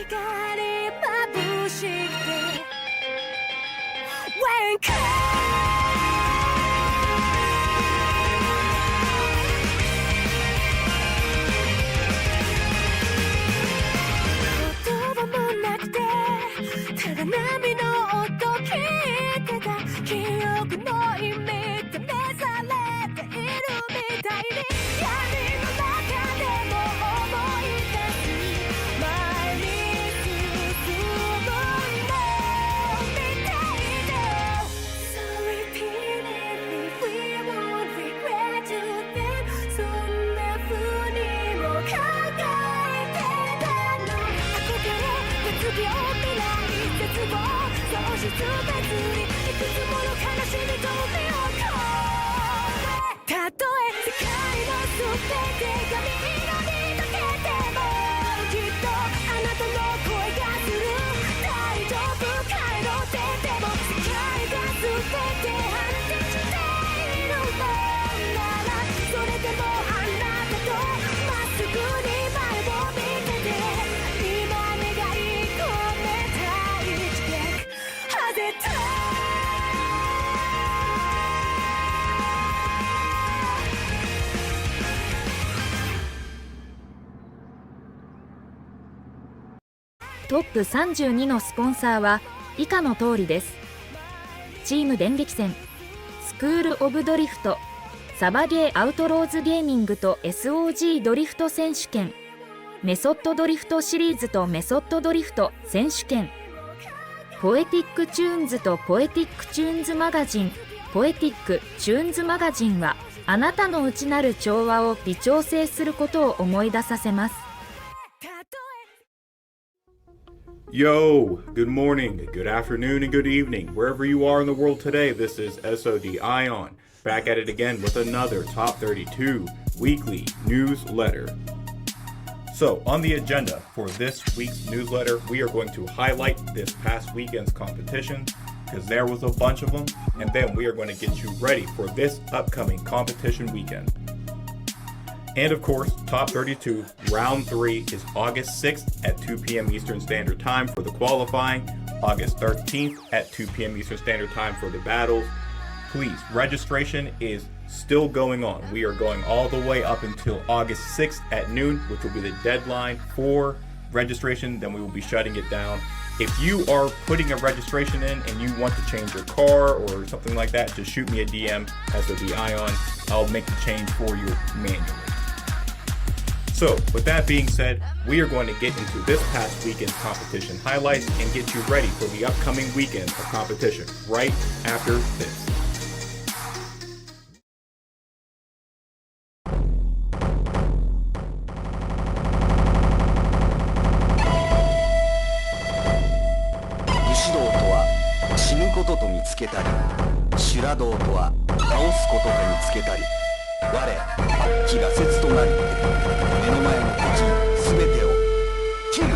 眩しくて When come 言葉もなくてただ波の音聞いてた記憶の意味試されているみたいに闇の中でも思い出す前に進むのみたいだ So repeatedly we won't regret you then そんな風にも考えてたの憧れうつ病未来絶望喪失別にいくつもの悲しみと身を越えたとえ世界の全てが緑だけでもきっとあなたの声がする大丈夫帰ろうってでも世界が全て反転しているのならそれでもあなたとまっすぐに前を見てて今願い込めた一撃当てたトップ32のスポンサーは以下の通りです。チーム電撃戦、スクールオブドリフト、サバゲーアウトローズゲーミングと S.O.G ドリフト選手権、メソッドドリフトシリーズとメソッドドリフト選手権、ポエティックチューンズとポエティックチューンズマガジン、ポエティックチューンズマガジンはあなたの内なる調和を微調整することを思い出させます。Yo, good morning, good afternoon, and good evening. Wherever you are in the world today, this is S.O.G Ion, back at it again with another Top 32 weekly newsletter. So, on the agenda for this week's newsletter, we are going to highlight this past weekend's competition, because there was a bunch of them, and then we are going to get you ready for this upcoming competition weekend. And of course, Top 32, Round 3 is August 6th at 2 p.m. Eastern Standard Time for the qualifying, August 13th at 2 p.m. Eastern Standard Time for the battles. Please, registration is still going on. We are going all the way up until August 6th at noon, which will be the deadline for registration. Then we will be shutting it down. If you are putting a registration in and you want to change your car or something like that, just shoot me a DM, SOG Ion. I'll make the change for you manually. So, with that being said, we are going to get into this past weekend's competition highlights and get you ready for the upcoming weekend of competition right after this. Bushidoとは死ぬことと見つけたり、修羅道とは倒すことと見つけたり、我、悪鬼羅刹となり、目の前の敵すべてを切る。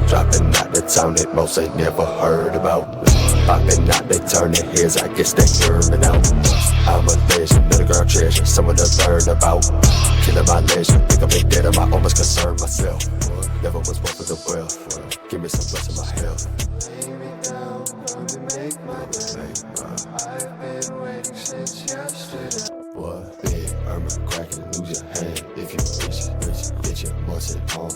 Dropping out the town that most ain't never heard about. Popping out, they turn their heads, I guess they burning out. I'm a legend, underground treasure, someone to learn about. Killing my legend, think I'm dead, I'm almost concerned myself. Never was one for the wealth, give me some blessing my health. Lay me down, come and make my way. I've been waiting since yesterday. Boy, big armor cracking, lose your hand if you rich, get your muscle on.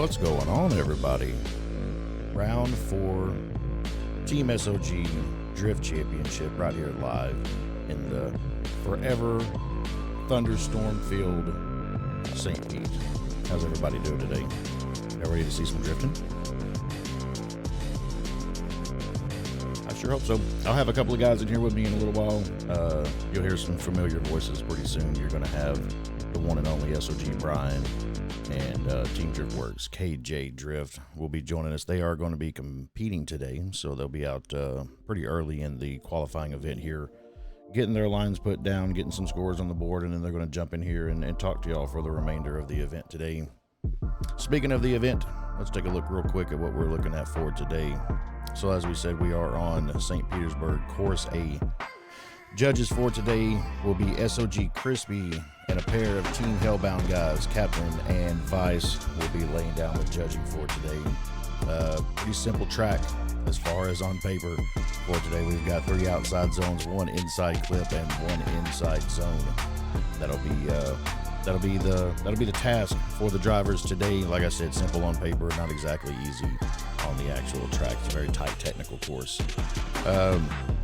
What's going on, everybody? Round 4 Team S.O.G Drift Championship right here live in the forever thunderstorm-filled St. Pete. How's everybody doing today? Y'all ready to see some drifting? I sure hope so. I'll have a couple of guys in here with me in a little while. You'll hear some familiar voices pretty soon. You're going to have the one and only S.O.G Brian and Team Driftworks KJ Drift will be joining us. They are going to be competing today, so they'll be out pretty early in the qualifying event here, getting their lines put down, getting some scores on the board, and then they're going to jump in here and talk to y'all for the remainder of the event today. Speaking of the event, let's take a look real quick at what we're looking at for today. So as we said, we are on St. Petersburg Course A. Judges for today will be S.O.G Crispy and a pair of Team Hellbound guys. Captain and Vice will be laying down the judging for today. Pretty simple track as far as on paper for today. We've got 3 outside zones, 1 inside clip, and 1 inside zone. That'll be the task for the drivers today. Like I said, simple on paper, not exactly easy on the actual track. It's a very tight technical course.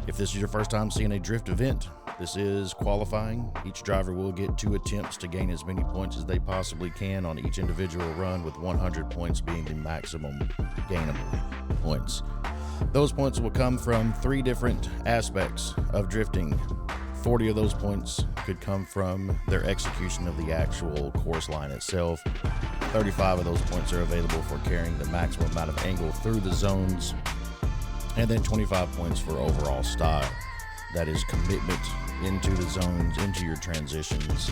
If this is your first time seeing a drift event, this is qualifying. Each driver will get 2 attempts to gain as many points as they possibly can on each individual run, with 100 points being the maximum gainable points. Those points will come from 3 different aspects of drifting. 40 of those points could come from their execution of the actual course line itself. 35 of those points are available for carrying the maximum amount of angle through the zones. And then 25 points for overall style. That is commitment into the zones, into your transitions.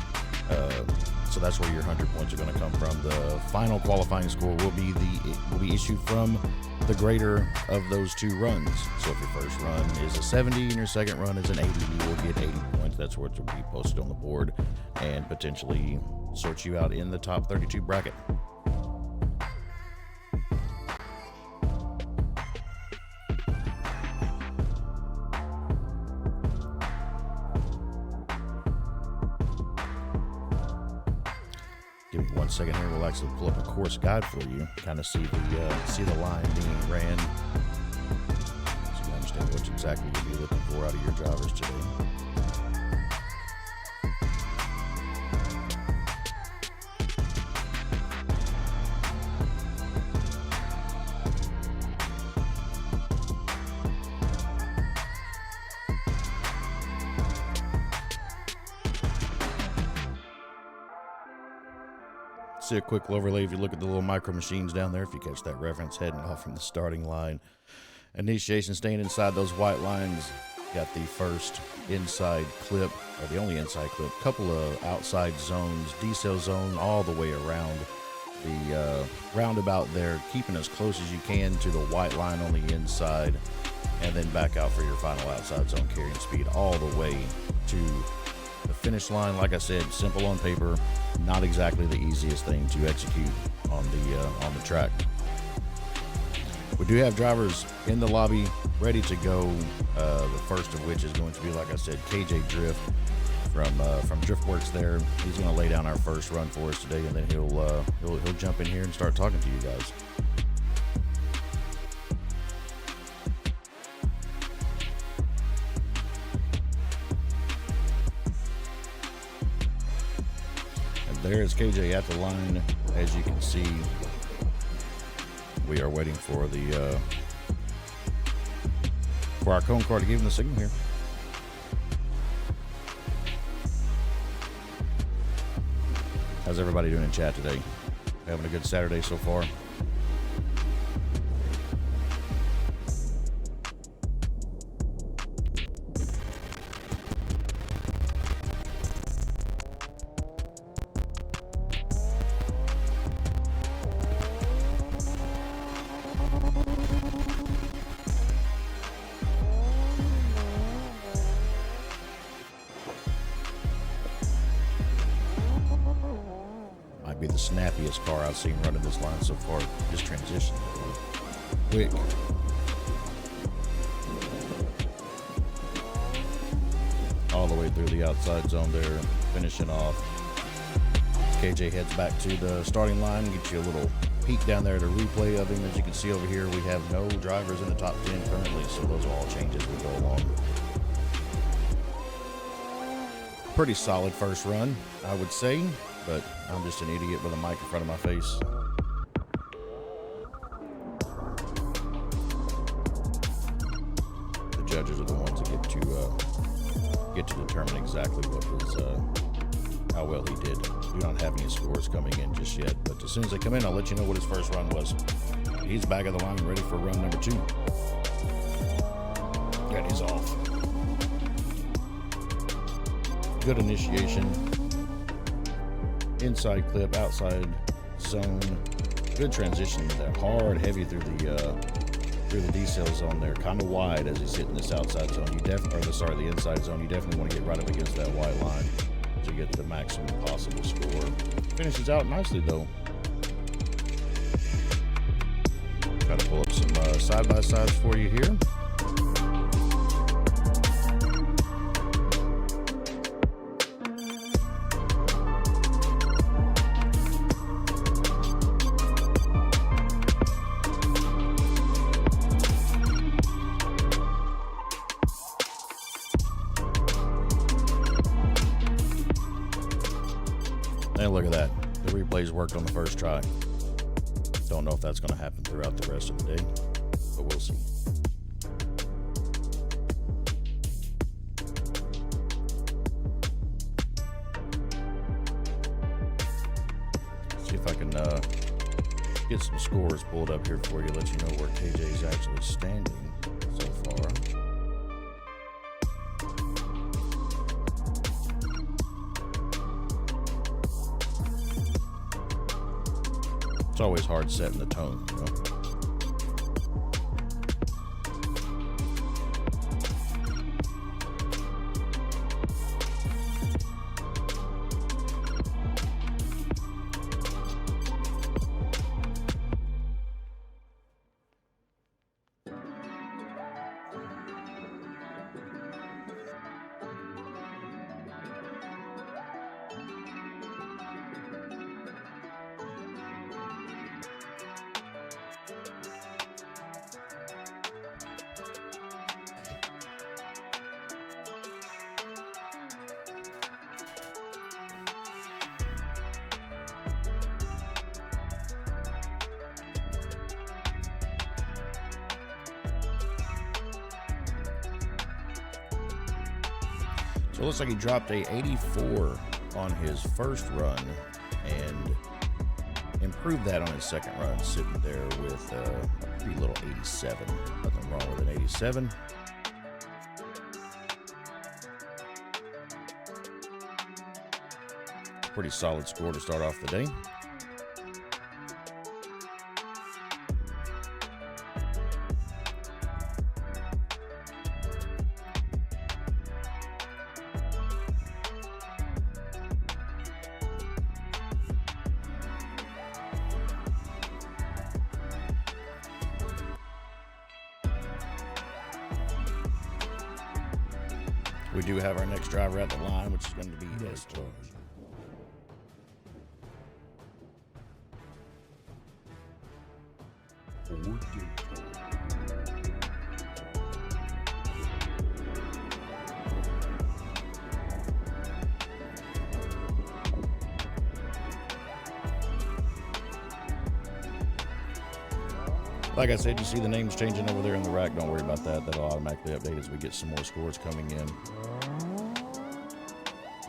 So that's where your 100 points are going to come from. The final qualifying score will be issued from the greater of those 2 runs. So if your first run is a 70 and your second run is an 80, you will get 80 points. That's what will be posted on the board and potentially sort you out in the top 32 bracket. Give me 1 second here. We'll actually pull up a course guide for you. Kind of see the line being ran, so you understand what exactly you'll be looking for out of your drivers today. See a quick overlay if you look at the little micro machines down there, if you catch that reference, heading off from the starting line. Initiation staying inside those white lines. Got the first inside clip, or the only inside clip, couple of outside zones, decel zone all the way around the roundabout there, keeping as close as you can to the white line on the inside, and then back out for your final outside zone carrying speed all the way to the finish line. Like I said, simple on paper, not exactly the easiest thing to execute on the track. We do have drivers in the lobby ready to go. The first of which is going to be, like I said, KJ Drift from Driftworks. There, he's going to lay down our first run for us today, and then he'll jump in here and start talking to you guys. There's KJ at the line. As you can see, we are waiting for our cone car to give him the signal here. How's everybody doing in chat today? Having a good Saturday so far? Be the snappiest car I've seen running this line so far. Just transition quick. All the way through the outside zone there, finishing off. KJ heads back to the starting line, get you a little peek down there at a replay of him. As you can see over here, we have no drivers in the top 10 currently, so those will all change as we go along. Pretty solid first run, I would say, but I'm just an idiot with a mic in front of my face. The judges are the ones that get to determine exactly what was how well he did. We don't have any scores coming in just yet, but as soon as they come in, I'll let you know what his first run was. He's back of the line, ready for run number 2. And he's off. Good initiation. Inside clip, outside zone. Good transition. That hard, heavy through the decel zone there. Kind of wide as he's hitting this outside zone. The inside zone. You definitely want to get right up against that white line to get the maximum possible score. Finishes out nicely though. Try to pull up some side-by-sides for you here. And look at that. The replays worked on the first try. Don't know if that's going to happen throughout the rest of the day, but we'll see. See if I can get some scores pulled up here for you, let you know where KJ is actually standing so far. It's always hard setting the tone, you know? So it looks like he dropped a 84 on his first run and improved that on his second run, sitting there with a pretty little 87. Nothing wrong with an 87. Pretty solid score to start off the day. We do have our next driver at the line, which is going to be S.O.G. Like I said, you see the names changing over there in the rack. Don't worry about that. That'll automatically update as we get some more scores coming in.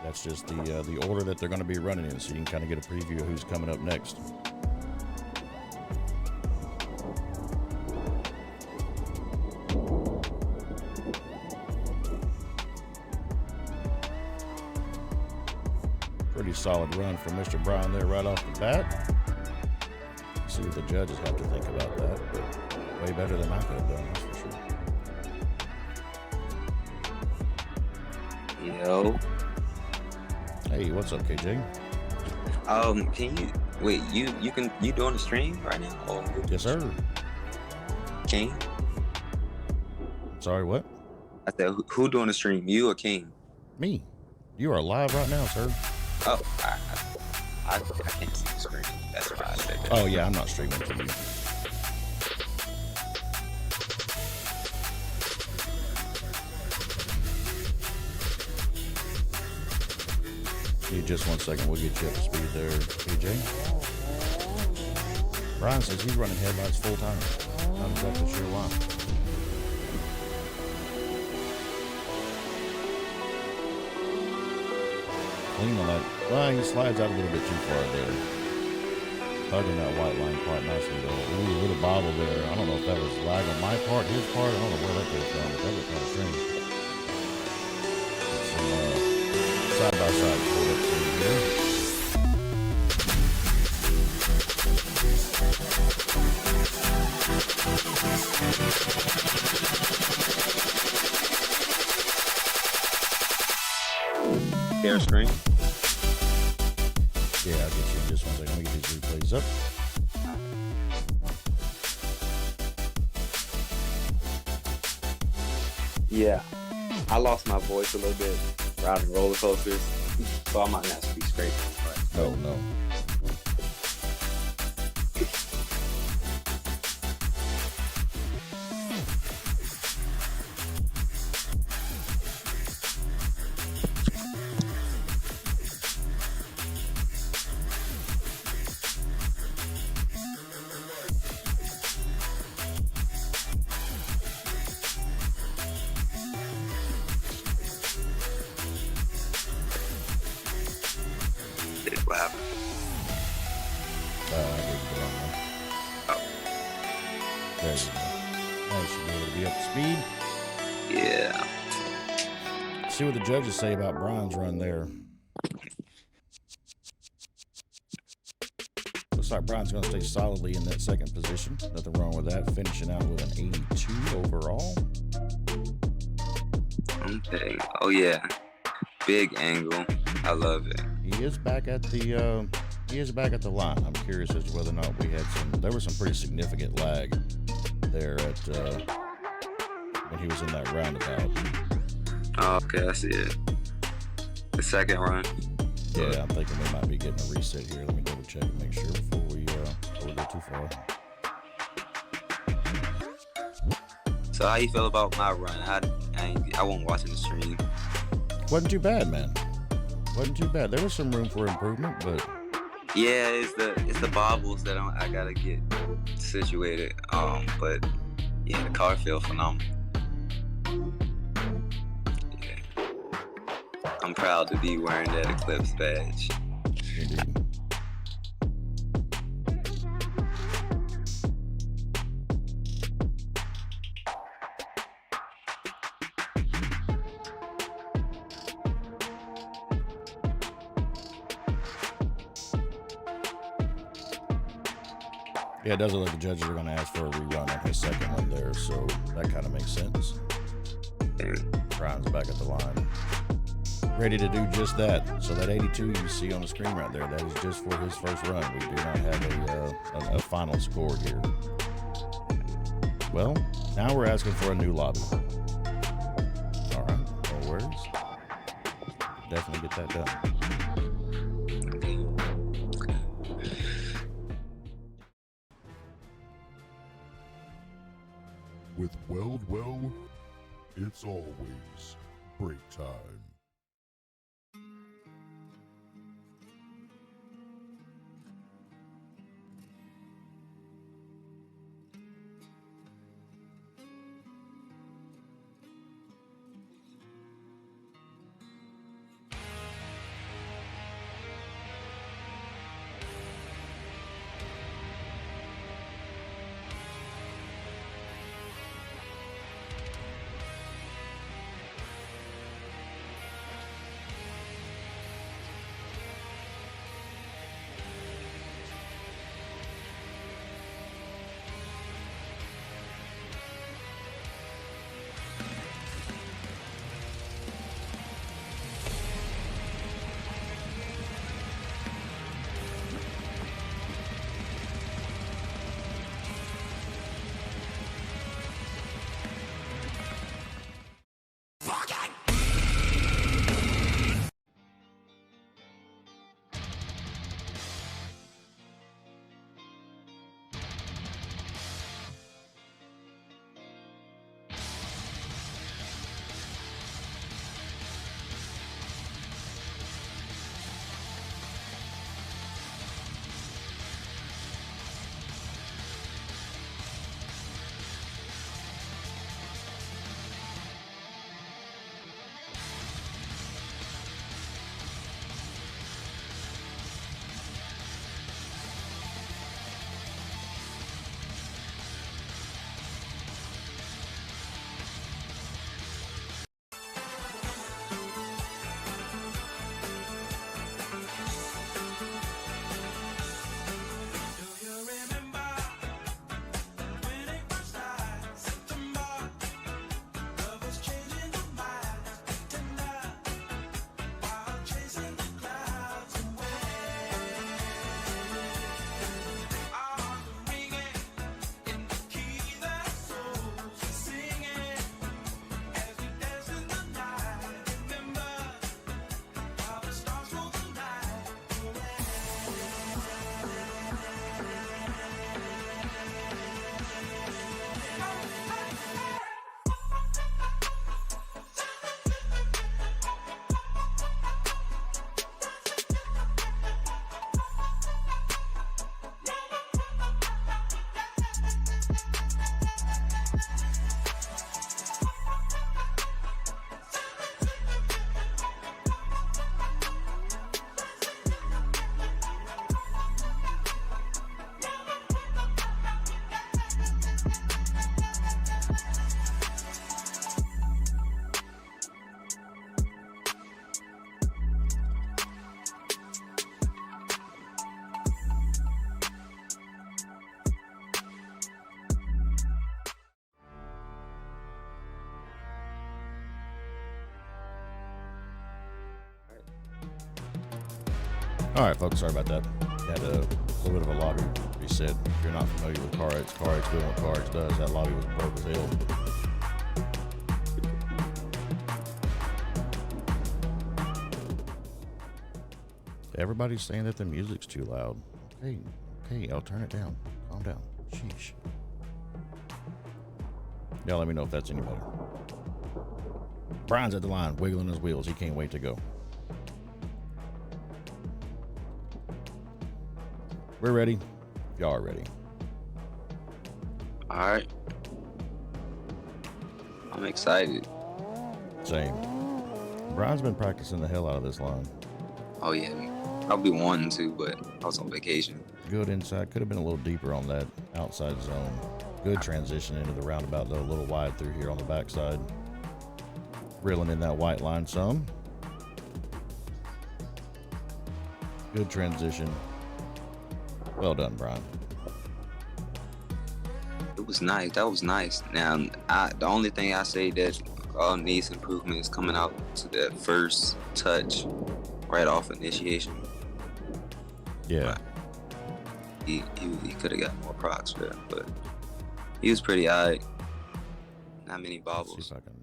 That's just the order that they're going to be running in, so you can kind of get a preview of who's coming up next. Pretty solid run from Mr. Brian there right off the bat. See what the judges have to think about that, but way better than I could have done, that's for sure. Yo. Hey, what's up, KJ? Can you wait? You doing a stream right now? Or Yes, sir. King? Sorry, what? I said, who doing the stream? You or King? Me. You are live right now, sir. Oh, I can't see the screen. That's why I said that. Oh yeah, I'm not streaming to you. Give you just 1 second. We'll get you up to speed there, PJ. Brian says he's running headlights full time. Not exactly sure why. Clean on that. Well, he slides out a little bit too far there. Hugging that white line quite nicely though. Ooh, a little bobble there. I don't know if that was lag on my part, his part. I don't know where that came from, but that looked kind of strange. Some side by side pull up for you here. Share screen. Yeah, I'll get you in just 1 second. Let me get these replays up. Yeah, I lost my voice a little bit riding roller coasters, so I might not speak straight. But Oh no. what happened? I didn't get on there. Oh, There you go. Now you should be able to be up to speed. yeah. See what the judges say about Brian's run there. Looks like Brian's going to stay solidly in that second position. Nothing wrong with that. Finishing out with an 82 overall. Okay. Oh yeah. Big angle. I love it. He is back at the line. I'm curious as to whether or not there was some pretty significant lag there at when he was in that roundabout. Oh, okay, I see it. The second run. Yeah, I'm thinking we might be getting a reset here. Let me double check and make sure before we go too far. So how you feel about my run? I wasn't watching the stream. Wasn't too bad, man. Wasn't too bad. There was some room for improvement, but Yeah, it's the bobbles that I gotta get situated. But yeah, the car feel phenomenal. Yeah. I'm proud to be wearing that Eclipse badge. indeed. Yeah, it does look like the judges are going to ask for a rerun on his second one there, so that kind of makes sense. Brian's back at the line, ready to do just that. So that 82 you see on the screen right there, that is just for his first run. We do not have a final score here. Well, now we're asking for a new lobby. All right, no worries. Definitely get that done. With Well, it's always break time. All right, folks, sorry about that. Had a little bit of a lobby reset. If you're not familiar with CarX doing what CarX does. That lobby was broke as hell. Everybody's saying that the music's too loud. Okay, I'll turn it down. Calm down. Sheesh. Y'all let me know if that's any better. Brian's at the line, wiggling his wheels. He can't wait to go. We're ready. Y'all are ready. All right. I'm excited. Same. Brian's been practicing the hell out of this line. Oh yeah, I'll be wanting to, but I was on vacation. Good inside. Could have been a little deeper on that outside zone. Good transition into the roundabout, though. A little wide through here on the backside. Reeling in that white line some. Good transition. Well done, Brian. It was nice. That was nice. Now, the only thing I say that needs improvement is coming out to that first touch right off initiation. Yeah. He could have got more props for that, but he was pretty alright. Not many bobbles. Let's see if I can.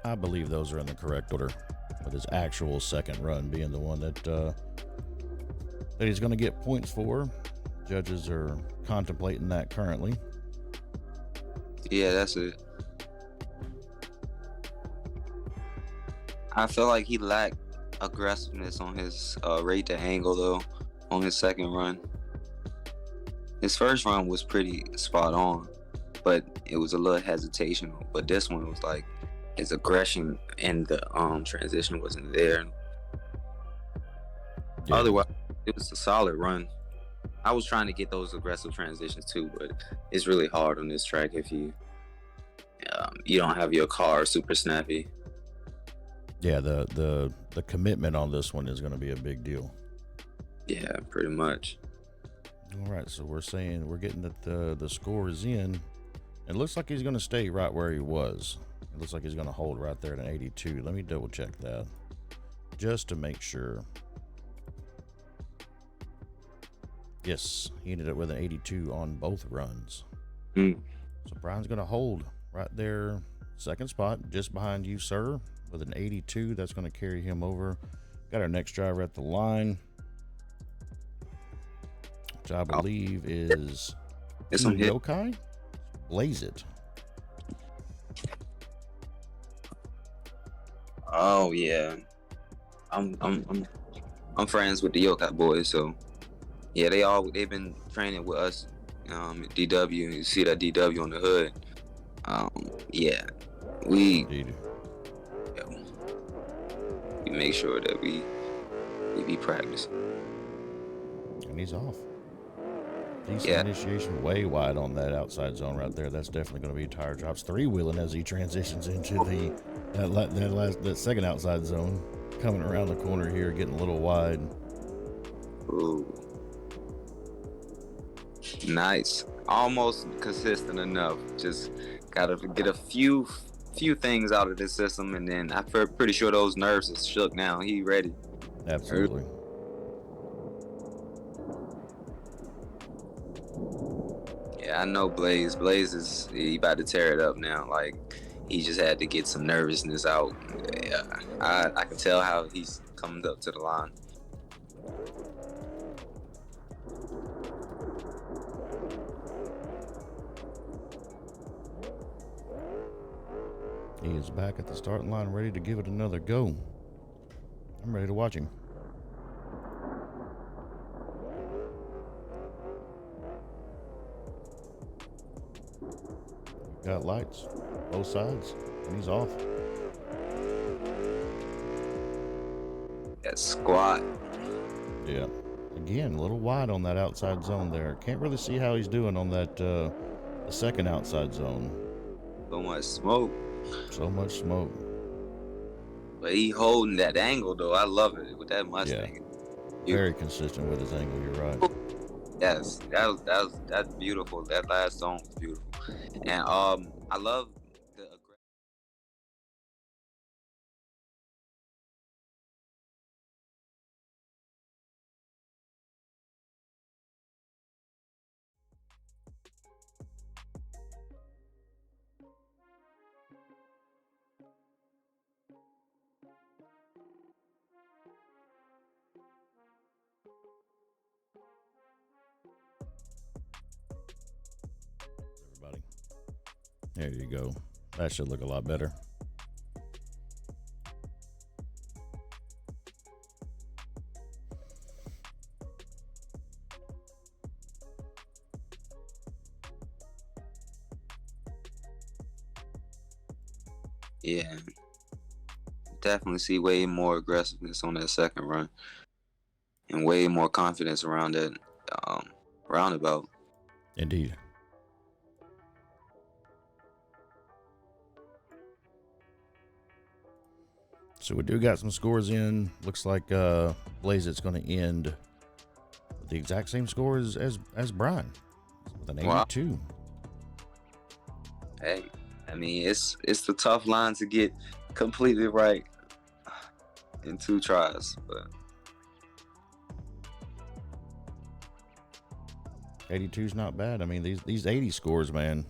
I believe those are in the correct order, with his actual second run being the one that he's going to get points for. Judges are contemplating that currently. Yeah, that's it. I feel like he lacked aggressiveness on his rate to angle, though, on his second run. His first run was pretty spot on, but it was a little hesitation. But this one was like, his aggression and the transition wasn't there. Yeah. Otherwise, it was a solid run. I was trying to get those aggressive transitions too, but it's really hard on this track if you don't have your car super snappy. Yeah, the commitment on this one is going to be a big deal. Yeah, pretty much. All right, so we're saying we're getting that the score is in. It looks like he's going to stay right where he was. It looks like he's going to hold right there at an 82. Let me double check that just to make sure. Yes, he ended up with an 82 on both runs. So Brian's going to hold right there, second spot, just behind you, sir, with an 82. That's going to carry him over. Got our next driver at the line, which I believe is Yokai. Blaze it. Oh yeah, I'm friends with the Yokai boys, so yeah, they've been training with us at DW. You see that DW on the hood. Yeah, we make sure that we be practicing. And he's off. Decent initiation, way wide on that outside zone right there. That's definitely going to be tire drops. Three-wheeling as he transitions into that second outside zone. Coming around the corner here, getting a little wide. Ooh. Nice. Almost consistent enough. Just got to get a few things out of this system, and then I'm pretty sure those nerves are shook now. He ready. Absolutely. Yeah, I know Blaze. Blaze he about to tear it up now. Like, he just had to get some nervousness out. Yeah, I can tell how he's coming up to the line. He is back at the starting line, ready to give it another go. I'm ready to watch him. Got lights, both sides, and he's off. That squat. Yeah. Again, a little wide on that outside zone there. Can't really see how he's doing on that the second outside zone. So much smoke. So much smoke. But he holding that angle though. I love it with that Mustang. Very consistent with his angle. You're right. Yes, that's beautiful. That last zone was beautiful, and I love the. Everybody. There you go. That should look a lot better. Yeah, definitely see way more aggressiveness on that second run, and way more confidence around that roundabout. Indeed. So we do got some scores in. Looks like Blaze it's going to end with the exact same score as Brian with an 82. Wow. Hey, I mean it's the tough line to get completely right in 2 tries, but 82 is not bad. I mean these 80 scores, man.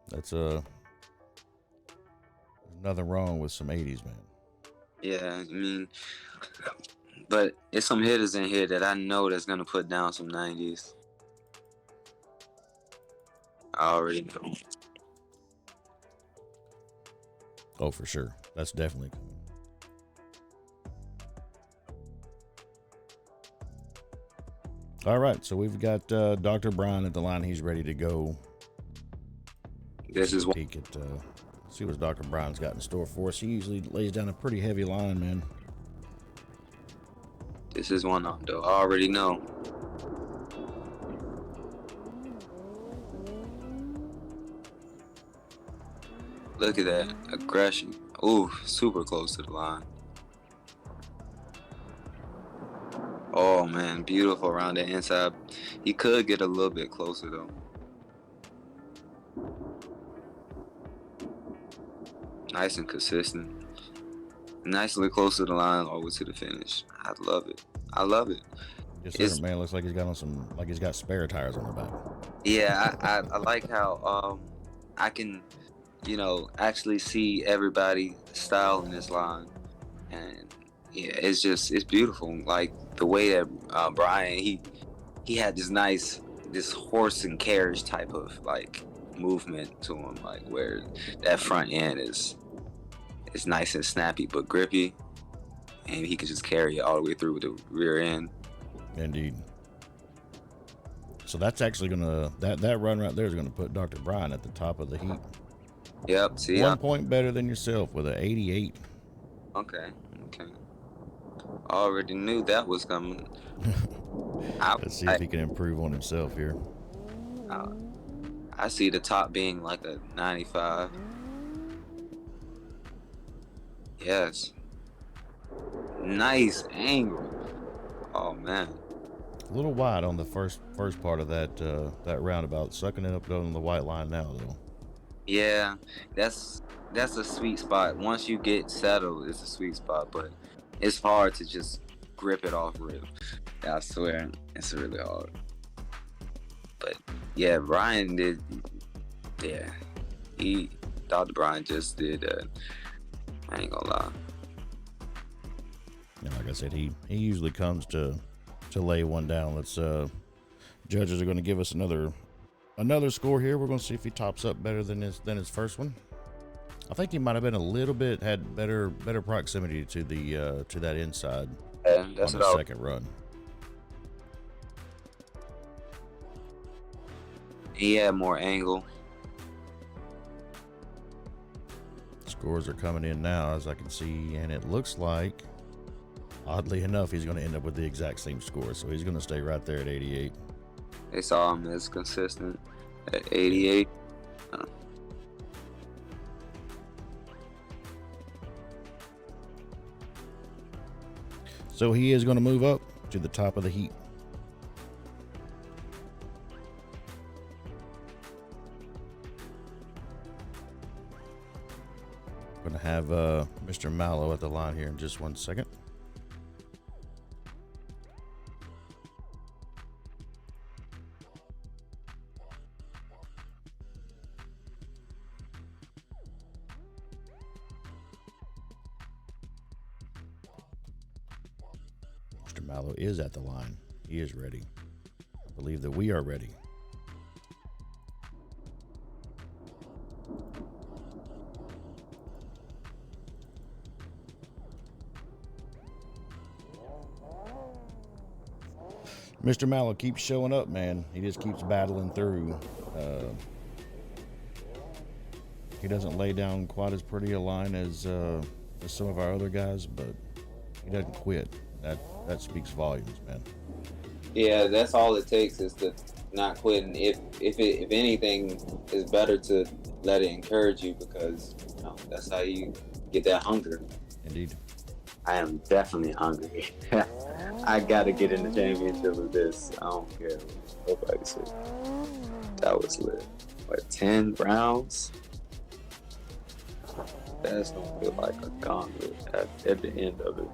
That's there's nothing wrong with some 80s, man. yeah, I mean, but it's some hitters in here that I know that's gonna put down some 90s. I already know. Oh, for sure. That's definitely coming. All right, so we've got Dr. Brian at the line. He's ready to go. This is what Peek at see what Dr. Brian's got in store for us. He usually lays down a pretty heavy line, man. this is one of them, though. I already know. Look at that aggression. Ooh, super close to the line. Oh man, beautiful around the inside. He could get a little bit closer though. Nice and consistent. Nicely close to the line, all the way to the finish. I love it. I love it. Yes, sir, man. Looks like he's got on he's got spare tires on the back. Yeah, I like how I can, actually see everybody's style in this line, and yeah, it's beautiful. Like the way that Brian he had this horse and carriage type of like movement to him, like where that front end is nice and snappy but grippy, and he can just carry it all the way through with the rear end. Indeed. So that's actually gonna that run right there is gonna put Dr. Brian at the top of the heat. Yep. See, 1 point better than yourself with an 88. Okay. I already knew that was coming. Let's see if he can improve on himself here. I see the top being like a 95. Yes. Nice angle. Oh man. A little wide on the first part of that roundabout, sucking it up on the white line now though. Yeah, that's a sweet spot. Once you get settled, it's a sweet spot, but it's hard to just grip it off real. I swear, it's really hard. But yeah, Brian did. Yeah, Dr. Brian just did. I ain't gonna lie. And like I said, he usually comes to lay one down. Let's judges are going to give us another score here. We're going to see if he tops up better than his first one. I think he might have been a little bit had better proximity to the to that inside And that's on the second run. He had more angle. Scores are coming in now, as I can see, and it looks like, oddly enough, he's going to end up with the exact same score. So he's going to stay right there at 88. They saw him as consistent. at 88. So he is going to move up to the top of the heat. Going to have Mr. Mallow at the line here in just 1 second. Mr. Mallow is at the line. He is ready. I believe that we are ready. Mr. Mallow keeps showing up, man. He just keeps battling through. He doesn't lay down quite as pretty a line as some of our other guys, but he doesn't quit. That speaks volumes, man. Yeah, that's all it takes is to not quit. And if anything, it's better to let it encourage you because that's how you get that hunger. Indeed. I am definitely hungry. I gotta get in the championship with this. I don't care what nobody said. That was lit. What, 10 rounds? That's gonna feel like a gauntlet at the end of it.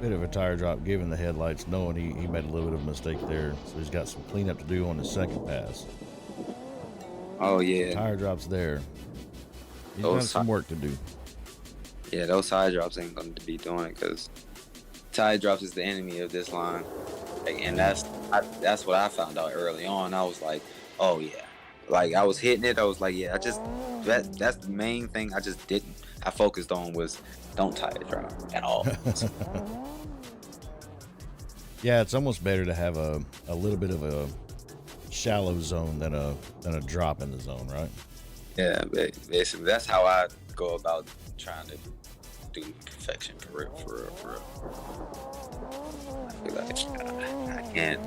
Bit of a tire drop given the headlights, knowing he made a little bit of a mistake there. So he's got some cleanup to do on the second pass. Oh, yeah. Tire drops there. He's got some work to do. Yeah, those side drops ain't going to be doing it because side drops is the enemy of this line. And that's what I found out early on. I was like, oh, yeah. Like, I was hitting it. I was like, yeah, that's the main thing I focused on was don't tire drop at all. Yeah, it's almost better to have a little bit of a shallow zone than a drop in the zone, right? Yeah, basically, that's how I go about trying to do perfection for real. I feel like I can't.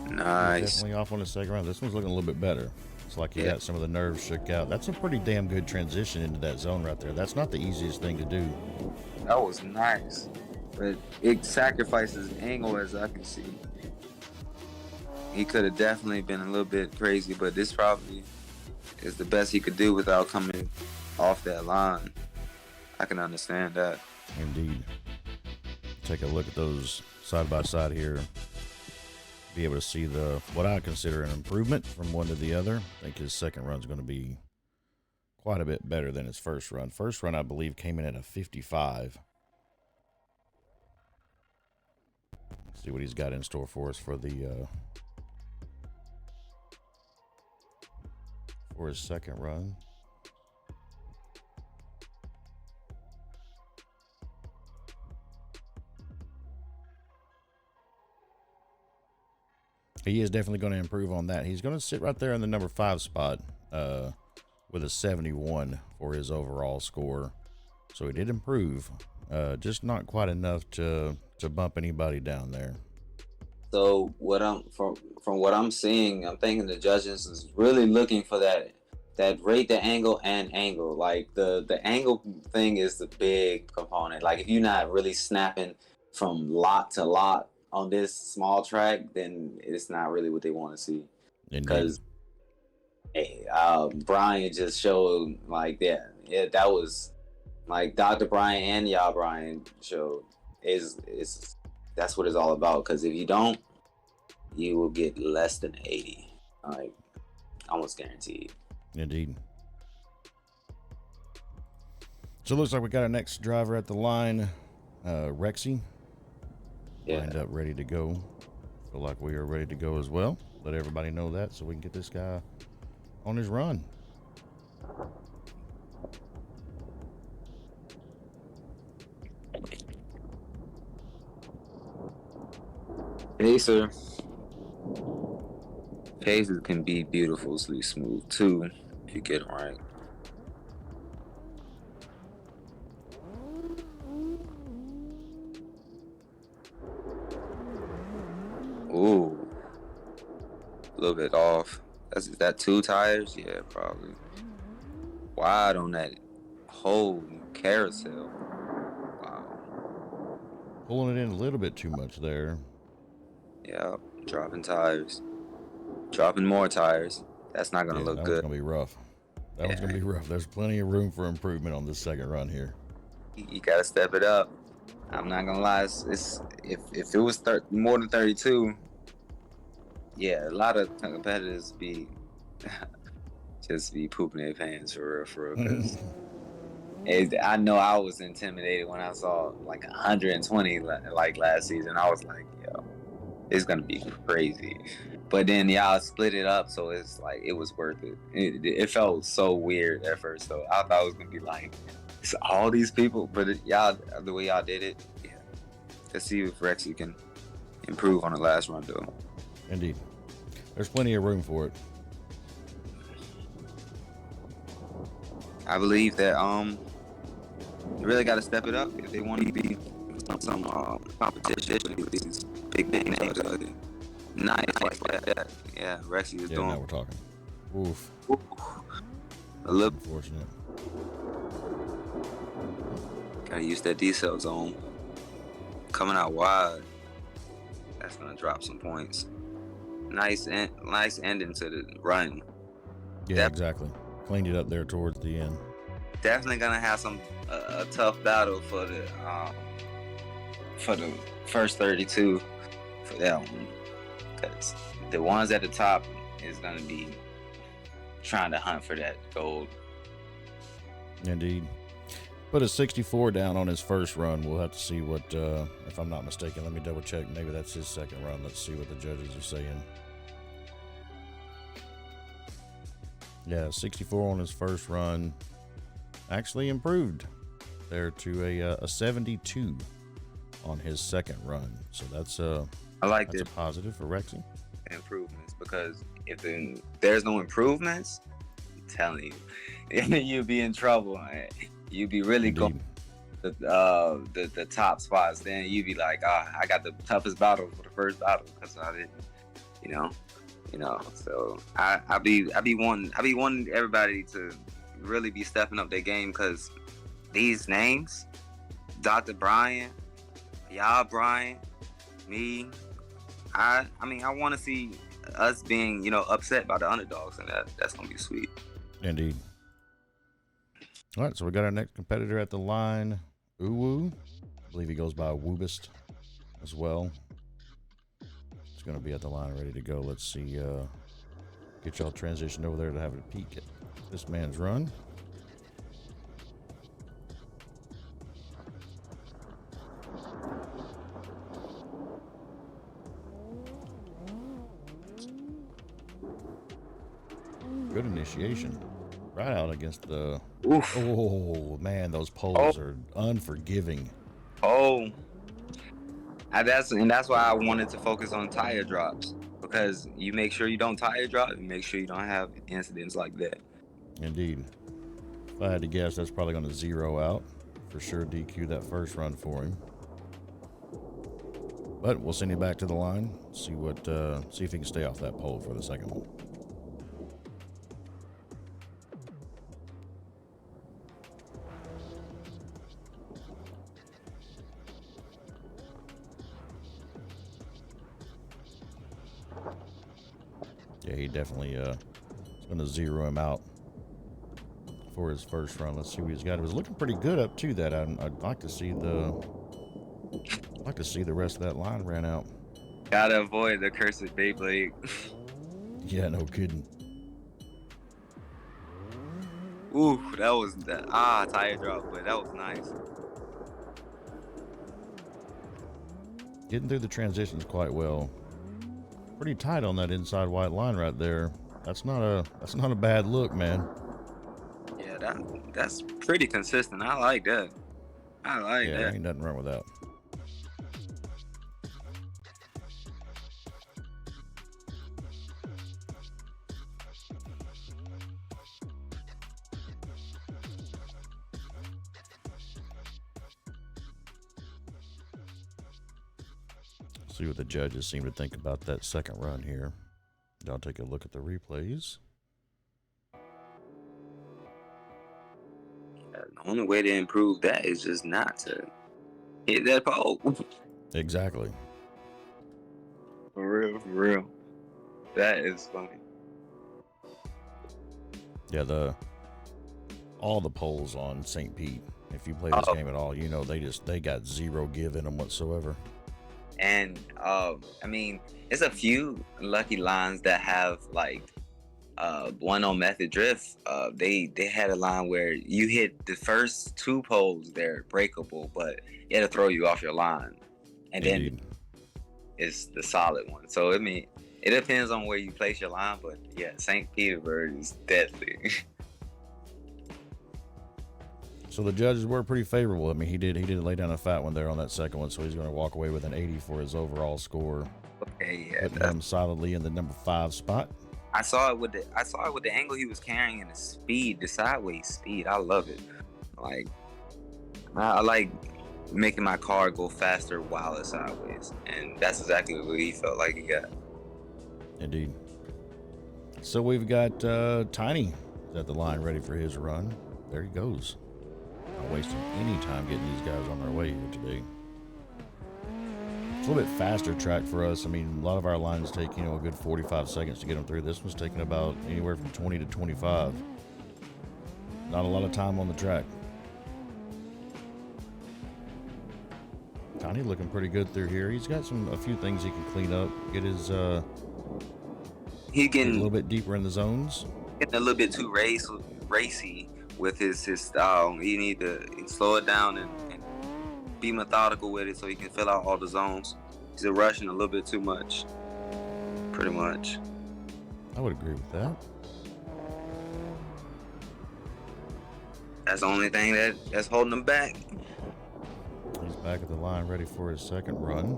Nice. Definitely off on the second round. This one's looking a little bit better. It's like he got some of the nerves shook out. That's a pretty damn good transition into that zone right there. That's not the easiest thing to do. That was nice, but it sacrifices angle as I can see. He could have definitely been a little bit crazy, but this probably is the best he could do without coming off that line. I can understand that. Indeed. Take a look at those side by side here. Be able to see what I consider an improvement from one to the other. I think his second run's going to be quite a bit better than his first run. First run, I believe, came in at a 55. Let's see what he's got in store for us for his second run. He is definitely going to improve on that. He's going to sit right there in the number 5 spot with a 71 for his overall score. So he did improve, just not quite enough to bump anybody down there. So from what I'm seeing, I'm thinking the judges is really looking for that rate the angle and angle. Like the angle thing is the big component. Like if you're not really snapping from lot to lot on this small track, then it's not really what they want to see. Because Brian just showed like that. Yeah, that was like Dr. Brian and y'all Brian showed that's what it's all about. Because if you don't, you will get less than 80, like almost guaranteed. Indeed. So it looks like we got our next driver at the line, Rexy. Lined up, ready to go. Feel like we are ready to go as well. Let everybody know that so we can get this guy on his run. Pacer. Pacers can be beautifully smooth too if you get them right. Ooh. A little bit off. Is that 2 tires? Yeah, probably. Wide on that whole carousel. Wow. Pulling it in a little bit too much there. Yeah, dropping tires. Dropping more tires. That's not gonna Yeah, look that one's good. gonna be rough. That one's gonna be rough. There's plenty of room for improvement on this second run here. You gotta step it up. I'm not gonna lie. It's if it was more than 32, yeah, a lot of competitors be just be pooping their pants for real. Because I know I was intimidated when I saw like 120 like last season. I was like, yo, it's gonna be crazy. But then y'all split it up, so it's like it was worth it. It felt so weird at first, though. I thought it was gonna be like it's all these people, but y'all, the way y'all did it, yeah. Let's see if Rexy can improve on the last run, though. Indeed. There's plenty of room for it. I believe that they really got to step it up if they want to be some competition with these big names. Nice like that. Yeah, Rexy is doing. Now we're talking. Oof. A little. Unfortunate. Gotta use that D-cell zone. Coming out wide. That's gonna drop some points. Nice ending to the run. Yeah, exactly. Cleaned it up there towards the end. Definitely gonna have a tough battle for the first 32 for that one, because the ones at the top is gonna be trying to hunt for that gold. Indeed. Put a 64 down on his first run. We'll have to see what, if I'm not mistaken, let me double check. Maybe that's his second run. Let's see what the judges are saying. Yeah, 64 on his first run. Actually improved there to a 72 on his second run. So that's I like that's a positive for Rexy. Improvements, because if there's no improvements, I'm telling you, you'd be in trouble. You'd be really going the top spots. Then you'd be like, I got the toughest battle for the first battle because I didn't, you know. So I be wanting everybody to really be stepping up their game, because these names, Dr. Brian, y'all Brian, me, I mean I want to see us being upset by the underdogs, and that's gonna be sweet. Indeed. All right, so we got our next competitor at the line, Uwu. I believe he goes by Woobist as well. He's going to be at the line ready to go. Let's see. Get y'all transitioned over there to have a peek at this man's run. Good initiation. Right out against the... Oof. Oh, man, those poles are unforgiving. Oh. And that's why I wanted to focus on tire drops, because you make sure you don't tire drop, and make sure you don't have incidents like that. Indeed. If I had to guess, that's probably going to zero out. For sure DQ that first run for him. But we'll send him back to the line, see if he can stay off that pole for the second one. Yeah, he definitely is going to zero him out for his first run. Let's see what he's got. It was looking pretty good up to that. I'd like to see the rest of that line ran out. Gotta avoid the cursed Beyblade. Yeah, no kidding. Ooh, that was tire drop, but that was nice. Getting through the transitions quite well. Pretty tight on that inside white line right there. That's not a bad look, man. Yeah, that's pretty consistent. I like that. Yeah, ain't nothing wrong with that. See what the judges seem to think about that second run here. Y'all take a look at the replays. The only way to improve that is just not to hit that pole. Exactly. For real, for real. That is funny. Yeah, all the poles on St. Pete, if you play this game at all, you know they got zero give in them whatsoever. And I mean, it's a few lucky lines that have like one on Method Drift. They had a line where you hit the first 2 poles, they're breakable, but it'll throw you off your line, and Indeed. then it's the solid one. So I mean, it depends on where you place your line, but yeah, St. Petersburg is deadly. So the judges were pretty favorable. I mean, he did lay down a fat one there on that second one, so he's going to walk away with an 80 for his overall score. Okay, yeah, putting him solidly in the number 5 spot. I saw it with the angle he was carrying and the speed, the sideways speed. I love it. Like I like making my car go faster while it's sideways, and that's exactly what he felt like he got. Indeed. So we've got Tiny at the line ready for his run. There he goes. Not wasting any time getting these guys on their way here today. It's a little bit faster track for us. I mean, a lot of our lines take, a good 45 seconds to get them through. This one's taking about anywhere from 20 to 25. Not a lot of time on the track. Tiny looking pretty good through here. He's got a few things he can clean up. Get his He get a getting little bit deeper in the zones. getting a little bit too racy with his style. He need to slow it down and be methodical with it so he can fill out all the zones. He's rushing a little bit too much, pretty much. I would agree with that. That's the only thing that's holding him back. He's back at the line ready for his second run.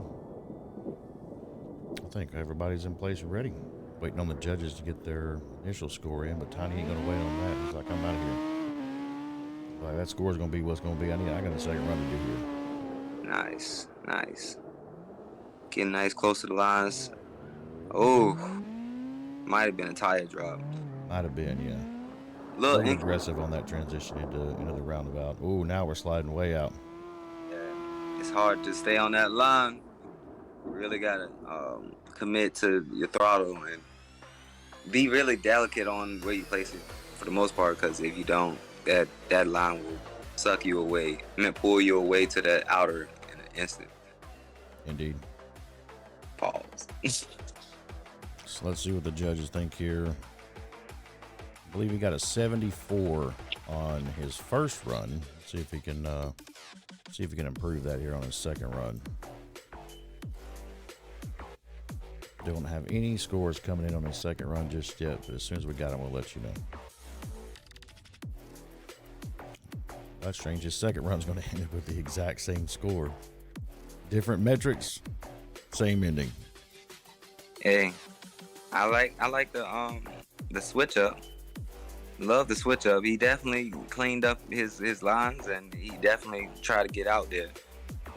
I think everybody's in place and ready. Waiting on the judges to get their initial score in, but Tiny ain't gonna wait on that. He's like, I'm out of here. Like, that score's gonna be what's gonna be. I got a second run to do here. Nice. Getting nice close to the lines. Oh, might have been a tire drop. Might have been, yeah. A Look, little aggressive on that transition into the roundabout. Oh, now we're sliding way out. it's hard to stay on that line. You really gotta commit to your throttle and be really delicate on where you place it for the most part, because if you don't, that line will suck you away and pull you away to that outer in an instant. Indeed. Pause. So let's see what the judges think here. I believe he got a 74 on his first run. See if he can improve that here on his second run. Don't have any scores coming in on his second run just yet, but as soon as we got him, we'll let you know. That's strange. His second run's going to end up with the exact same score. Different metrics, same ending. Hey, I like the switch up. Love the switch up. He definitely cleaned up his lines, and he definitely tried to get out there.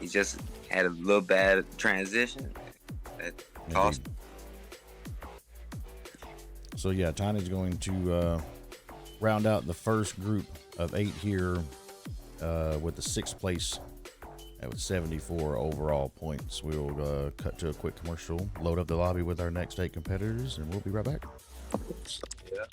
He just had a little bad transition that cost. So yeah, Tiny's going to round out the first group of 8 here with the 6th place with 74 overall points. We'll cut to a quick commercial, load up the lobby with our next 8 competitors, and we'll be right back. Yeah.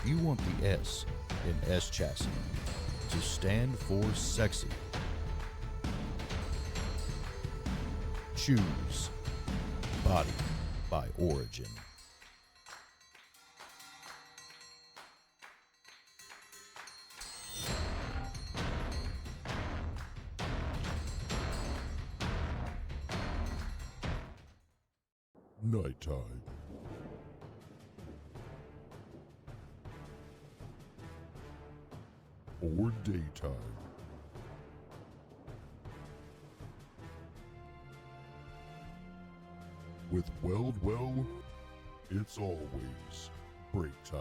If you want the S in S chassis to stand for sexy, choose Body by Origin. Nighttime. Or daytime. With Weld Well, it's always break time.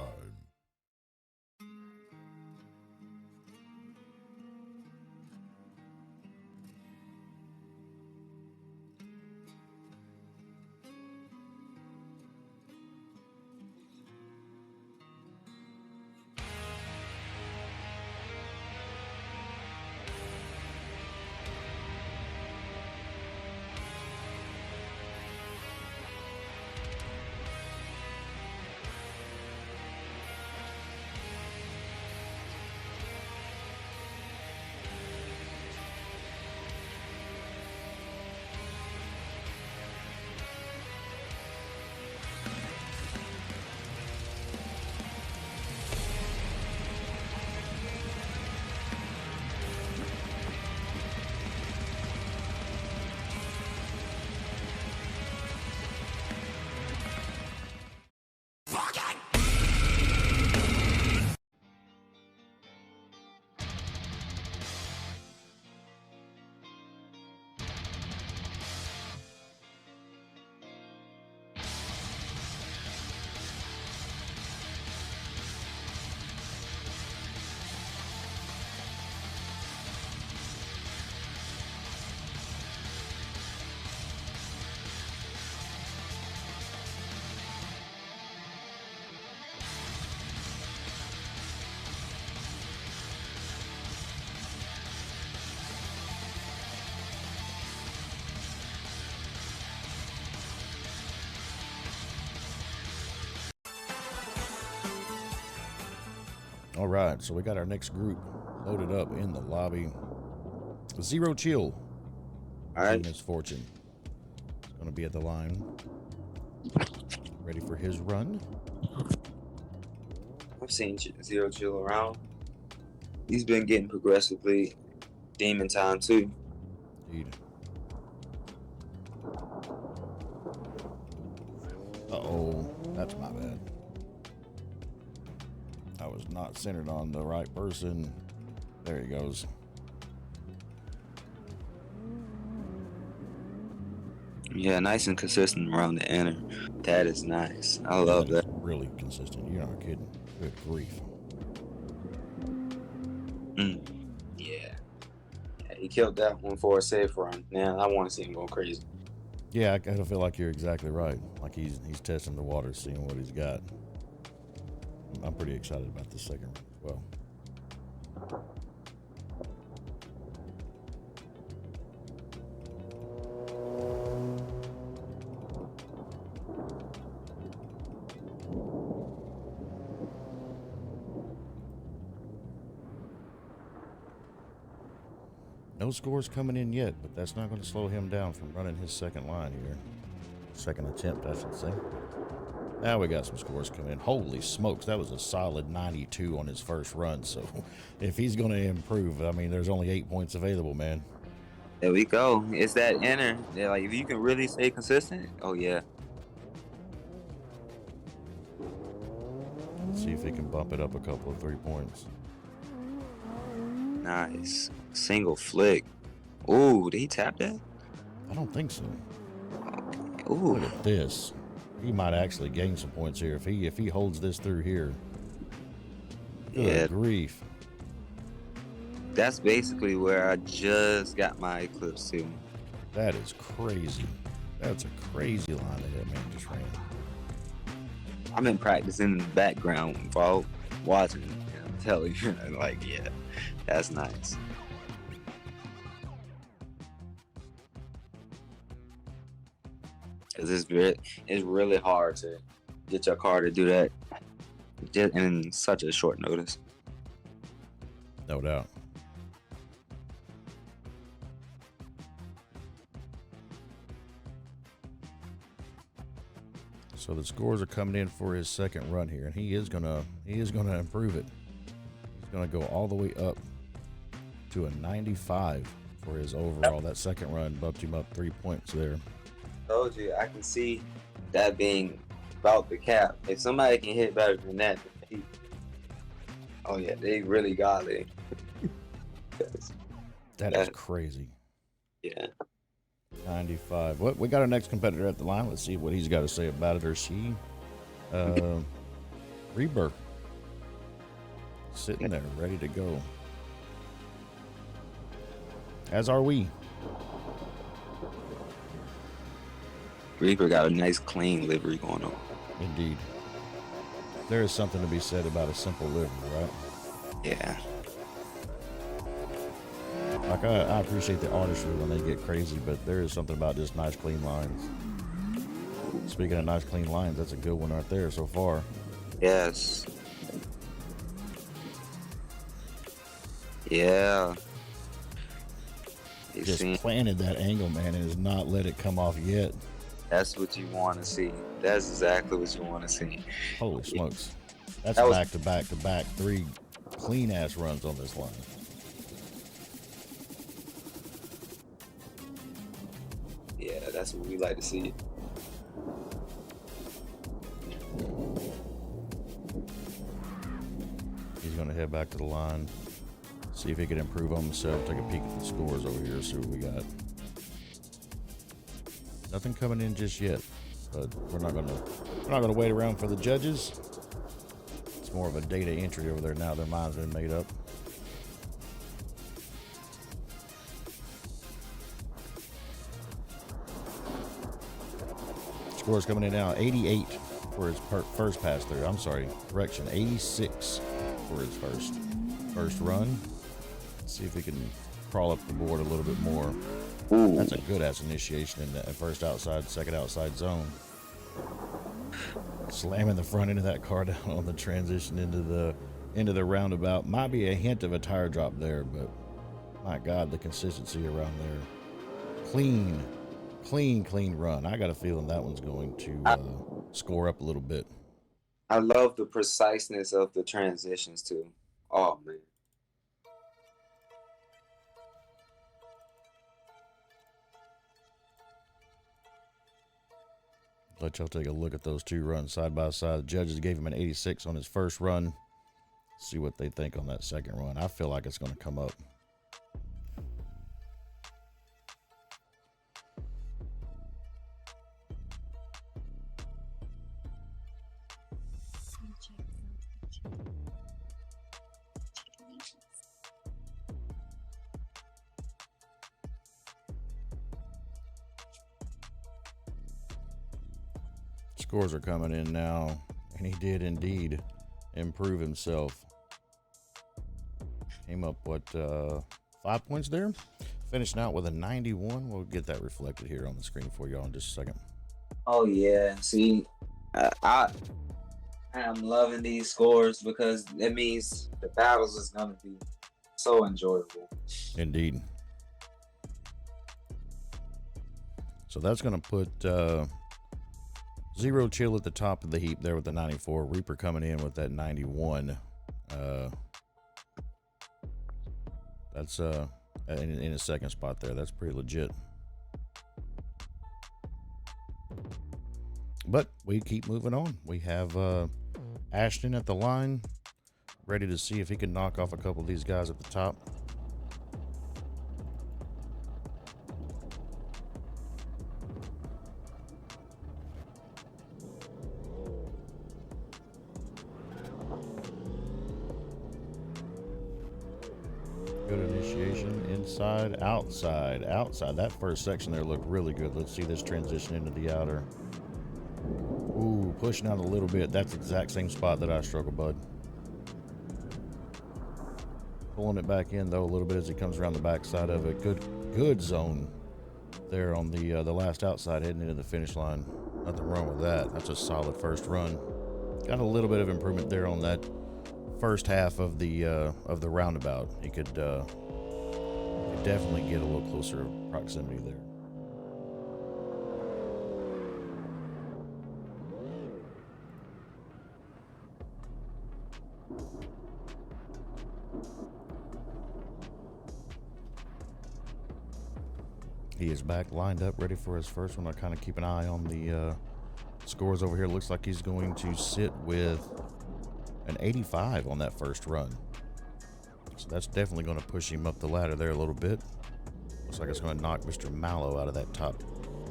All right, so we got our next group loaded up in the lobby. Zero Chill. All right. Misfortune. He's going to be at the line. Ready for his run. I've seen Zero Chill around. He's been getting progressively demon time too. Indeed. Uh-oh, that's my bad. I was not centered on the right person. There he goes. Yeah, nice and consistent around the inner. That is nice. I love that. Really consistent. You're not kidding. Good grief. Yeah. He killed that one for a safe run. Now I want to see him go crazy. Yeah, I kind of feel like you're exactly right. Like he's testing the water, seeing what he's got. I'm pretty excited about this second one as well. No scores coming in yet, but that's not going to slow him down from running his second line here. Second attempt, I should say. Now we got some scores coming in. Holy smokes, that was a solid 92 on his first run. So if he's going to improve, I mean, there's only 8 points available, man. There we go. It's that inner. Yeah, like if you can really stay consistent, oh yeah. Let's see if he can bump it up a couple of 3 points. Nice. Single flick. Ooh, did he tap that? I don't think so. Ooh. Look at this. He might actually gain some points here if he holds this through here. Good Yeah. grief. That's basically where I just got my Eclipse to. That is crazy. That's a crazy line that man just ran. I've been practicing in the background while watching, and I'm telling you, like, yeah, that's nice. Because it's really hard to get your car to do that just in such a short notice. No doubt. So the scores are coming in for his second run here, and he is gonna improve it. He's gonna go all the way up to a 95 for his overall. That second run bumped him up 3 points there. Told you, I can see that being about the cap. If somebody can hit better than that, oh yeah, they really got it. That is crazy. Yeah. 95. What we got our next competitor at the line. Let's see what he's got to say about it, or she. Rebirth. Sitting there, ready to go. As are we. Reaper got a nice clean livery going on. Indeed. There is something to be said about a simple livery, right? Yeah. Like I appreciate the artistry when they get crazy, but there is something about just nice clean lines. Speaking of nice clean lines, that's a good one right there so far. Yes. Yeah. You Just see, planted that angle, man, and has not let it come off yet. that's what you want to see. That's exactly what you want to see. Holy smokes. That's That was- back to back to back 3 clean ass runs on this line. Yeah, that's what we like to see. He's going to head back to the line, see if he can improve on himself, take a peek at the scores over here, see what we got. Nothing coming in just yet, but we're not gonna wait around for the judges. It's more of a data entry over there now. Their mind's been made up. Scores coming in now, 88 for his first pass through. I'm sorry, correction, 86 for his first run. Let's see if he can crawl up the board a little bit more. Ooh. That's a good ass initiation in that first outside, second outside zone. Slamming the front end of that car down on the transition into the roundabout. Might be a hint of a tire drop there, but my God, the consistency around there. Clean run. I got a feeling that one's going to score up a little bit. I love the preciseness of the transitions too. Oh man. Let y'all take a look at those 2 runs side by side. The judges gave him an 86 on his first run. See what they think on that second run. I feel like it's going to come up. Scores are coming in now, and he did indeed improve himself. Came up, 5 points there? Finishing out with a 91. We'll get that reflected here on the screen for y'all in just a second. Oh yeah. See, I am loving these scores because it means the battles is gonna be so enjoyable. Indeed. So that's going to put Zero Chill at the top of the heap there with the 94. Reaper coming in with that 91. That's in a second spot there. That's pretty legit. But we keep moving on. We have Ashton at the line, ready to see if he can knock off a couple of these guys at the top. Good initiation, inside, outside. That first section there looked really good. Let's see this transition into the outer. Ooh, pushing out a little bit. That's the exact same spot that I struggle, bud. Pulling it back in though a little bit as he comes around the backside of it. Good zone there on the last outside heading into the finish line. Nothing wrong with that. That's a solid first run. Got a little bit of improvement there on that first half of the roundabout. He could definitely get a little closer proximity there. He is back lined up, ready for his first one. I kind of keep an eye on the scores over here. Looks like he's going to sit with an 85 on that first run. So that's definitely going to push him up the ladder there a little bit. Looks like it's going to knock Mr. Mallow out of that top.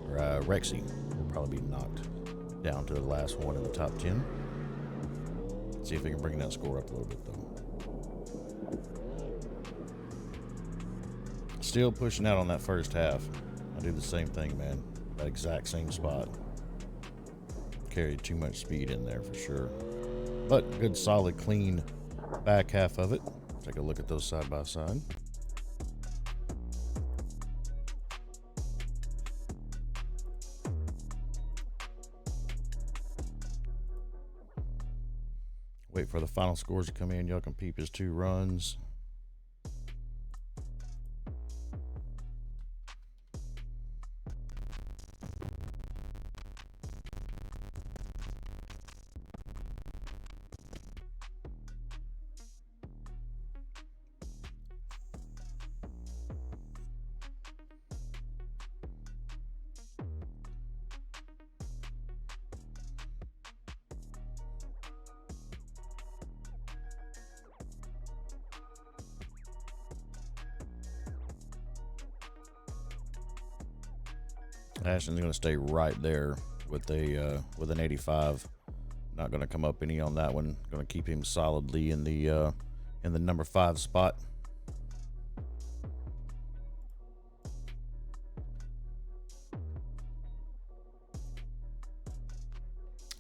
Or Rexy will probably be knocked down to the last one in the top 10. Let's see if we can bring that score up a little bit, though. Still pushing out on that first half. I do the same thing, man. That exact same spot. Carried too much speed in there for sure. But good, solid, clean back half of it. Take a look at those side by side. Wait for the final scores to come in. Y'all can peep his 2 runs. Ashton's going to stay right there with an 85. Not going to come up any on that one. Going to keep him solidly in the number 5 spot.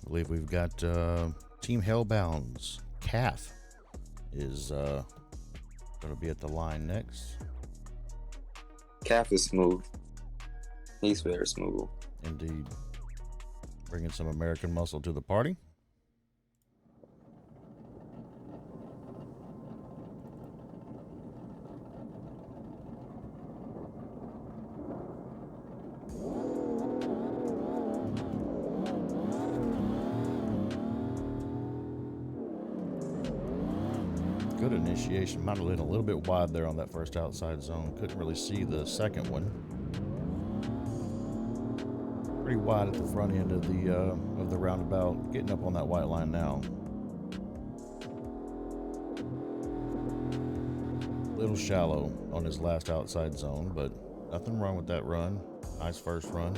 I believe we've got Team Hellbound's Calf is going to be at the line next. Calf is smooth. He's very smooth. Indeed. Bringing some American muscle to the party. Good initiation. Might have been a little bit wide there on that first outside zone. Couldn't really see the second one. Pretty wide at the front end of the roundabout. Getting up on that white line now. A little shallow on his last outside zone, but nothing wrong with that run. Nice first run.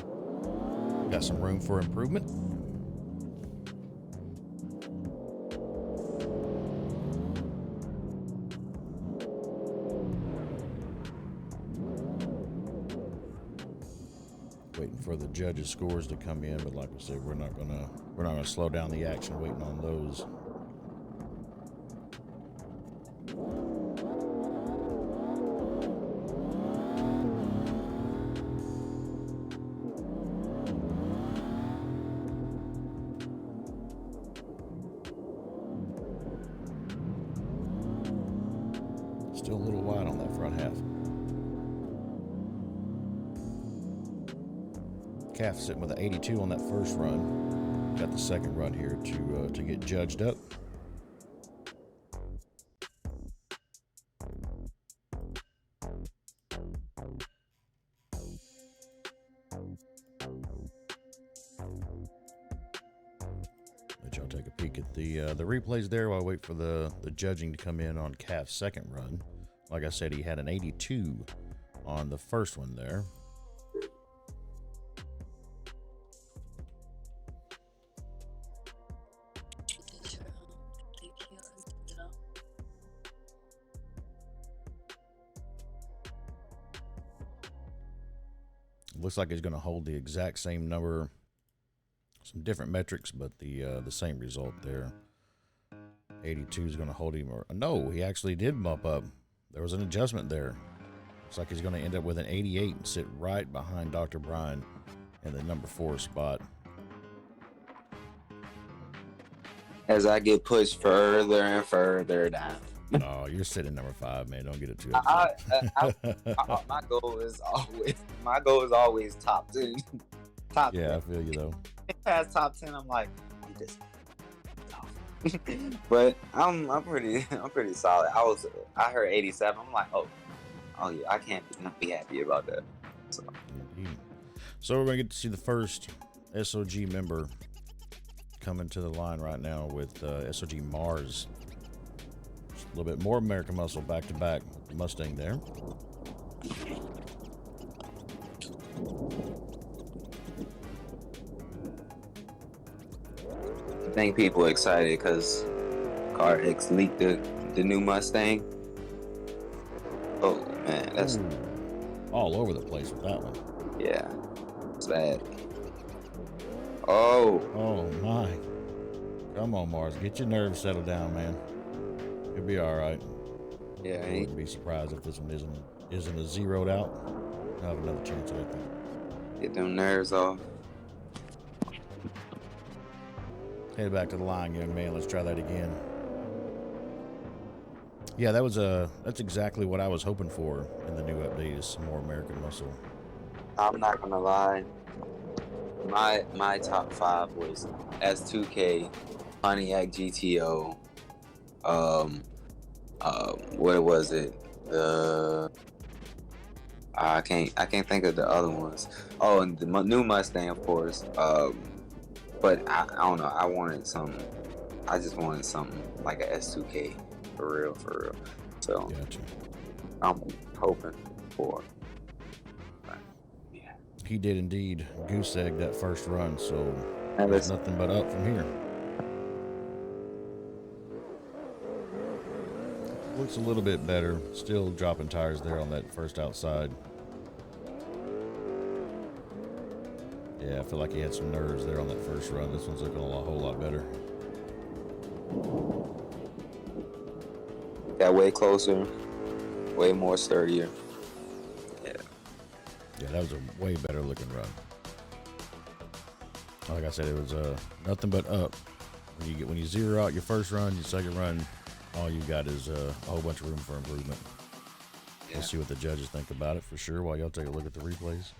Got some room for improvement. Waiting for the judges' scores to come in, but like I said, we're not gonna slow down the action waiting on those. Still a little wide on that front half. Calf sitting with an 82 on that first run. Got the second run here to get judged up. Let y'all take a peek at the replays there while I wait for the judging to come in on Calf's second run. Like I said, he had an 82 on the first one there. Looks like he's going to hold the exact same number, some different metrics, but the same result there. 82 is going to hold him. Or no, he actually did bump up. There was an adjustment there. Looks like he's going to end up with an 88 and sit right behind Dr. Brian in the number 4 spot. as I get pushed further and further down. Oh, you're sitting number 5, man. Don't get it too I, upset. my goal is always top 10. Top Yeah, 10. I feel you though. Past top 10, I'm like, I'm just but I'm pretty solid. I heard 87. I'm like, oh yeah, I can't not be happy about that. So Indeed. So we're gonna get to see the first S.O.G member coming to the line right now with S.O.G Mars. Just a little bit more American Muscle back to back Mustang there. I think people are excited because Car X leaked the new Mustang. Oh man, that's all over the place with that one. yeah, it's bad. Oh My. Come on, Mars. Get your nerves settled down, man. You'll be all right. yeah, I wouldn't be surprised if this one isn't a zeroed out. I'll have another chance at it. get them nerves off. Head back to the line, young man. Let's try that again. Yeah, that's exactly what I was hoping for in the new update, is some more American Muscle. I'm not gonna lie. My top 5 was S2K, Pontiac GTO. What was it? I can't think of the other ones. Oh, and the new Mustang, of course. But I don't know. I just wanted something like a S2K for real. So Gotcha. I'm hoping for. Yeah. He did indeed goose egg that first run, so And there's listen, nothing but up from here. Looks a little bit better. Still dropping tires there on that first outside. Yeah, I feel like he had some nerves there on that first run. This one's looking a whole lot better. got way closer, way more sturdier. Yeah, that was a way better looking run. Like I said, it was nothing but up. When you zero out your first run, your second run, all you got is a whole bunch of room for improvement. Yeah. We'll see what the judges think about it for sure while y'all take a look at the replays.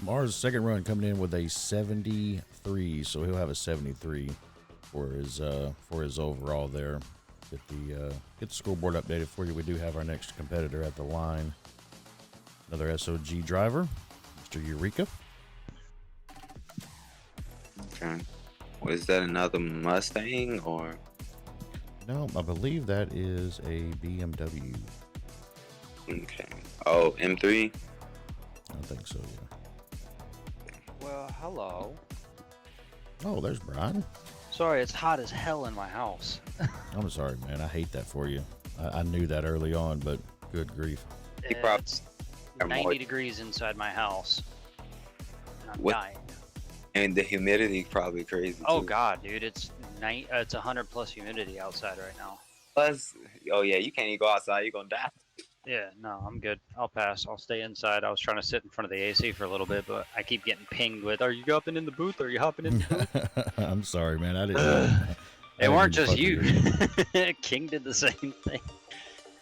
Mars' second run coming in with a 73, so he'll have a 73 for his overall there. Get the scoreboard updated for you. We do have our next competitor at the line, another S.O.G driver, Mr. Eureka. Okay. Was that another Mustang or? No, I believe that is a BMW. Okay. Oh, M3. I think so, yeah. Well, hello. Oh, there's Brian. Sorry, it's hot as hell in my house. I'm sorry, man. I hate that for you. I knew that early on, but good grief. It's 90 degrees inside my house. And I'm dying. And the humidity probably crazy. Oh too. God, dude, it's 100 plus humidity outside right now. Plus, oh yeah, you can't even go outside. You're gonna die. Yeah, no, I'm good. I'll pass. I'll stay inside. I was trying to sit in front of the AC for a little bit, but I keep getting pinged with, "Are you hopping in the booth? Are you hopping in the booth?" I'm sorry, man. I didn't. It weren't just you. King did the same thing.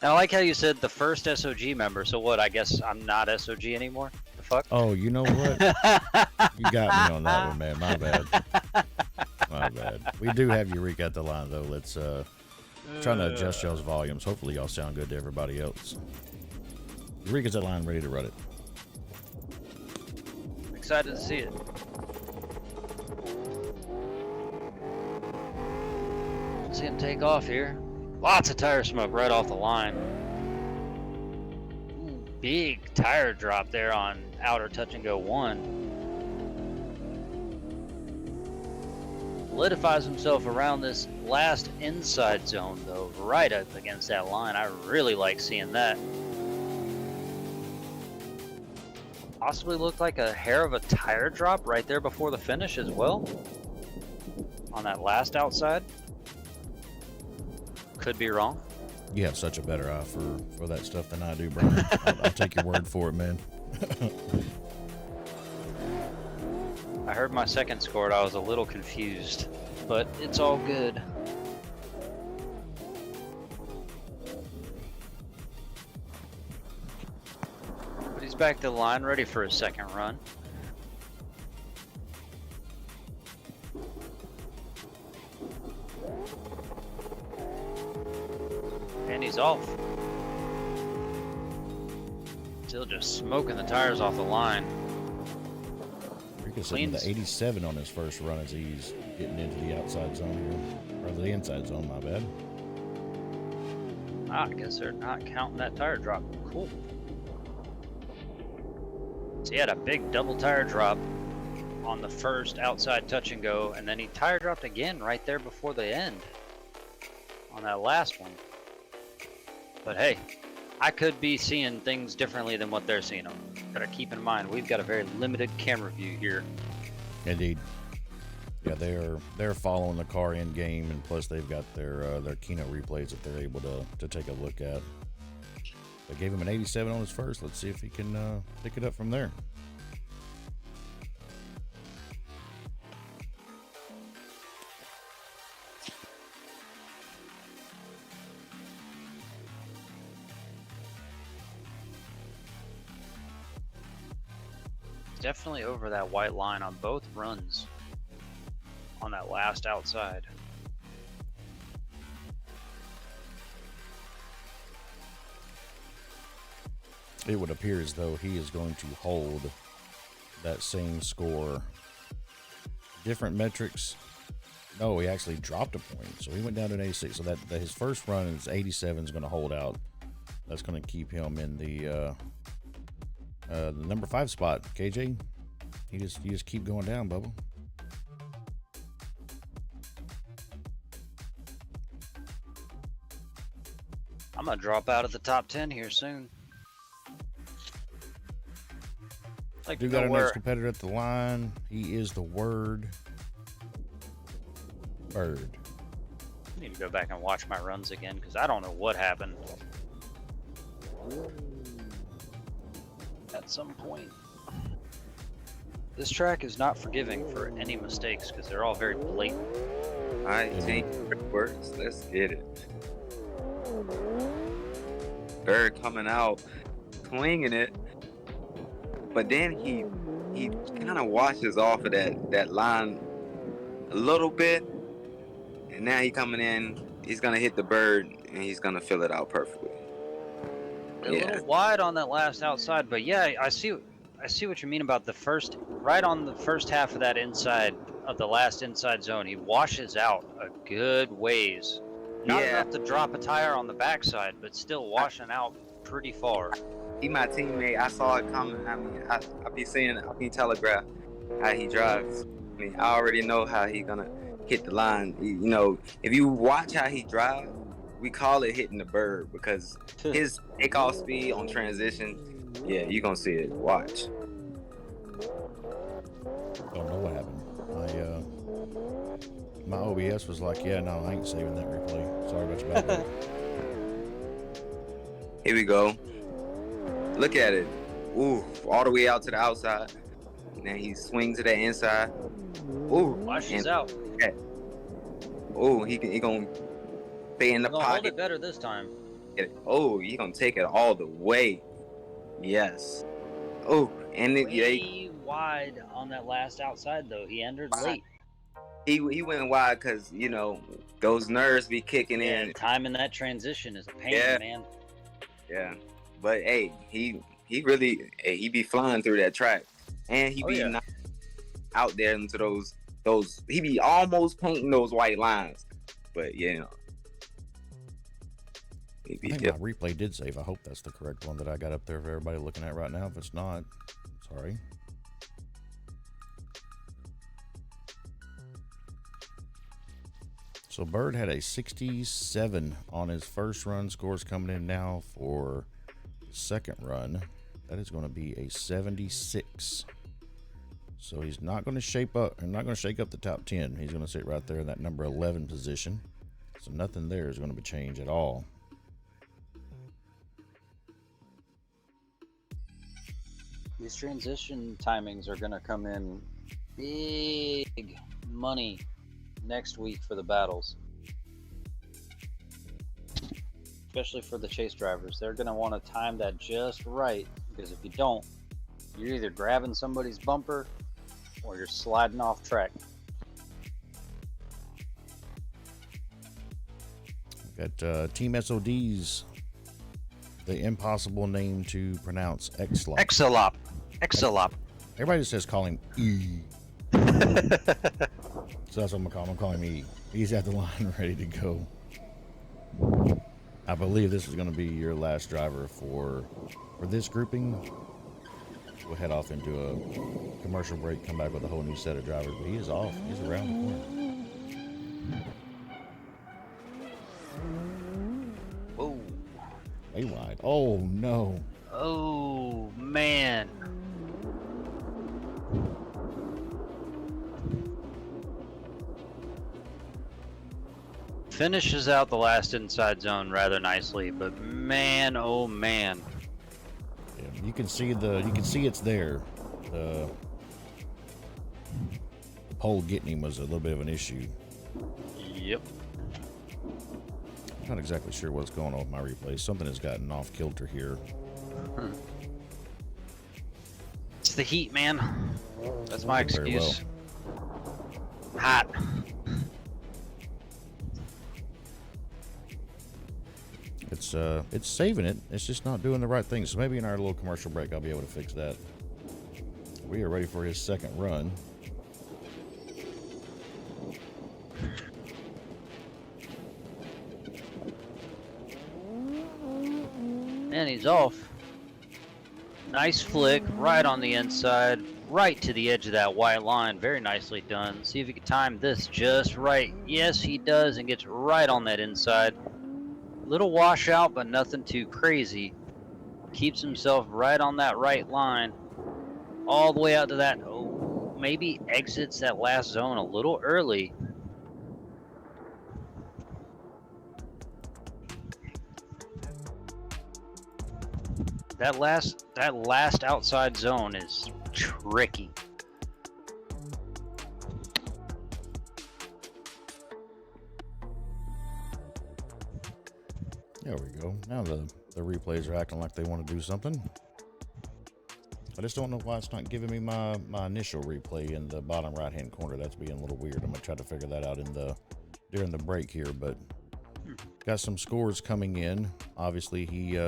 And I like how you said the first SOG member. So what? I guess I'm not SOG anymore. The fuck? Oh, you know what? You got me on that one, man. My bad. My bad. We do have Eureka at the line, though. Let's trying to adjust y'all's volumes. Hopefully, y'all sound good to everybody else. Eureka's at the line, ready to run it. Excited to see it. See him take off here. Lots of tire smoke right off the line. Ooh, big tire drop there on outer touch and go 1. solidifies himself around this last inside zone, though, right up against that line. I really like seeing that. Possibly looked like a hair of a tire drop right there before the finish as well. On that last outside. Could be wrong. You have such a better eye for that stuff than I do, Brian. I'll take your word for it, man. I heard my second score and I was a little confused, but it's all good. But he's back to the line, ready for his second run. And he's off. Still just smoking the tires off the line. Sitting with the 87 on his first run as he's getting into the outside zone here. Or the inside zone, my bad. I guess they're not counting that tire drop. Cool. So he had a big double tire drop on the first outside touch and go, and then he tire dropped again right there before the end on that last one. But hey, I could be seeing things differently than what they're seeing them. Gotta keep in mind, we've got a very limited camera view here. Indeed. Yeah, they're following the car in game, and plus they've got their keynote replays that they're able to take a look at. They gave him an 87 on his first. Let's see if he can pick it up from there. Definitely over that white line on both runs on that last outside. It would appear as though he is going to hold that same score. Different metrics. No, he actually dropped a point. So he went down to an 86. So that his first run is 87 is going to hold out. That's going to keep him in the number 5 spot. KJ, you just keep going down, Bubba. I'm gonna drop out of the top 10 here soon. Like We got our next competitor at the line. He is the Bird. I need to go back and watch my runs again because I don't know what happened. At some point. This track is not forgiving for any mistakes because they're all very blatant. Alright, team works. Let's get it. Bird coming out, swinging it, but then he kind of washes off of that line a little bit, and now he coming in. He's gonna hit the bird, and he's gonna fill it out perfectly. A little wide on that last outside, but yeah, I see what you mean about the first, right on the first half of that inside of the last inside zone. He washes out a good ways. Not enough to drop a tire on the backside, but still washing out pretty far. He my teammate. I saw it coming. I mean, I be seeing, I be telegraph how he drives. I mean, I already know how he gonna hit the line. You know, if you watch how he drives, we call it hitting the bird because his takeoff speed on transition, yeah, you gonna see it. Watch. Don't know what happened. My OBS was like, yeah, no, I ain't saving that replay. Sorry about your bad. Here we go. Look at it. Ooh, all the way out to the outside. Then he swings to the inside. Ooh, washes out. Yeah. Ooh, he gonna stay in the pocket. Hold it better this time. Oh, he gonna take it all the way. Yes. Oh, and way wide on that last outside though. He entered late. He went wide because, you know, those nerves be kicking in. Time in that transition is a pain, man. Yeah, but hey, he really he be flying through that track, and he be out there into those he be almost painting those white lines, but you know. I think my replay did save. I hope that's the correct one that I got up there for everybody looking at right now. If it's not, sorry. So Bird had a 67 on his first run. Scores coming in now for the second run. That is going to be a 76. So he's not going to shake up the top 10. He's going to sit right there in that number 11 position. So nothing there is going to change at all. These transition timings are going to come in big money next week for the battles. Especially for the chase drivers. They're going to want to time that just right, because if you don't, you're either grabbing somebody's bumper or you're sliding off track. Got Team S.O.G's the impossible name to pronounce Exlop. Exelop. Everybody just says call him E. So that's what I'm gonna call him. I'm calling him E. He's at the line ready to go. I believe this is gonna be your last driver for this grouping. We'll head off into a commercial break, come back with a whole new set of drivers, but he is off. He's around the corner. Whoa. Way wide. Oh no. Oh man. Finishes out the last inside zone rather nicely, but man, oh man. Yeah, you can see it's there. The pole getting him was a little bit of an issue. Yep. Not exactly sure what's going on with my replay. Something has gotten off kilter here. It's the heat, man. That's my Very excuse. Hot. It's saving it. It's just not doing the right thing. So maybe in our little commercial break, I'll be able to fix that. We are ready for his second run. And he's off. Nice flick, right on the inside, right to the edge of that white line. Very nicely done. See if he can time this just right. Yes, he does, and gets right on that inside. Little washout, but nothing too crazy. Keeps himself right on that right line, all the way out to that. Oh, maybe exits that last zone a little early. That last outside zone is tricky. There we go. Now the replays are acting like they want to do something. I just don't know why it's not giving me my initial replay in the bottom right hand corner. That's being a little weird. I'm gonna try to figure that out during the break here. But got some scores coming in. Obviously he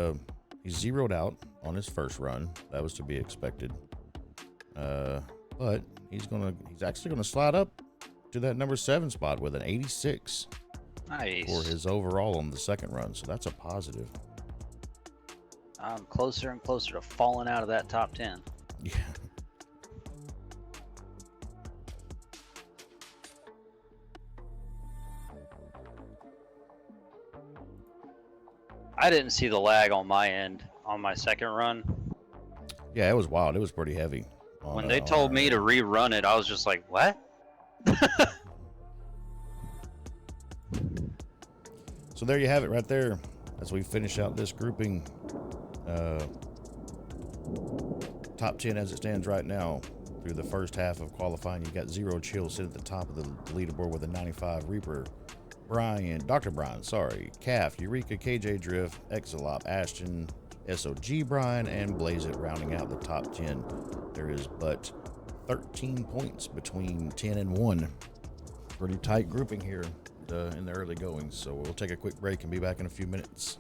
zeroed out on his first run. That was to be expected. But he's actually gonna slide up to that number 7 spot with an 86. Nice. For his overall on the second run, so that's a positive. I'm closer and closer to falling out of that top 10. Yeah. I didn't see the lag on my end on my second run. Yeah, it was wild. It was pretty heavy. When they told me to rerun it, I was just like, what? So there you have it right there as we finish out this grouping. Top 10 as it stands right now through the first half of qualifying. You got Zero Chill sitting at the top of the leaderboard with a 95. Reaper, Dr. Brian, Calf, Eureka, KJ Drift, Exelop, Ashton, S.O.G. Brian, and Blaze It rounding out the top 10. There is but 13 points between 10 and 1. Pretty tight grouping here in the early goings. So we'll take a quick break and be back in a few minutes.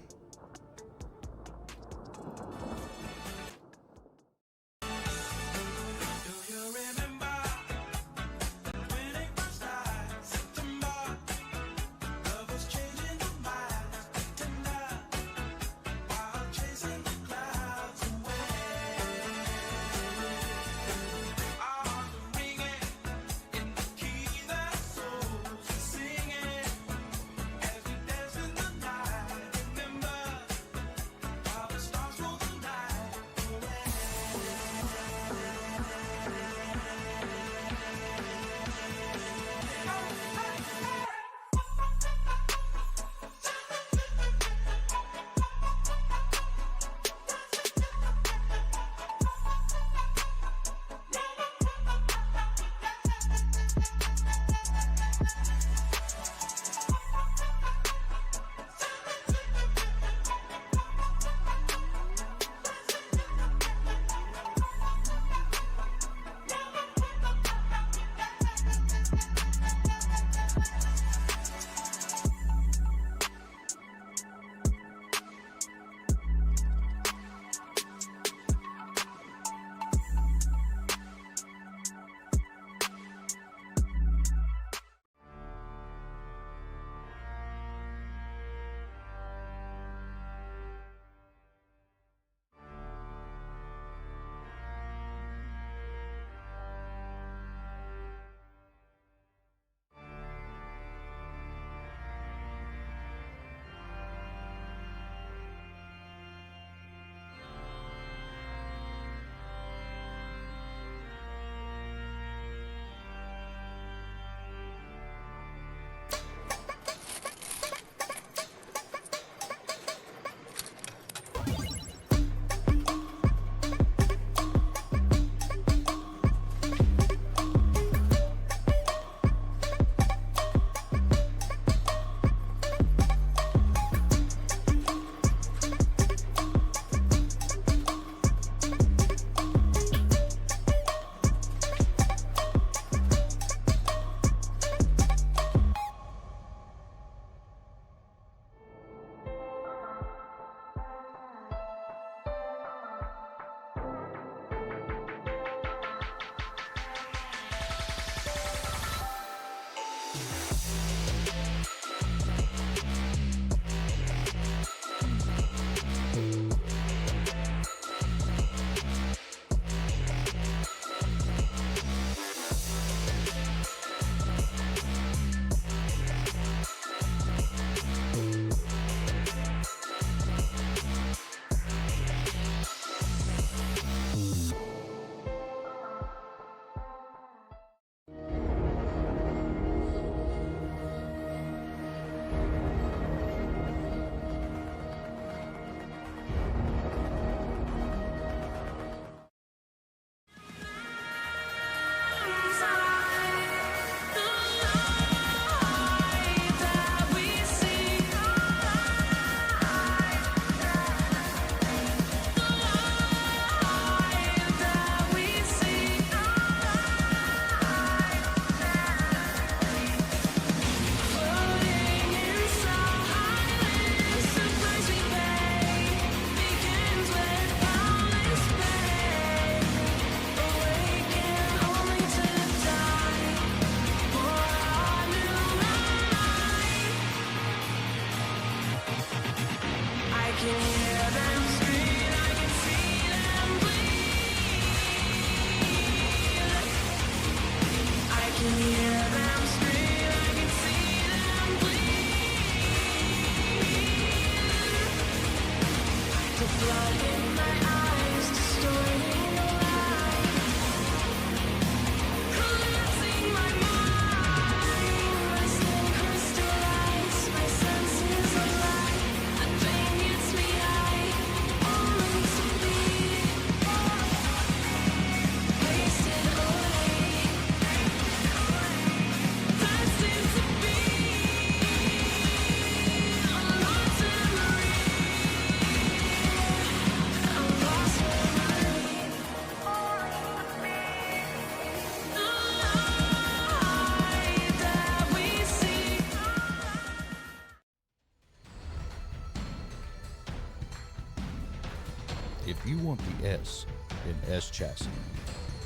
S in S chassis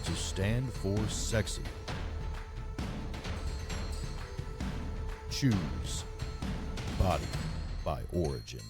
to stand for sexy. Choose Body by Origin.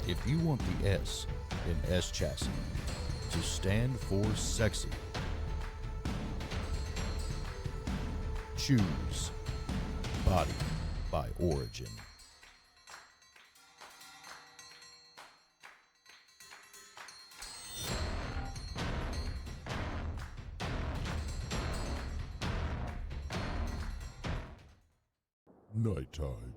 If you want the S in S chassis to stand for sexy, choose Body by Origin. Nighttime.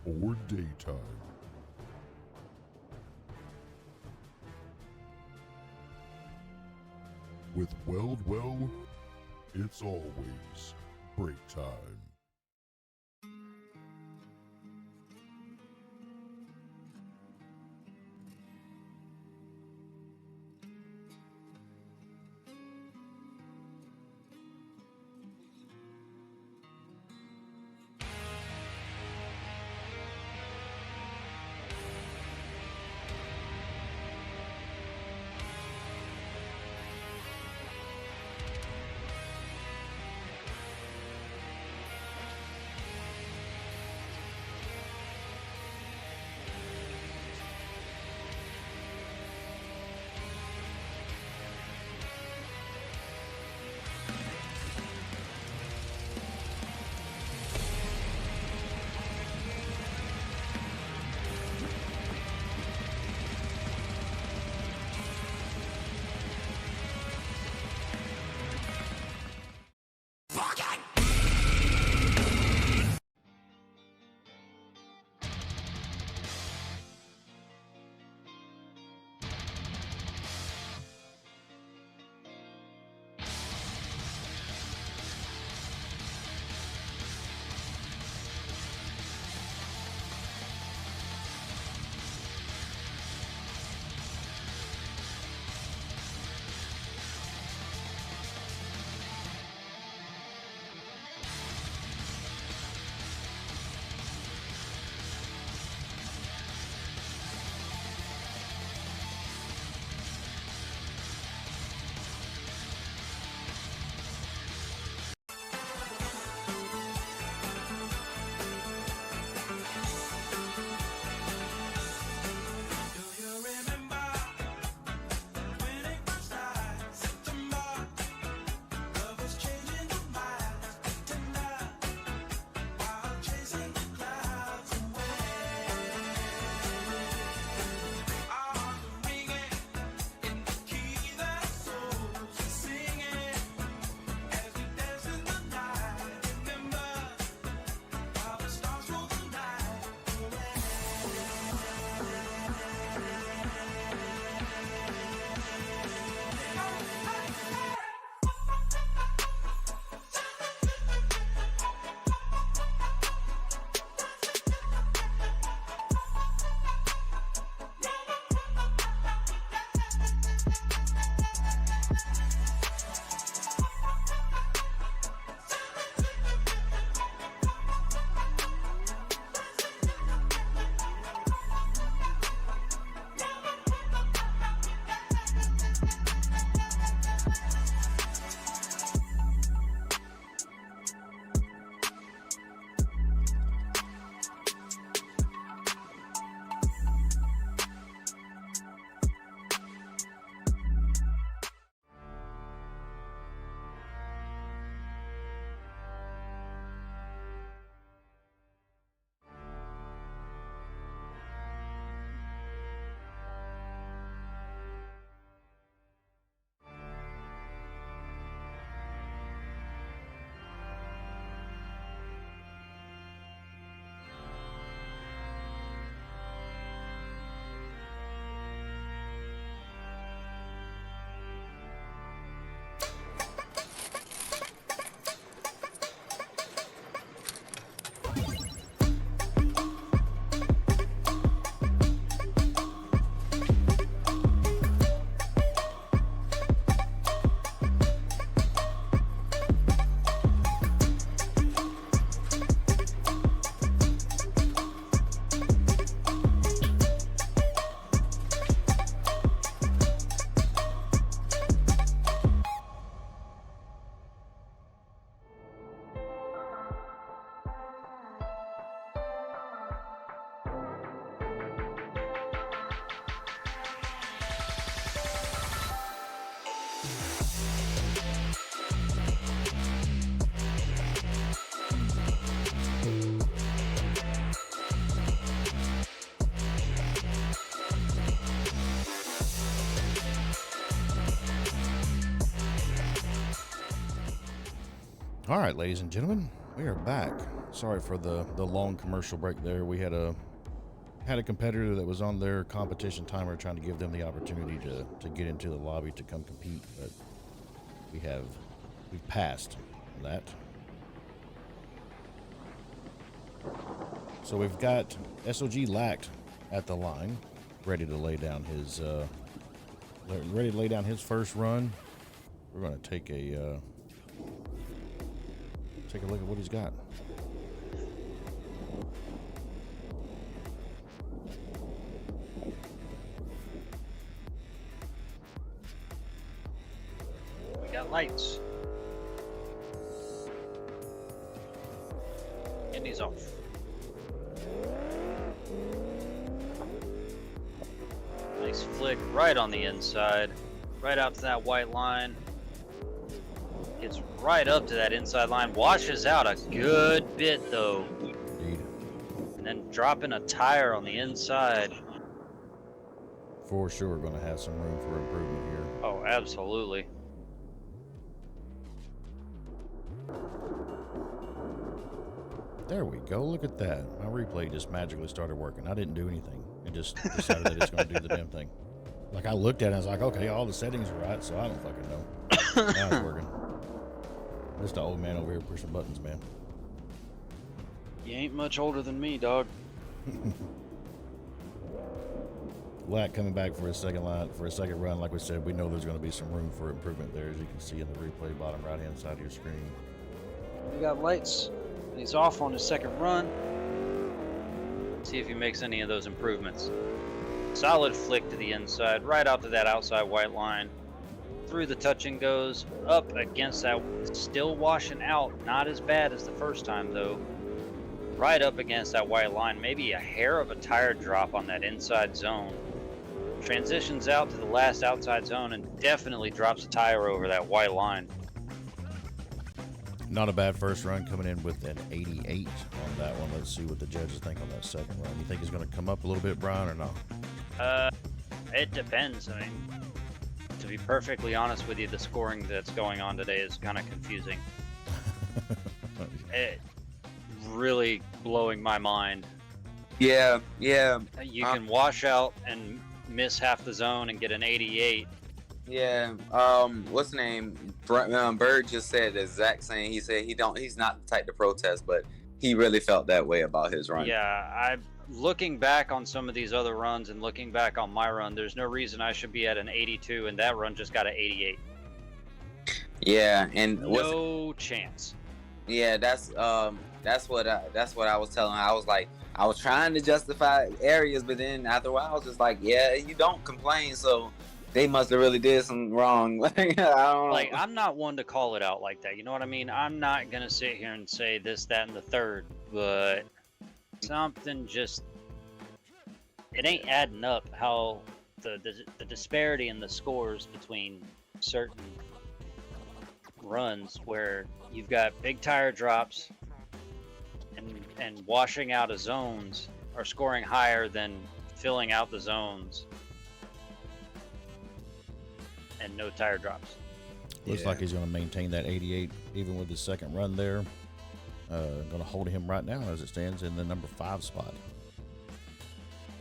Or daytime. With Well, it's always break time. All right, ladies and gentlemen, we are back. Sorry for the long commercial break there. We had a competitor that was on their competition timer trying to give them the opportunity to get into the lobby to come compete, but we've passed that. So we've got S.O.G. Lacked at the line, ready to lay down his first run. We're going to take a look at what he's got. We got lights. And he's off. Nice flick right on the inside, right out to that white line. Gets right up to that inside line, washes out a good bit though. Indeed. And then dropping a tire on the inside. For sure, going to have some room for improvement here. Oh, absolutely. There we go. Look at that. My replay just magically started working. I didn't do anything. It just decided that it's going to do the damn thing. Like, I looked at it and I was like, okay, all the settings are right, so I don't fucking know. Now it's working. Just an old man over here pushing buttons, man. You ain't much older than me, dog. Lack coming back for a second run. Like we said, we know there's going to be some room for improvement there, as you can see in the replay bottom right-hand side of your screen. We got lights, and he's off on his second run. See if he makes any of those improvements. Solid flick to the inside, right out to that outside white line. Through the touch and goes, up against that, still washing out. Not as bad as the first time though. Right up against that white line, maybe a hair of a tire drop on that inside zone. Transitions out to the last outside zone and definitely drops a tire over that white line. Not a bad first run, coming in with an 88 on that one. Let's see what the judges think on that second run. You think he's going to come up a little bit, Brian, or no? It depends. I mean, to be perfectly honest with you, the scoring that's going on today is kind of confusing. It really blowing my mind. Yeah. You can wash out and miss half the zone and get an 88. Yeah. What's the name? Bird just said the exact same. He said he's not the type to protest, but he really felt that way about his run. Yeah, looking back on some of these other runs and looking back on my run, there's no reason I should be at an 82, and that run just got an 88. Yeah, and no chance. Yeah, that's what I was telling her. I was like, I was trying to justify areas, but then after a while, I was just like, yeah, you don't complain, so they must have really did something wrong. I don't know. Like, I'm not one to call it out like that. You know what I mean? I'm not gonna sit here and say this, that, and the third, but something just, it ain't adding up. How the disparity in the scores between certain runs where you've got big tire drops and washing out of zones are scoring higher than filling out the zones and no tire drops. Looks like he's going to maintain that 88 even with his second run there. Going to hold him right now as it stands in the number 5 spot.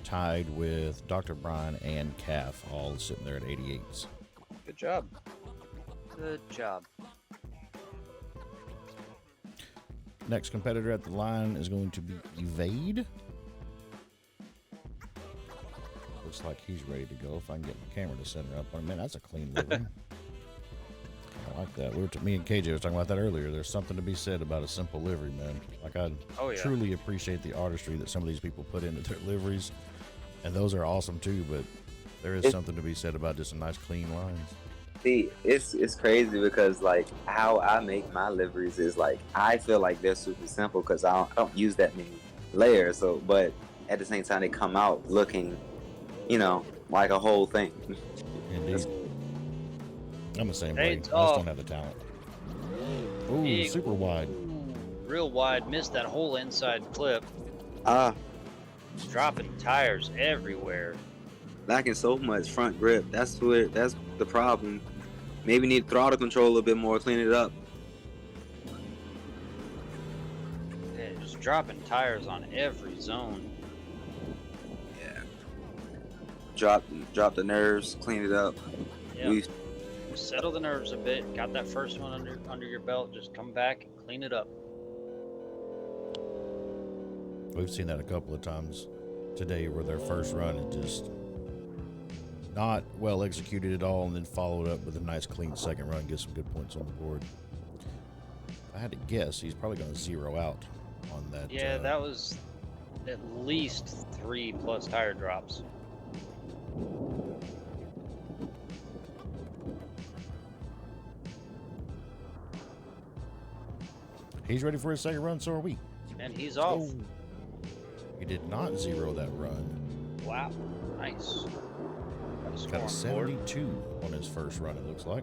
Tied with Dr. Brian and Calf, all sitting there at 88s. Good job. Good job. Next competitor at the line is going to be Evade. Looks like he's ready to go. If I can get the camera to center up on him. Man, that's a clean livery. I like that. Me and KJ were talking about that earlier. There's something to be said about a simple livery, man. Like, I truly appreciate the artistry that some of these people put into their liveries. And those are awesome too, but there is something to be said about just some nice clean lines. See, it's crazy because like how I make my liveries is like I feel like they're super simple because I don't use that many layers. So, but at the same time, they come out looking, like a whole thing. Indeed. I'm the same way. I just don't have the talent. Ooh, super wide. Real wide. Missed that whole inside clip. Dropping tires everywhere. Lacking so much front grip. That's the problem. Maybe need throttle control a little bit more, clean it up. Just dropping tires on every zone. Yeah. Drop the nerves, clean it up. Yeah. Settle the nerves a bit. Got that first one under your belt. Just come back and clean it up. We've seen that a couple of times today where their first run is just not well executed at all, and then followed up with a nice clean second run, get some good points on the board. If I had to guess, he's probably going to zero out on that. Yeah, that was at least 3+ tire drops. He's ready for his second run, so are we. And he's off. Oh, he did not zero that run. Wow, nice. Got a 72 on his first run, it looks like.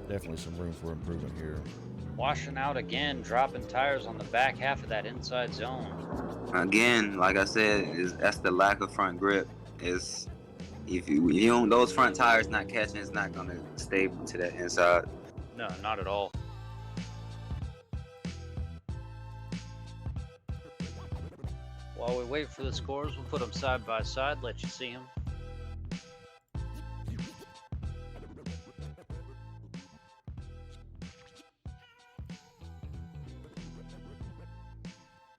Definitely some room for improvement here. Washing out again, dropping tires on the back half of that inside zone. Again, like I said, that's the lack of front grip. Is if you don't, those front tires not catching, it's not gonna stay to that inside. No, not at all. While we wait for the scores, we'll put them side by side, let you see them.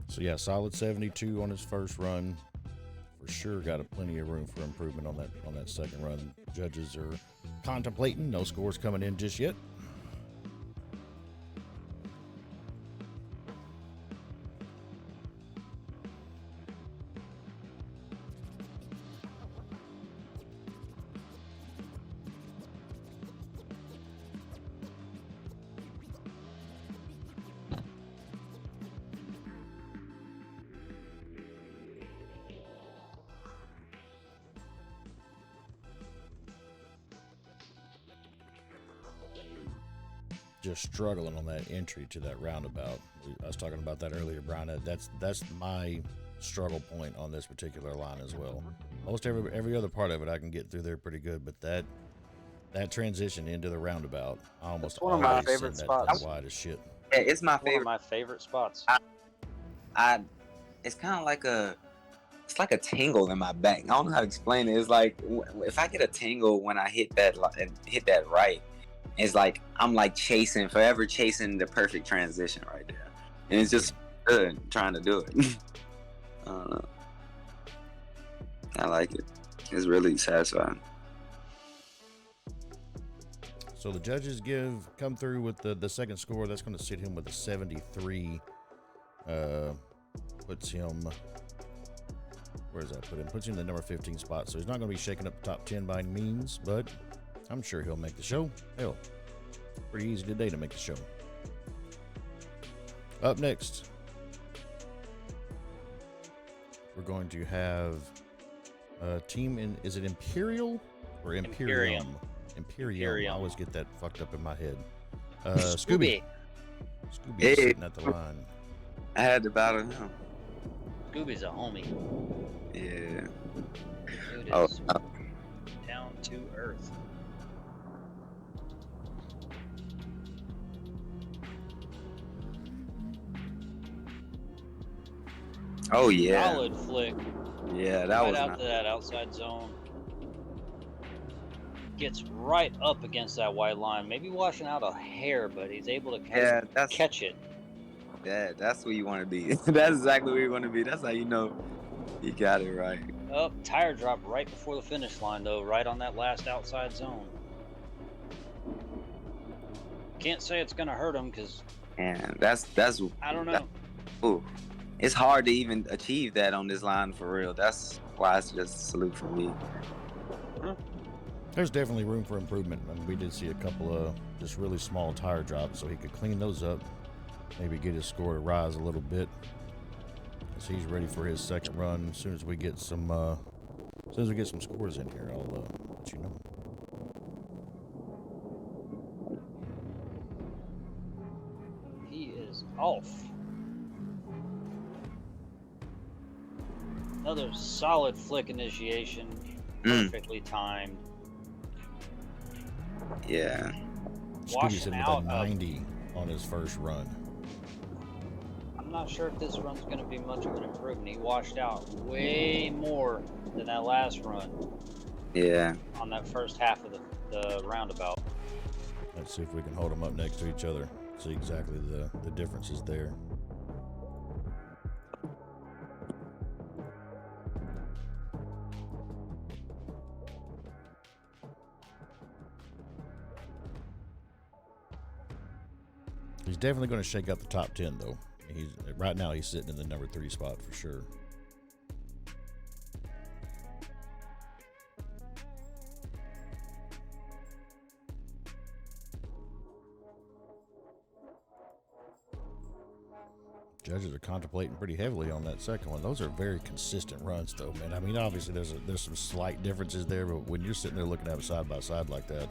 So yeah, solid 72 on his first run. For sure got plenty of room for improvement on that second run. Judges are contemplating, no scores coming in just yet. Just struggling on that entry to that roundabout. I was talking about that earlier, Brian. That's my struggle point on this particular line as well. Most every other part of it I can get through there pretty good, but that transition into the roundabout, I almost one of my always favorite send spots. that thing wide as shit. Yeah, it's my One of favorite. my favorite spots. It's kind of like it's like a tingle in my back. I don't know how to explain it. It's like if I get a tingle when I hit that right, it's like I'm like forever chasing the perfect transition right there, and it's just good trying to do it. I don't know. I like it. It's really satisfying. So the judges come through with the second score. That's going to sit him with a 73. Puts him, where does that put him? Puts him in the number 15 spot. So he's not going to be shaking up the top 10 by any means, but I'm sure he'll make the show. Hell, pretty easy today to make the show. Up next, we're going to have a team in, is it Imperial or Imperium? Imperium. I always get that fucked up in my head. Scooby. Scooby Hey. sitting at the line. I had to battle him. Scooby's a homie. Yeah. Dude Oh, is down to earth. oh yeah. Solid flick. Yeah, that Right was out nice. to that outside zone. Gets right up against that white line. Maybe washing out a hair, but he's able to catch it. Yeah, that's where you want to be. That's exactly where you want to be. That's how you know you got it right. Oh, tire drop right before the finish line, though, right on that last outside zone. Can't say it's going to hurt him because And that's I don't know. ooh, it's hard to even achieve that on this line for real. That's why it's just a salute for me. There's definitely room for improvement. I mean, we did see a couple of just really small tire drops, so he could clean those up. Maybe get his score to rise a little bit. So he's ready for his second run. As soon as we get some scores in here, I'll let you know. He is off. Another solid flick initiation. Perfectly timed. Yeah. Scooby's Washing hitting with out a 90 on his first run. not sure if this run's going to be much of an improvement. He washed out way more than that last run Yeah. on that first half of the roundabout. Let's see if we can hold them up next to each other. See exactly the differences there. He's definitely going to shake out the top 10, though. Right now he's sitting in the number 3 spot for sure. Judges are contemplating pretty heavily on that second one. Those are very consistent runs, though, man. I mean, obviously there's some slight differences there, but when you're sitting there looking at them side by side like that,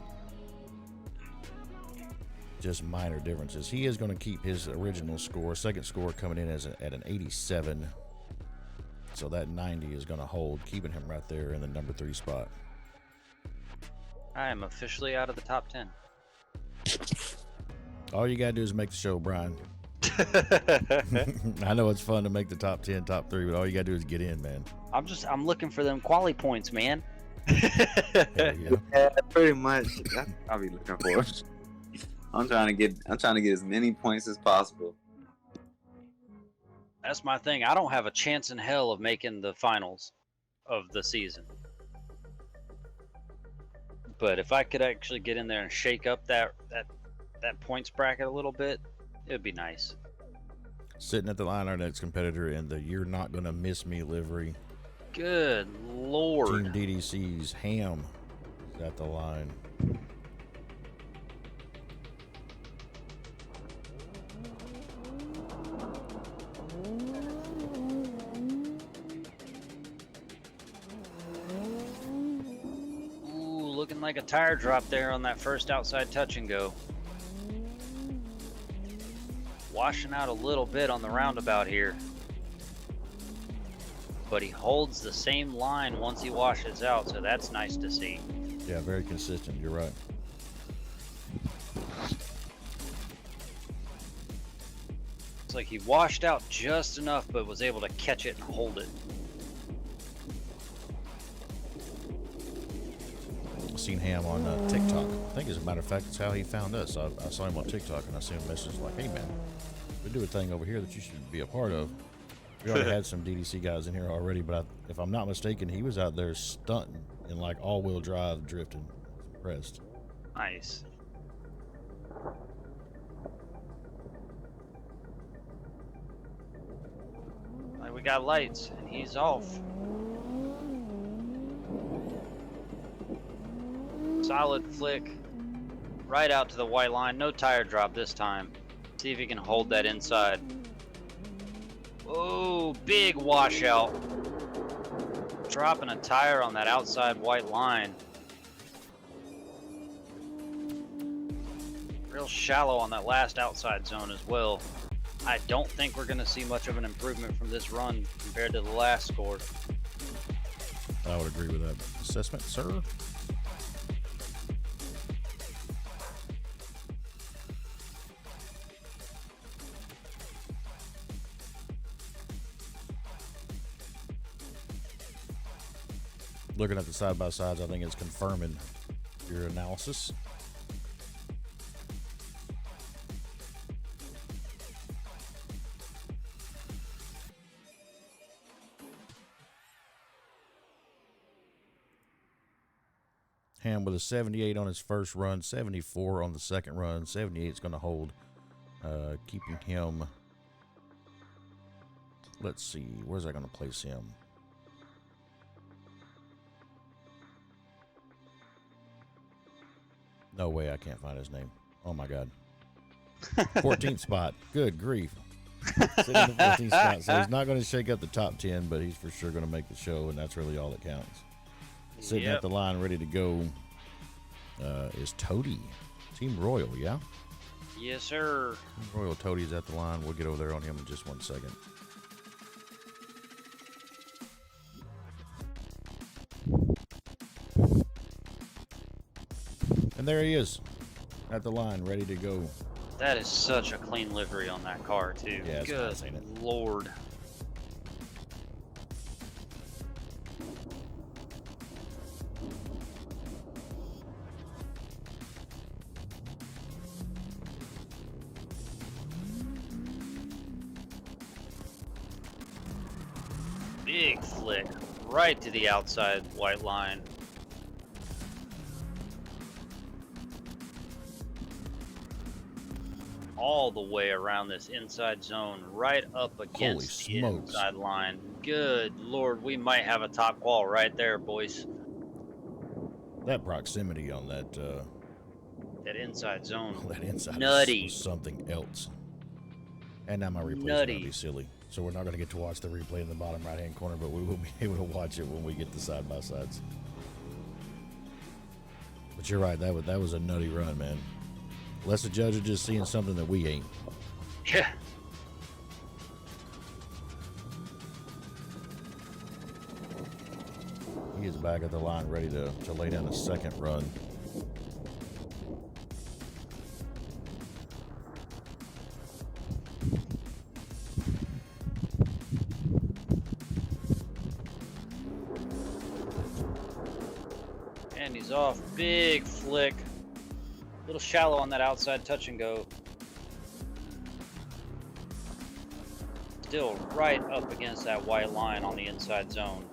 just minor differences. He is going to keep his original score, second score coming in at an 87. So that 90 is going to hold, keeping him right there in the number 3 spot. I am officially out of the top 10. All you got to do is make the show, Brian. I know it's fun to make the top 10, top 3, but all you got to do is get in, man. I'm looking for them quali points, man. Yeah, pretty much. That's what I'll be looking for. I'm trying to get as many points as possible. That's my thing. I don't have a chance in hell of making the finals of the season. But if I could actually get in there and shake up that points bracket a little bit, it would be nice. Sitting at the line, our next competitor in the "You're Not Gonna Miss Me" livery. Good Lord. Team DDC's Ham is at the line. Ooh, looking like a tire drop there on that first outside touch and go. Washing out a little bit on the roundabout here. But he holds the same line once he washes out, so that's nice to see. Yeah, very consistent. You're right. It's like he washed out just enough, but was able to catch it and hold it. I've seen Ham on TikTok. I think, as a matter of fact, it's how he found us. I saw him on TikTok, and I sent him a message like, "Hey, man, we do a thing over here that you should be a part of." We already had some DDC guys in here already, but if I'm not mistaken, he was out there stunting in like all-wheel drive drifting. Impressed. Nice. Like, we got lights, and he's off. Solid flick. Right out to the white line. No tire drop this time. See if he can hold that inside. Oh, big washout. Dropping a tire on that outside white line. Real shallow on that last outside zone as well. I don't think we're going to see much of an improvement from this run compared to the last score. I would agree with that assessment, sir. Looking at the side-by-sides, I think it's confirming your analysis. Ham with a 78 on his first run, 74 on the second run. 78 is going to hold, keeping him. Let's see, where's I going to place him? No way, I can't find his name. Oh my God. 14th spot. Good grief. Sitting in the 14th spot. So he's not going to shake up the top 10, but he's for sure going to make the show, and that's really all that counts. Sitting at the line ready to go is Toady. Team Royal, yeah? Yes, sir. Team Royal Toady's at the line. We'll get over there on him in just 1 second. And there he is at the line, ready to go. That is such a clean livery on that car, too. Yeah, it's Good nice, ain't it? Lord. Big flick right to the outside white line. All the way around this inside zone, right up against the inside line. Good Lord, we might have a top wall right there, boys. That proximity on that That inside zone. that inside Nutty. was something else. And now my replay's going to be silly. So we're not going to get to watch the replay in the bottom right-hand corner, but we will be able to watch it when we get the side-by-sides. But you're right, that was a nutty run, man. Unless the judge is just seeing something that we ain't. Yeah. He is back at the line ready to lay down a second run. And he's off. Big flick. A little shallow on that outside touch and go. Still right up against that white line on the inside zone.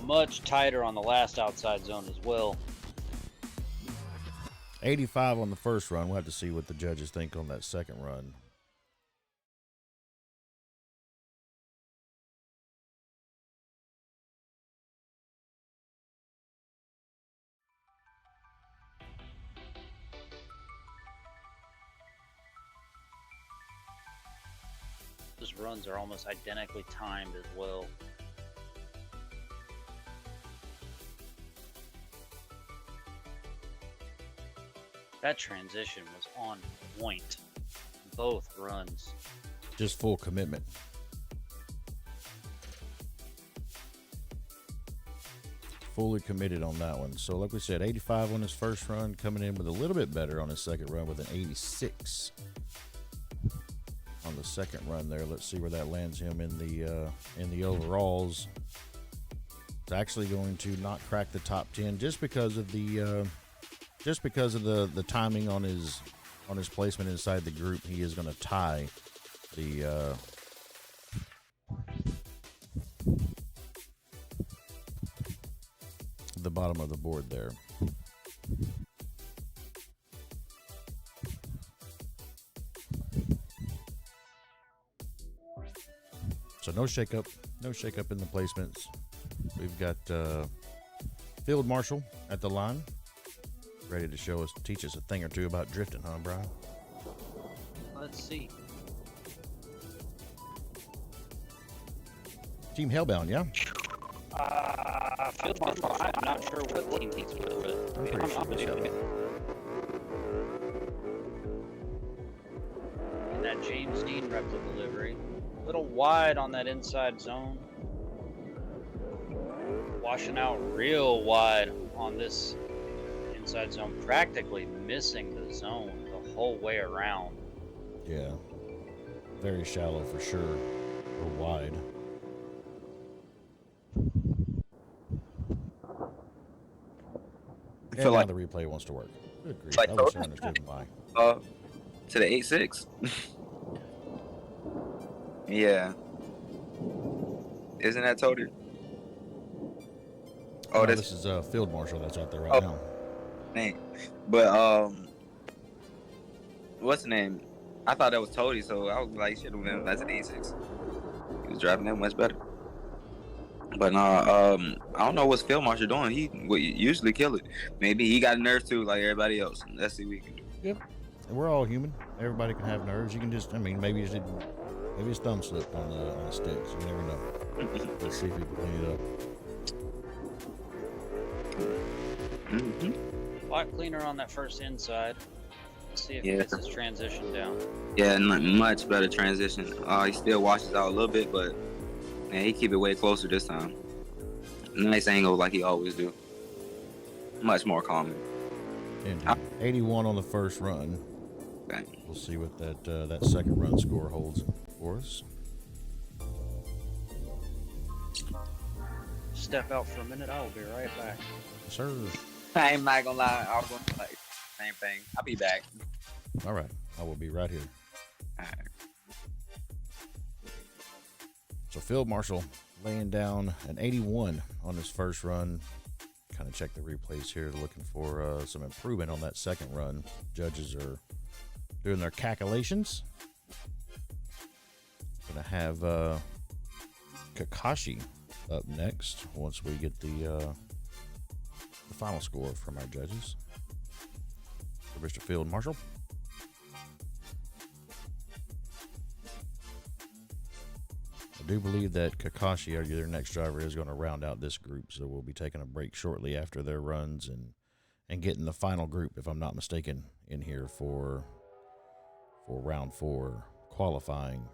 Much tighter on the last outside zone as well. 85 on the first run. We'll have to see what the judges think on that second run. Those runs are almost identically timed as well. That transition was on point. Both runs. Just full commitment. Fully committed on that one. So like we said, 85 on his first run, coming in with a little bit better on his second run with an 86 on the second run there. Let's see where that lands him in the overalls. It's actually going to not crack the top 10 just because of the timing on his placement inside the group. He is going to tie the bottom of the board there. So no shakeup in the placements. We've got Field Marshal at the line, ready to teach us a thing or two about drifting, huh, Brian? Let's see. Team Hellbound, yeah? Field Marshal, I'm not sure what team he's with. I'm pretty sure it's Hellbound. And that James Dean replica livery. A little wide on that inside zone. Washing out real wide on this inside zone, practically missing the zone the whole way around. Yeah, very shallow for sure, or wide. I feel like the replay wants to work. Good grief. Like I wish I understood why. to the 8-6. Yeah. Isn't that Toady? Oh, this is Field Marshal that's out there right now. Name. But what's the name? I thought that was Toady, so I was like, should have been that's an 8-6. He was driving that much better. But I don't know what's Field Marshal doing. He usually kill it. Maybe he got nerves too, like everybody else. Let's see what we can do. Yep. And we're all human. Everybody can have nerves. You can just, maybe his thumb slipped on the sticks. You never know. Let's see if we can clean it up. Mm-hmm. A lot cleaner on that first inside. Let's see if he gets his transition down. Yeah, much better transition. He still washes out a little bit, but man, he keep it way closer this time. Nice angle like he always do. Much more common. Indeed. 81 on the first run. Okay. We'll see what that second run score holds for us. Step out for a minute. I will be right back. Sir. I ain't not gonna lie. I was gonna say same thing. I'll be back. All right. I will be right here. All right. So Field Marshal laying down an 81 on his first run. Kind of check the replays here, looking for some improvement on that second run. Judges are doing their calculations. Gonna have Kakashi up next once we get the final score from our judges. For Mr. Field Marshal. I do believe that Kakashi, their next driver, is going to round out this group, so we'll be taking a break shortly after their runs and getting the final group, if I'm not mistaken, in here for round 4 qualifying.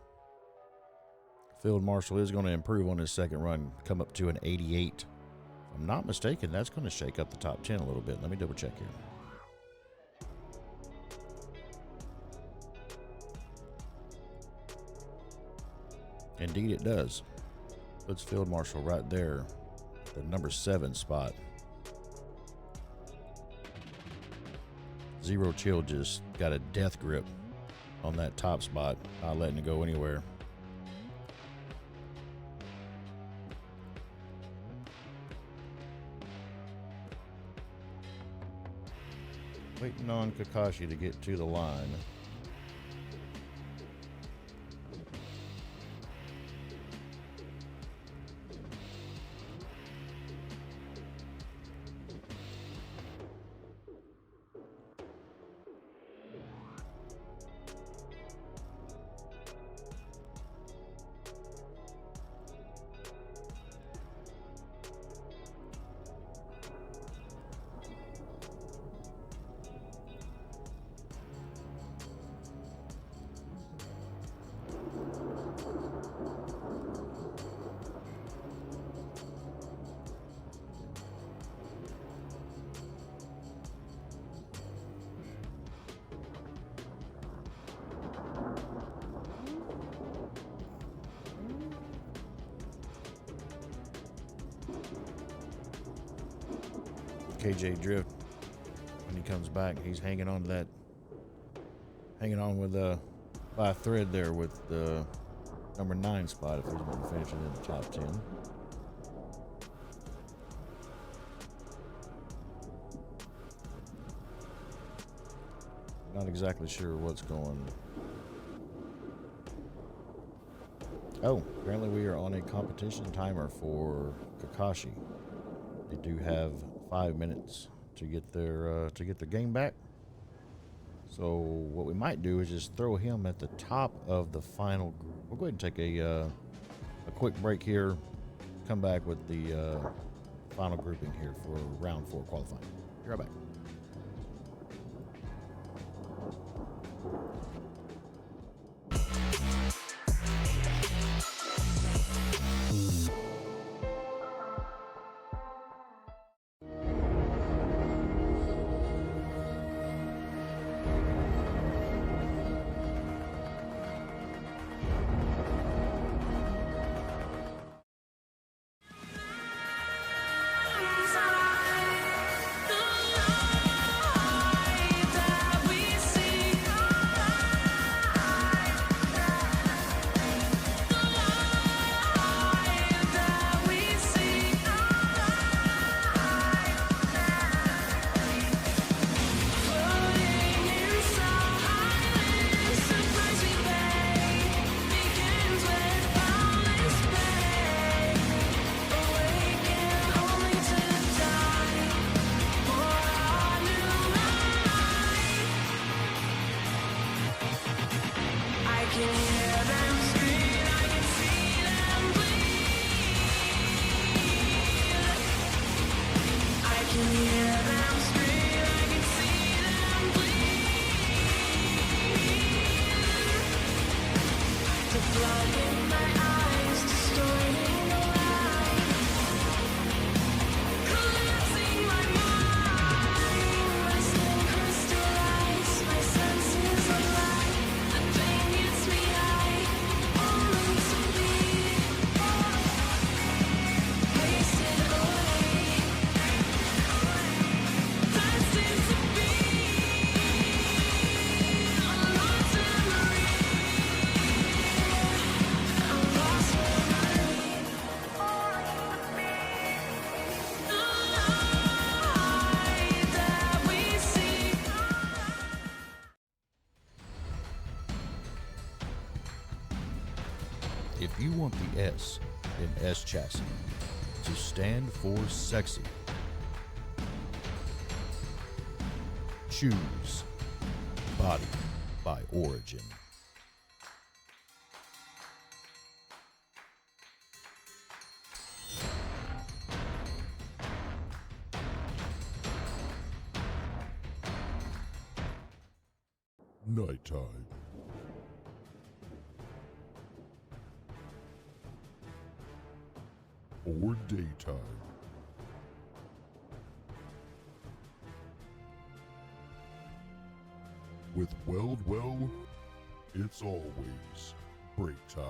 Field Marshal is going to improve on his second run, come up to an 88. If I'm not mistaken, that's going to shake up the top 10 a little bit. Let me double check here. Indeed it does. Puts Field Marshal right there, the number 7 spot. Zero Chill just got a death grip on that top spot, not letting it go anywhere. Waiting on Kakashi to get to the line. KJ Drift, when he comes back, he's hanging on with by a thread there with the number 9 spot if he's going to finish it in the top 10. Not exactly sure what's going. Oh, apparently we are on a competition timer for Kakashi. They do have 5 minutes to get their game back. So what we might do is just throw him at the top of the final group. We'll go ahead and take a quick break here. Come back with the final grouping here for round 4 qualifying. Be right back. If you want the S in S Chassis to stand for sexy, choose Body by Origin. Nighttime. Or daytime. With Well, it's always break time.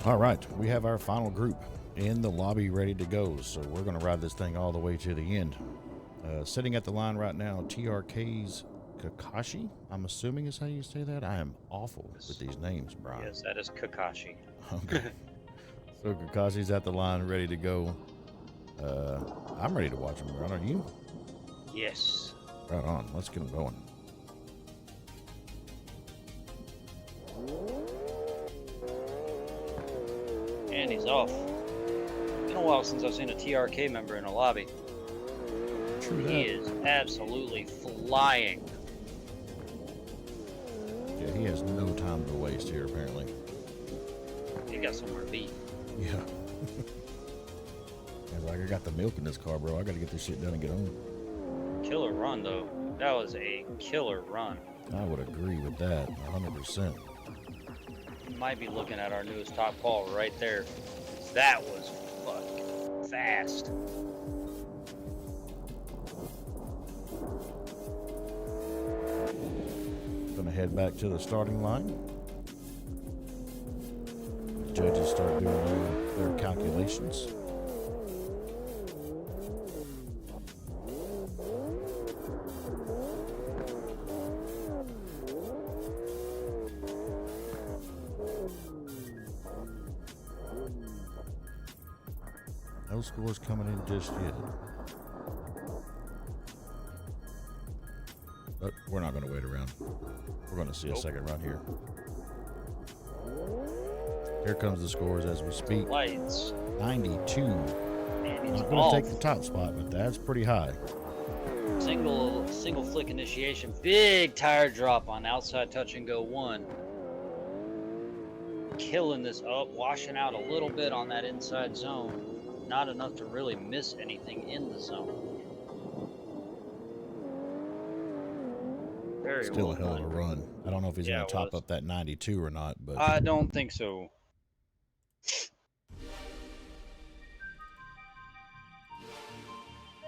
All right, we have our final group in the lobby ready to go, so we're going to ride this thing all the way to the end. Sitting at the line right now, TRK's Kakashi, I'm assuming is how you say that. I am awful with these names, Brian. Yes, that is Kakashi. Okay. So Kakashi's at the line ready to go. I'm ready to watch him run. Are you? Yes. Right on. Let's get him going. And he's off. Been a while since I've seen a TRK member in a lobby. True that. He is absolutely flying. Yeah, he has no time to waste here, apparently. He got somewhere to be. Yeah. He's like, I got the milk in this car, bro. I got to get this shit done and get home. Killer run, though. That was a killer run. I would agree with that 100%. You might be looking at our newest top call right there. That was fucking fast. Gonna head back to the starting line. The judges start doing their calculations. No scores coming in just yet. But we're not going to wait around. We're going to see a second run here. Here comes the scores as we speak. Lights. 92. And he's Not going to take the top spot, but that's pretty high. Single flick initiation. Big tire drop on outside touch and go 1. Killing this up, washing out a little bit on that inside zone. Not enough to really miss anything in the zone. Very Still well a hell of a done. run. I don't know if he's Yeah, going to it top was. up that 92 or not, but I don't think so.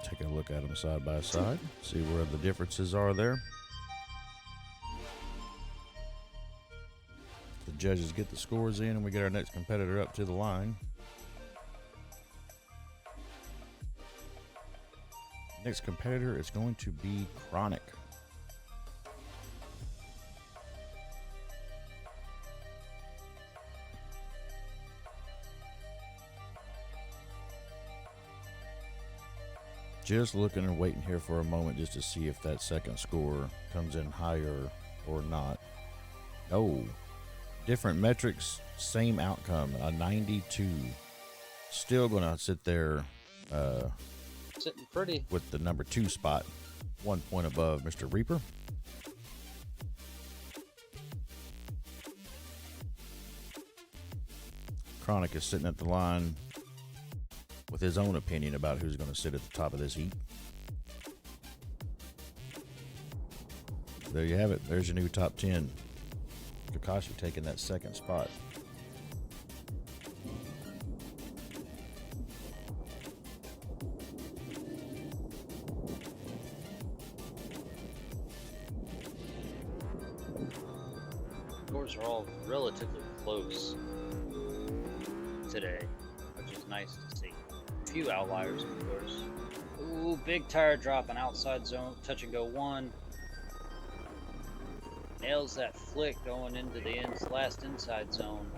take a look at them side by side. See where the differences are there. The judges get the scores in, and we get our next competitor up to the line. Next competitor is going to be Chronic. Just looking and waiting here for a moment just to see if that second score comes in higher or not. Oh, different metrics, same outcome, a 92. Still gonna sit there Sitting pretty. with the number 2 spot, 1 point above Mr. Reaper. Chronic is sitting at the line with his own opinion about who's going to sit at the top of this heat. There you have it. There's your new top 10. Kakashi taking that second spot. Scores are all relatively close today, which is nice to see. A few outliers, of course. Ooh, big tire drop on outside zone, touch and go 1. Nails that flick going into the last inside zone.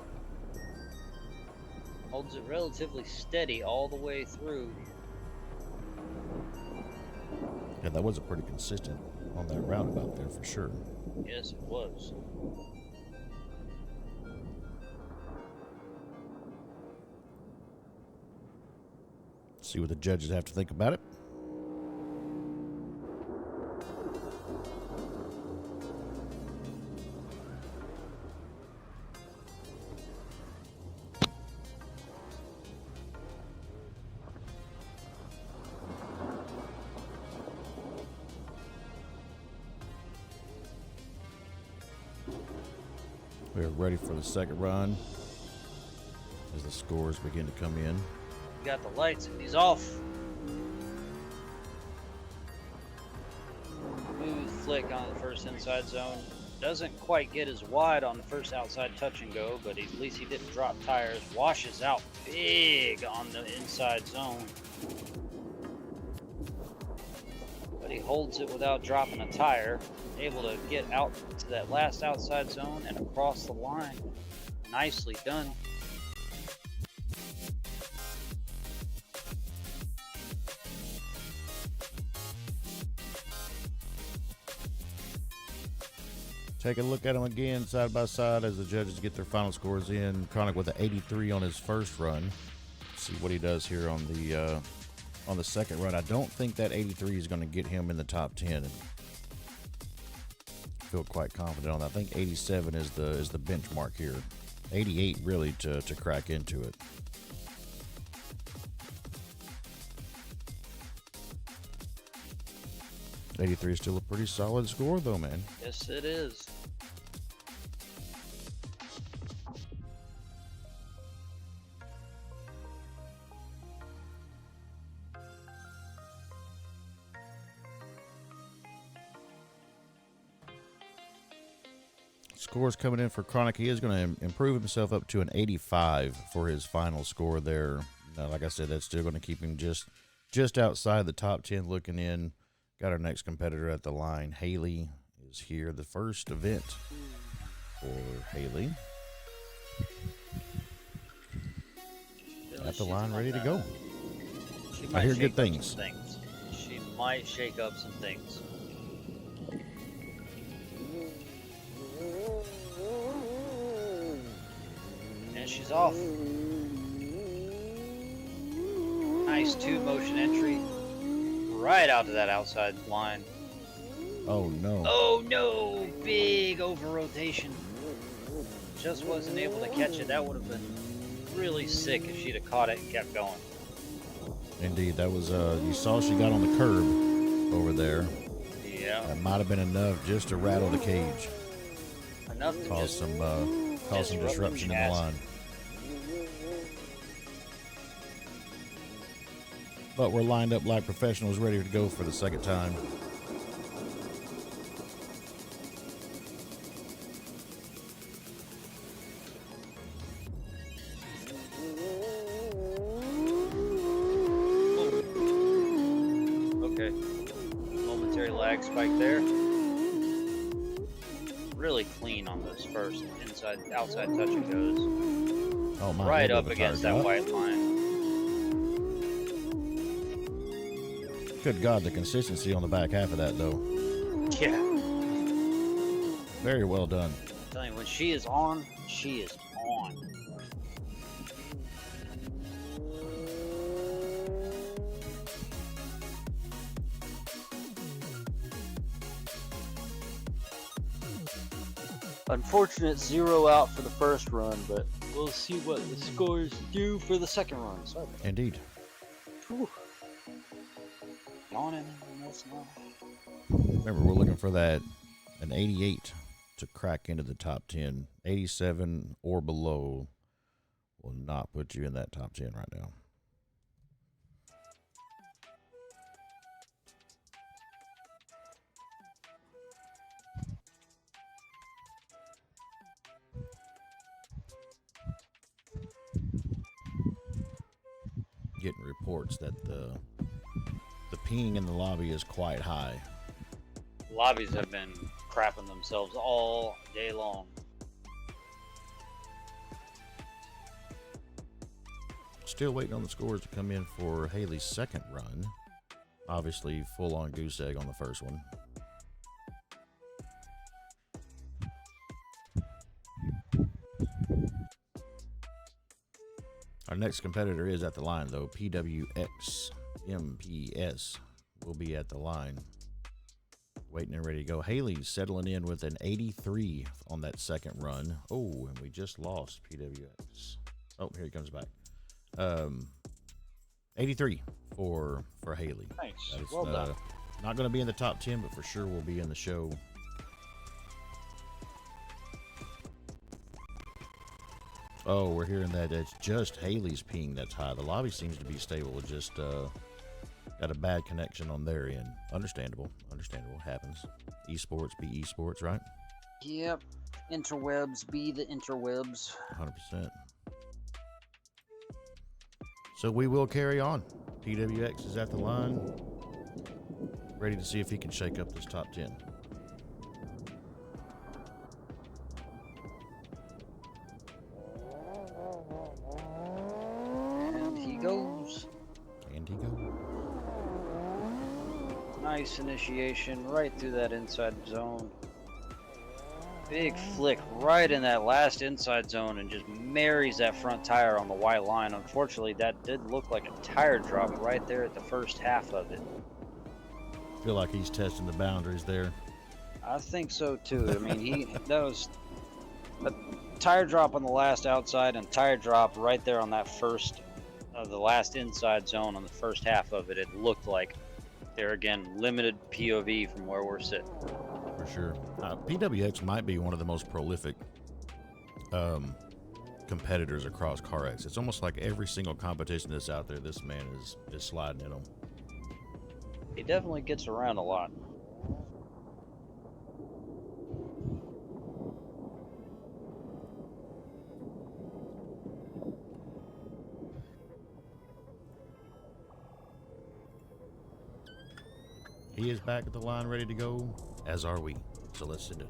Holds it relatively steady all the way through. Yeah, that was a pretty consistent on that roundabout there for sure. Yes, it was. See what the judges have to think about it. We're ready for the second run as the scores begin to come in. Got the lights and he's off. Smooth flick on the first inside zone. Doesn't quite get as wide on the first outside touch and go, but at least he didn't drop tires. Washes out big on the inside zone. But he holds it without dropping a tire. Able to get out to that last outside zone and across the line. Nicely done. Take a look at them again side by side as the judges get their final scores in. Chronic with an 83 on his first run. See what he does here on the second run. I don't think that 83 is going to get him in the top 10. I feel quite confident on that. I think 87 is the benchmark here. 88 really to crack into it. '83 is still a pretty solid score, though, man. Yes, it is. Scores coming in for Chronic. He is going to improve himself up to an 85 for his final score there. Like I said, that's still going to keep him just outside the top 10 looking in. Got our next competitor at the line. Haley is here. The first event for Haley. At the line, ready to go. I hear good things. She might shake up some things. And she's off. Nice two-motion entry. Right out to that outside line. Oh no. Oh no! Big over rotation. Just wasn't able to catch it. That would have been really sick if she'd have caught it and kept going. Indeed, that was you saw she got on the curb over there. Yeah. That might have been enough just to rattle the cage. Enough to cause some disruption in the line. But we're lined up like professionals, ready to go for the second time. Okay. Momentary lag spike there. Really clean on those first outside touch and goes. Oh my! Right up against that white line. Good God, the consistency on the back half of that, though. Yeah. Very well done. I'm telling you, when she is on, she is on. Unfortunate 0 out for the first run, but we'll see what the scores do for the second run. Sorry. Indeed. Whew. Yawning. Remember, we're looking for an 88 to crack into the top 10. 87 or below will not put you in that top 10 right now. Getting reports that the ping in the lobby is quite high. Lobbies have been crapping themselves all day long. Still waiting on the scores to come in for Haley's second run. Obviously, full on goose egg on the first one. Our next competitor is at the line, though. PWX MPS will be at the line. Waiting and ready to go. Haley's settling in with an 83 on that second run. Oh, and we just lost PWX. Oh, here he comes back. 83 for Haley. Nice. That is, well done. Not going to be in the top 10, but for sure will be in the show. Oh, we're hearing that it's just Haley's ping that's high. The lobby seems to be stable. It just got a bad connection on their end. Understandable. Understandable. Happens. Esports be esports, right? Yep. Interwebs be the interwebs. 100%. So we will carry on. PWX is at the line, ready to see if he can shake up this top 10. And he goes. And he goes. Nice initiation right through that inside zone. Big flick right in that last inside zone and just marries that front tire on the white line. Unfortunately, that did look like a tire drop right there at the first half of it. Feel like he's testing the boundaries there. I think so too. I mean, that was a tire drop on the last outside and tire drop right there on that first, the last inside zone on the first half of it. It looked like there again, limited POV from where we're sitting. For sure. PWX might be one of the most prolific competitors across CarX. It's almost like every single competition that's out there, this man is sliding in them. He definitely gets around a lot. He is back at the line, ready to go, as are we. So let's send it.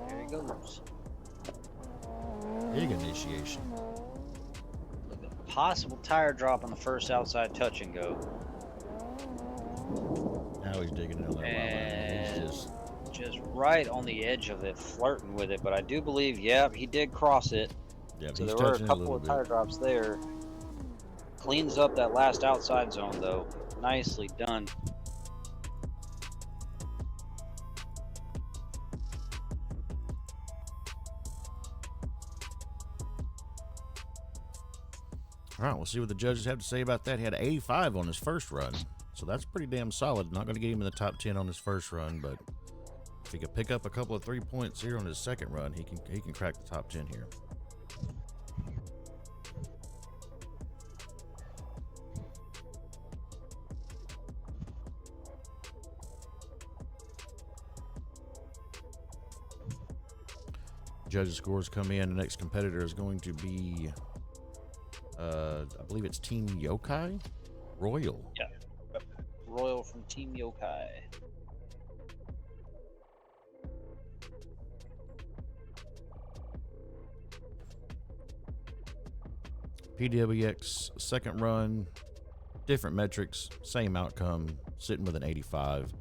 There he goes. Big initiation. Look at possible tire drop on the first outside touch and go. Now he's digging it on that And line. He's just right on the edge of it, flirting with it. But I do believe, yeah, he did cross it. Yeah, so he's there were a touching it a couple little of bit. tire drops there. Cleans up that last outside zone, though. Nicely done. All right, we'll see what the judges have to say about that. He had an 85 on his first run, so that's pretty damn solid. Not going to get him in the top 10 on his first run, but if he could pick up a couple of 3 points here on his second run, he can crack the top 10 here. Judges' scores come in. The next competitor is going to be, I believe it's Team Yokai? Royal. Yeah. Royal from Team Yokai. PWX second run, different metrics, same outcome, sitting with an 85.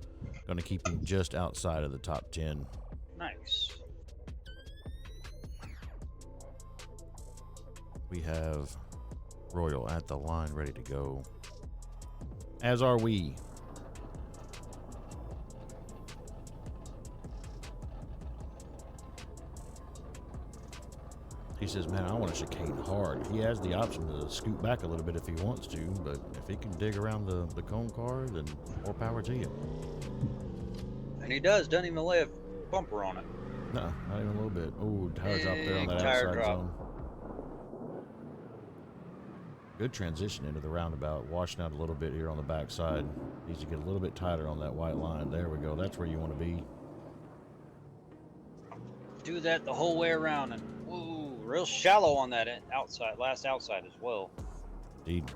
Going to keep him just outside of the top 10. Nice. We have Royal at the line, ready to go. As are we. He says, man, I want to chicane hard. He has the option to scoot back a little bit if he wants to, but if he can dig around the cone car, then more power to him. And he doesn't even lay a bumper on it. No, not even a little bit. Oh, tire drop there on Big that tire outside drop. zone. Good transition into the roundabout, washing out a little bit here on the backside. Needs to get a little bit tighter on that white line. There we go. That's where you want to be. Do that the whole way around, and whoa, real shallow on that outside, last outside as well. Indeed.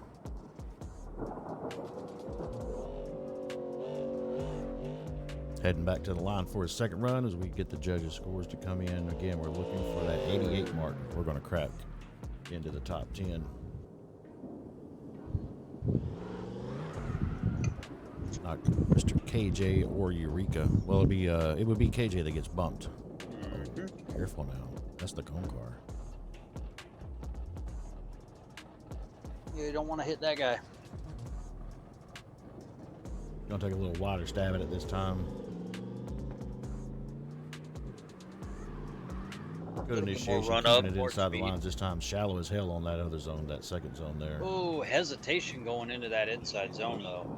Heading back to the line for his second run as we get the judges' scores to come in. Again, we're looking for that 88 mark. We're going to crack into the top 10. Not Mr. KJ or Eureka. Well, it would be KJ that gets bumped. Oh, careful now. That's the cone car. Yeah, you don't want to hit that guy. Gonna take a little wider stab at it this time. Good initiation, run keeping up, it more inside the speed. lines this time. Shallow as hell on that other zone, that second zone there. Oh, hesitation going into that inside zone though.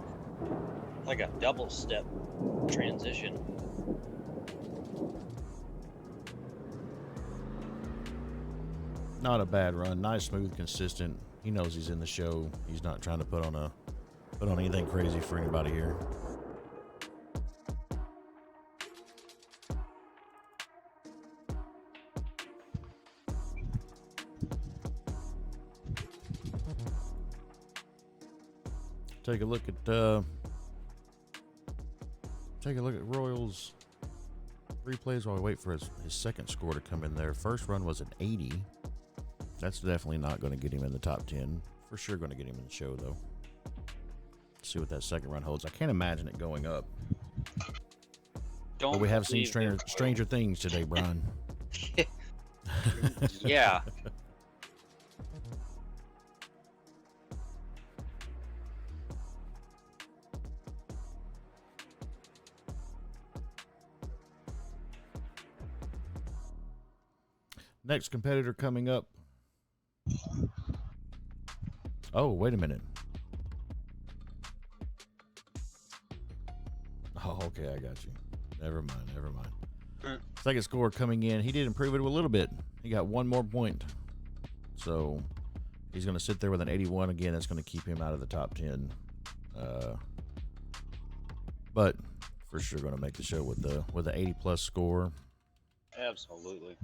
Like a double step transition. Not a bad run. Nice, smooth, consistent. He knows he's in the show. He's not trying to put on anything crazy for anybody here. take a look at Royals replays while we wait for his second score to come in there. First run was an 80. That's definitely not going to get him in the top 10. For sure going to get him in the show, though. Let's see what that second run holds. I can't imagine it going up. But we have seen stranger things today, Brian. Yeah. Next competitor coming up. Oh, wait a minute. Oh, okay, I got you. Never mind. Second score coming in. He did improve it a little bit. He got one more point. So he's going to sit there with an 81 again. That's going to keep him out of the top 10. But for sure going to make the show with the 80 plus score. Absolutely.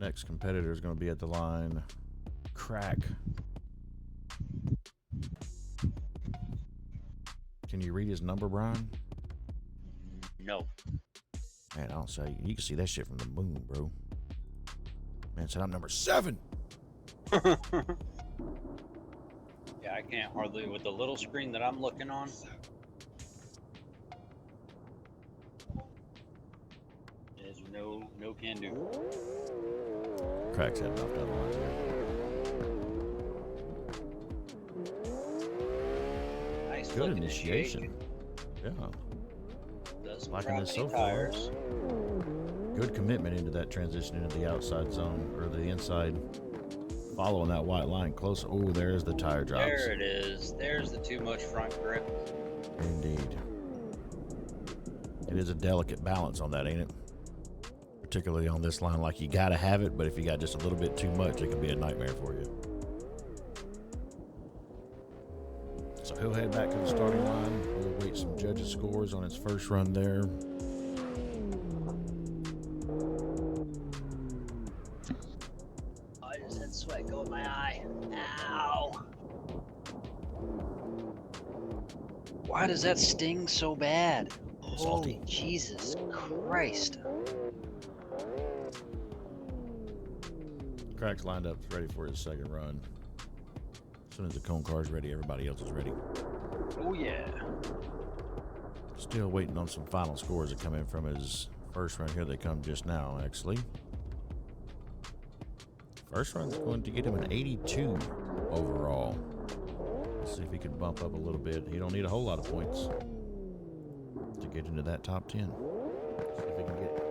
Next competitor is going to be at the line. Crack. Can you read his number, Brian? No. Man, I'll say you can see that shit from the moon, bro. Man said I'm number 7. Yeah, I can't hardly with the little screen that I'm looking on. There's no can do. Crack's heading off down the line here. Nice Good initiation. Yeah. Doesn't Liking drop this any so far. tires. Good commitment into that transition into the outside zone or the inside. Following that white line close. Oh, there's the tire drops. There it is. There's the too much front grip. Indeed. It is a delicate balance on that, ain't it? Particularly on this line, like you gotta have it, but if you got just a little bit too much, it can be a nightmare for you. So he'll head back to the starting line. We'll wait some judges' scores on his first run there. I just had sweat go in my eye. Ow. Why does that sting so bad? Salty. Holy Jesus Christ. Crack's lined up, ready for his second run. As soon as the cone car's ready, everybody else is ready. Oh, yeah. Still waiting on some final scores to come in from his first run. Here they come just now, actually. First run's going to get him an 82 overall. Let's see if he can bump up a little bit. He don't need a whole lot of points to get into that top 10. See if he can get.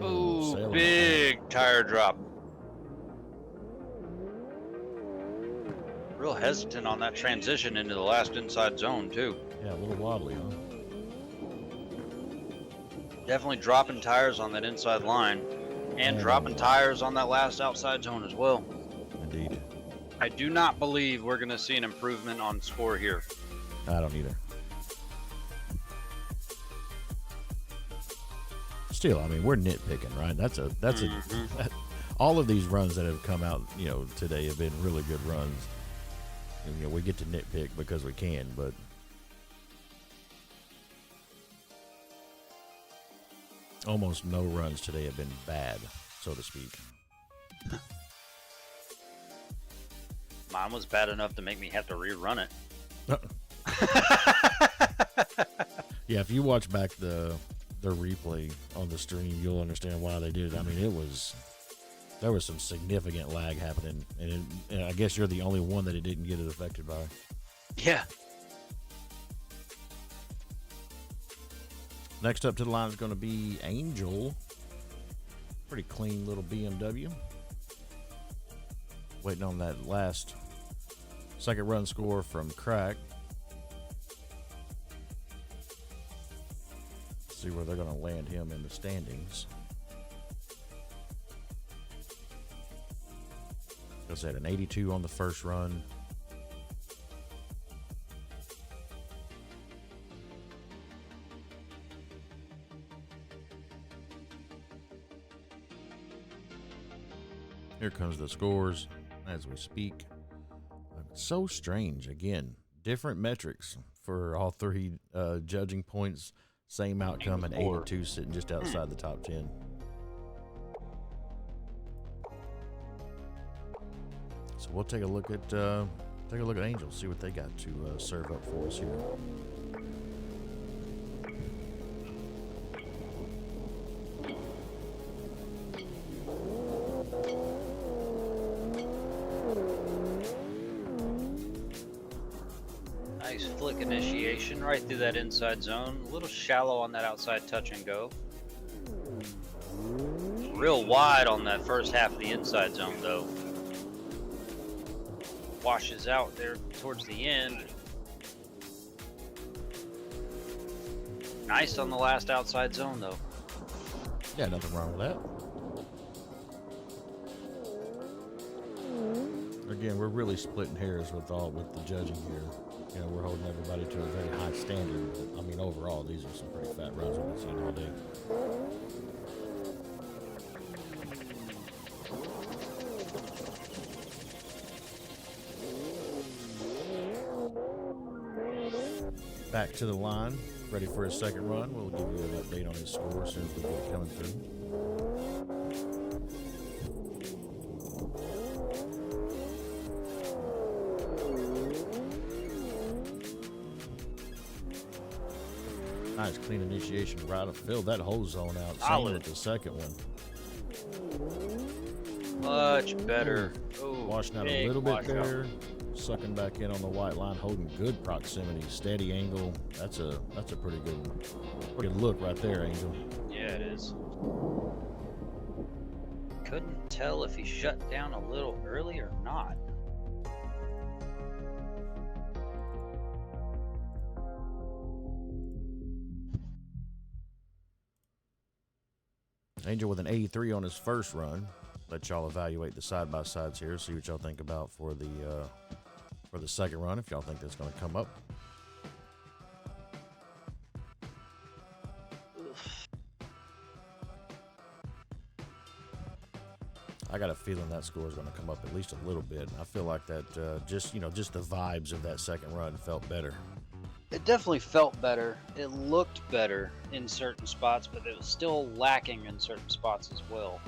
Ooh, big tire drop. Real hesitant on that transition into the last inside zone, too. Yeah, a little wobbly, huh? Definitely dropping tires on that inside line and dropping tires on that last outside zone as well. Indeed. I do not believe we're going to see an improvement on score here. I don't either. Still, I mean, we're nitpicking, right? That's all of these runs that have come out, today have been really good runs. And, we get to nitpick because we can, but almost no runs today have been bad, so to speak. Mine was bad enough to make me have to rerun it. Yeah, if you watch back the replay on the stream, you'll understand why they did it. I mean, there was some significant lag happening, and I guess you're the only one that it didn't get it affected by. Yeah. Next up to the line is going to be Angel. Pretty clean little BMW. Waiting on that last second run score from Crack. See where they're going to land him in the standings. I said an 82 on the first run. Here comes the scores as we speak. So strange. Again, different metrics for all three judging points. Same outcome, and 82 sitting just outside the top 10. So we'll take a look at Angel, see what they got to serve up for us here. Nice flick initiation right through that inside zone. A little shallow on that outside touch and go. Real wide on that first half of the inside zone though. Washes out there towards the end. Nice on the last outside zone though. Yeah, nothing wrong with that. Again, we're really splitting hairs with the judging here. You know, we're holding everybody to a very high standard. I mean, overall, these are some pretty fat runs we've been seeing all day. Back to the line, ready for his second run. We'll give you an update on his score as soon as we get it coming through. Nice clean initiation right up. Filled that whole zone out. Same with the second one. Much better. Ooh, washing out a little bit there. Sucking back in on the white line, holding good proximity, steady angle. That's a pretty good look right there, Angel. Yeah, it is. Couldn't tell if he shut down a little early or not. Angel with an 83 on his first run. Let y'all evaluate the side-by-sides here, see what y'all think about for the second run, if y'all think that's going to come up. I got a feeling that score is going to come up at least a little bit. I feel like that just the vibes of that second run felt better. It definitely felt better. It looked better in certain spots, but it was still lacking in certain spots as well.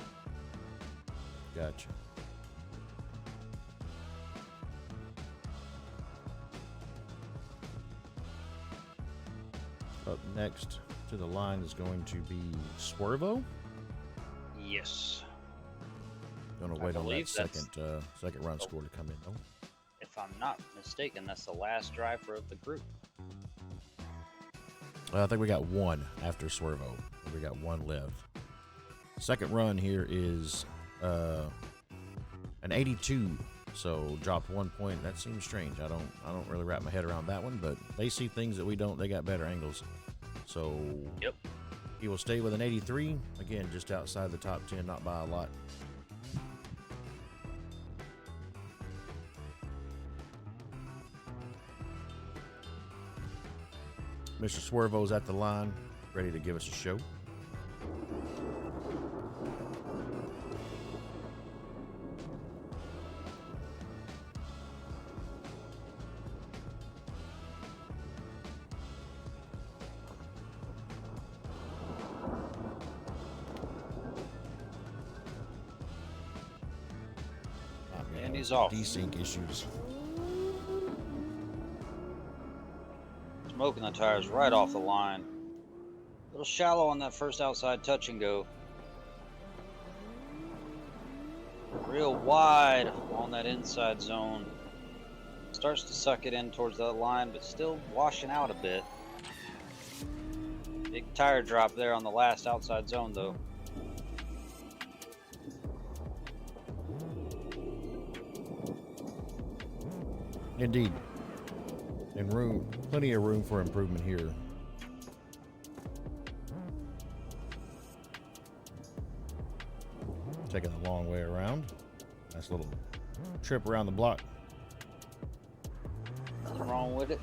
Gotcha. Up next to the line is going to be Swervo. Yes. Gonna wait on that second run score to come in though. If I'm not mistaken, that's the last driver of the group. I think we got one after Swervo. We got one left. Second run here is an 82. So dropped 1 point. That seems strange. I don't really wrap my head around that one, but they see things that we don't. They got better angles. So yep. He will stay with an 83. Again, just outside the top 10, not by a lot. Mr. Swervo's at the line, ready to give us a show. And he's off. Desync issues. Smoking the tires right off the line. A little shallow on that first outside touch and go. Real wide on that inside zone. Starts to suck it in towards that line, but still washing out a bit. Big tire drop there on the last outside zone though. Indeed. And plenty of room for improvement here. Taking the long way around. Nice little trip around the block. Nothing wrong with it.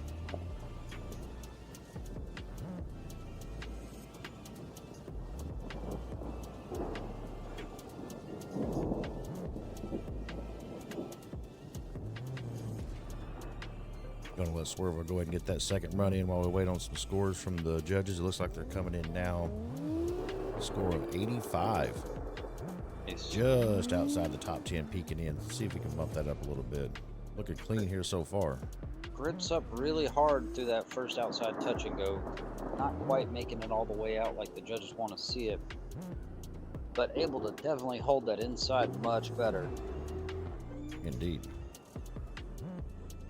let Swervo go ahead and get that second run in while we wait on some scores from the judges. It looks like they're coming in now. A score of 85. Nice. Just outside the top 10, peeking in. Let's see if we can bump that up a little bit. Looking clean here so far. Grips up really hard through that first outside touch and go. Not quite making it all the way out like the judges want to see it, but able to definitely hold that inside much better. Indeed.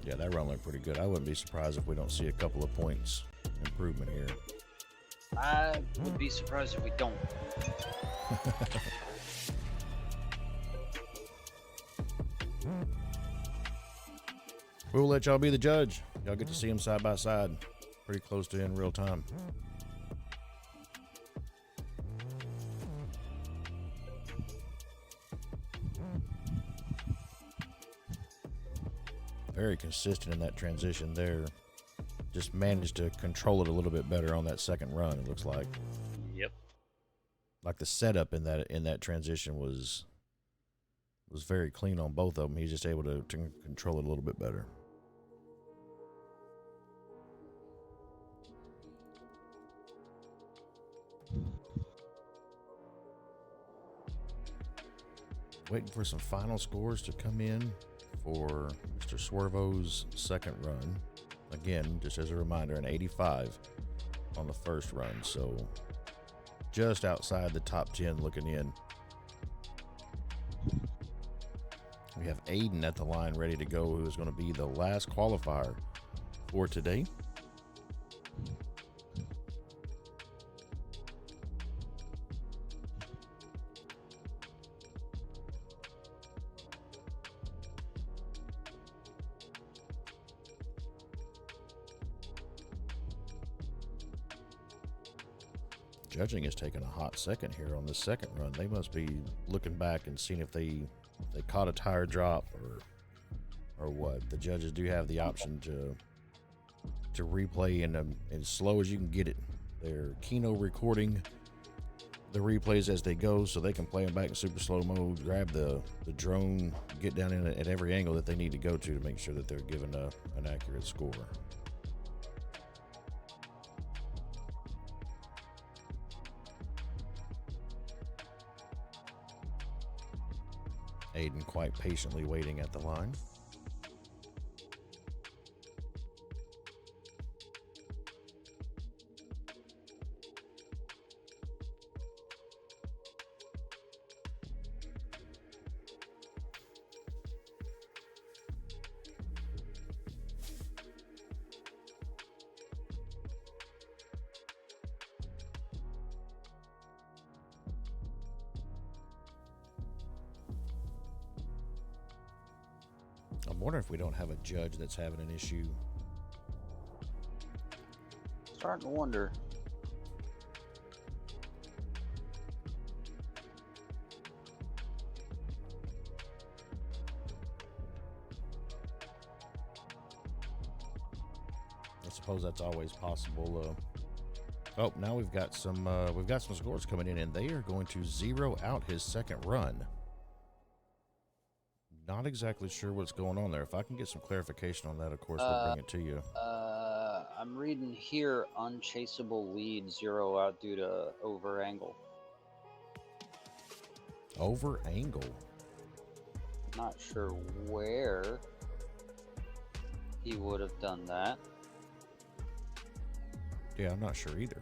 Yeah, that run looked pretty good. I wouldn't be surprised if we don't see a couple of points improvement here. I would be surprised if we don't. We'll let y'all be the judge. Y'all get to see them side by side. Pretty close to in real time. Very consistent in that transition there. Just managed to control it a little bit better on that second run, it looks like. Yep. Like the setup in that transition was very clean on both of them. He's just able to control it a little bit better. Waiting for some final scores to come in for Mr. Swervo's second run. Again, just as a reminder, an 85 on the first run, so just outside the top 10 looking in. We have Aiden at the line ready to go, who is going to be the last qualifier for today. Judging has taken a hot second here on the second run. They must be looking back and seeing if they caught a tire drop or what. The judges do have the option to replay in as slow as you can get it. They're Kino recording the replays as they go, so they can play them back in super slow mode, grab the drone, get down in at every angle that they need to go to make sure that they're given an accurate score. Aiden quite patiently waiting at the line. I'm wondering if we don't have a judge that's having an issue. Starting to wonder. I suppose that's always possible. Oh, now we've got some scores coming in, and they are going to zero out his second run. Not exactly sure what's going on there. If I can get some clarification on that, of course, we'll bring it to you. I'm reading here, unchaseable lead 0 out due to over angle. Over angle? Not sure where he would have done that. Yeah, I'm not sure either.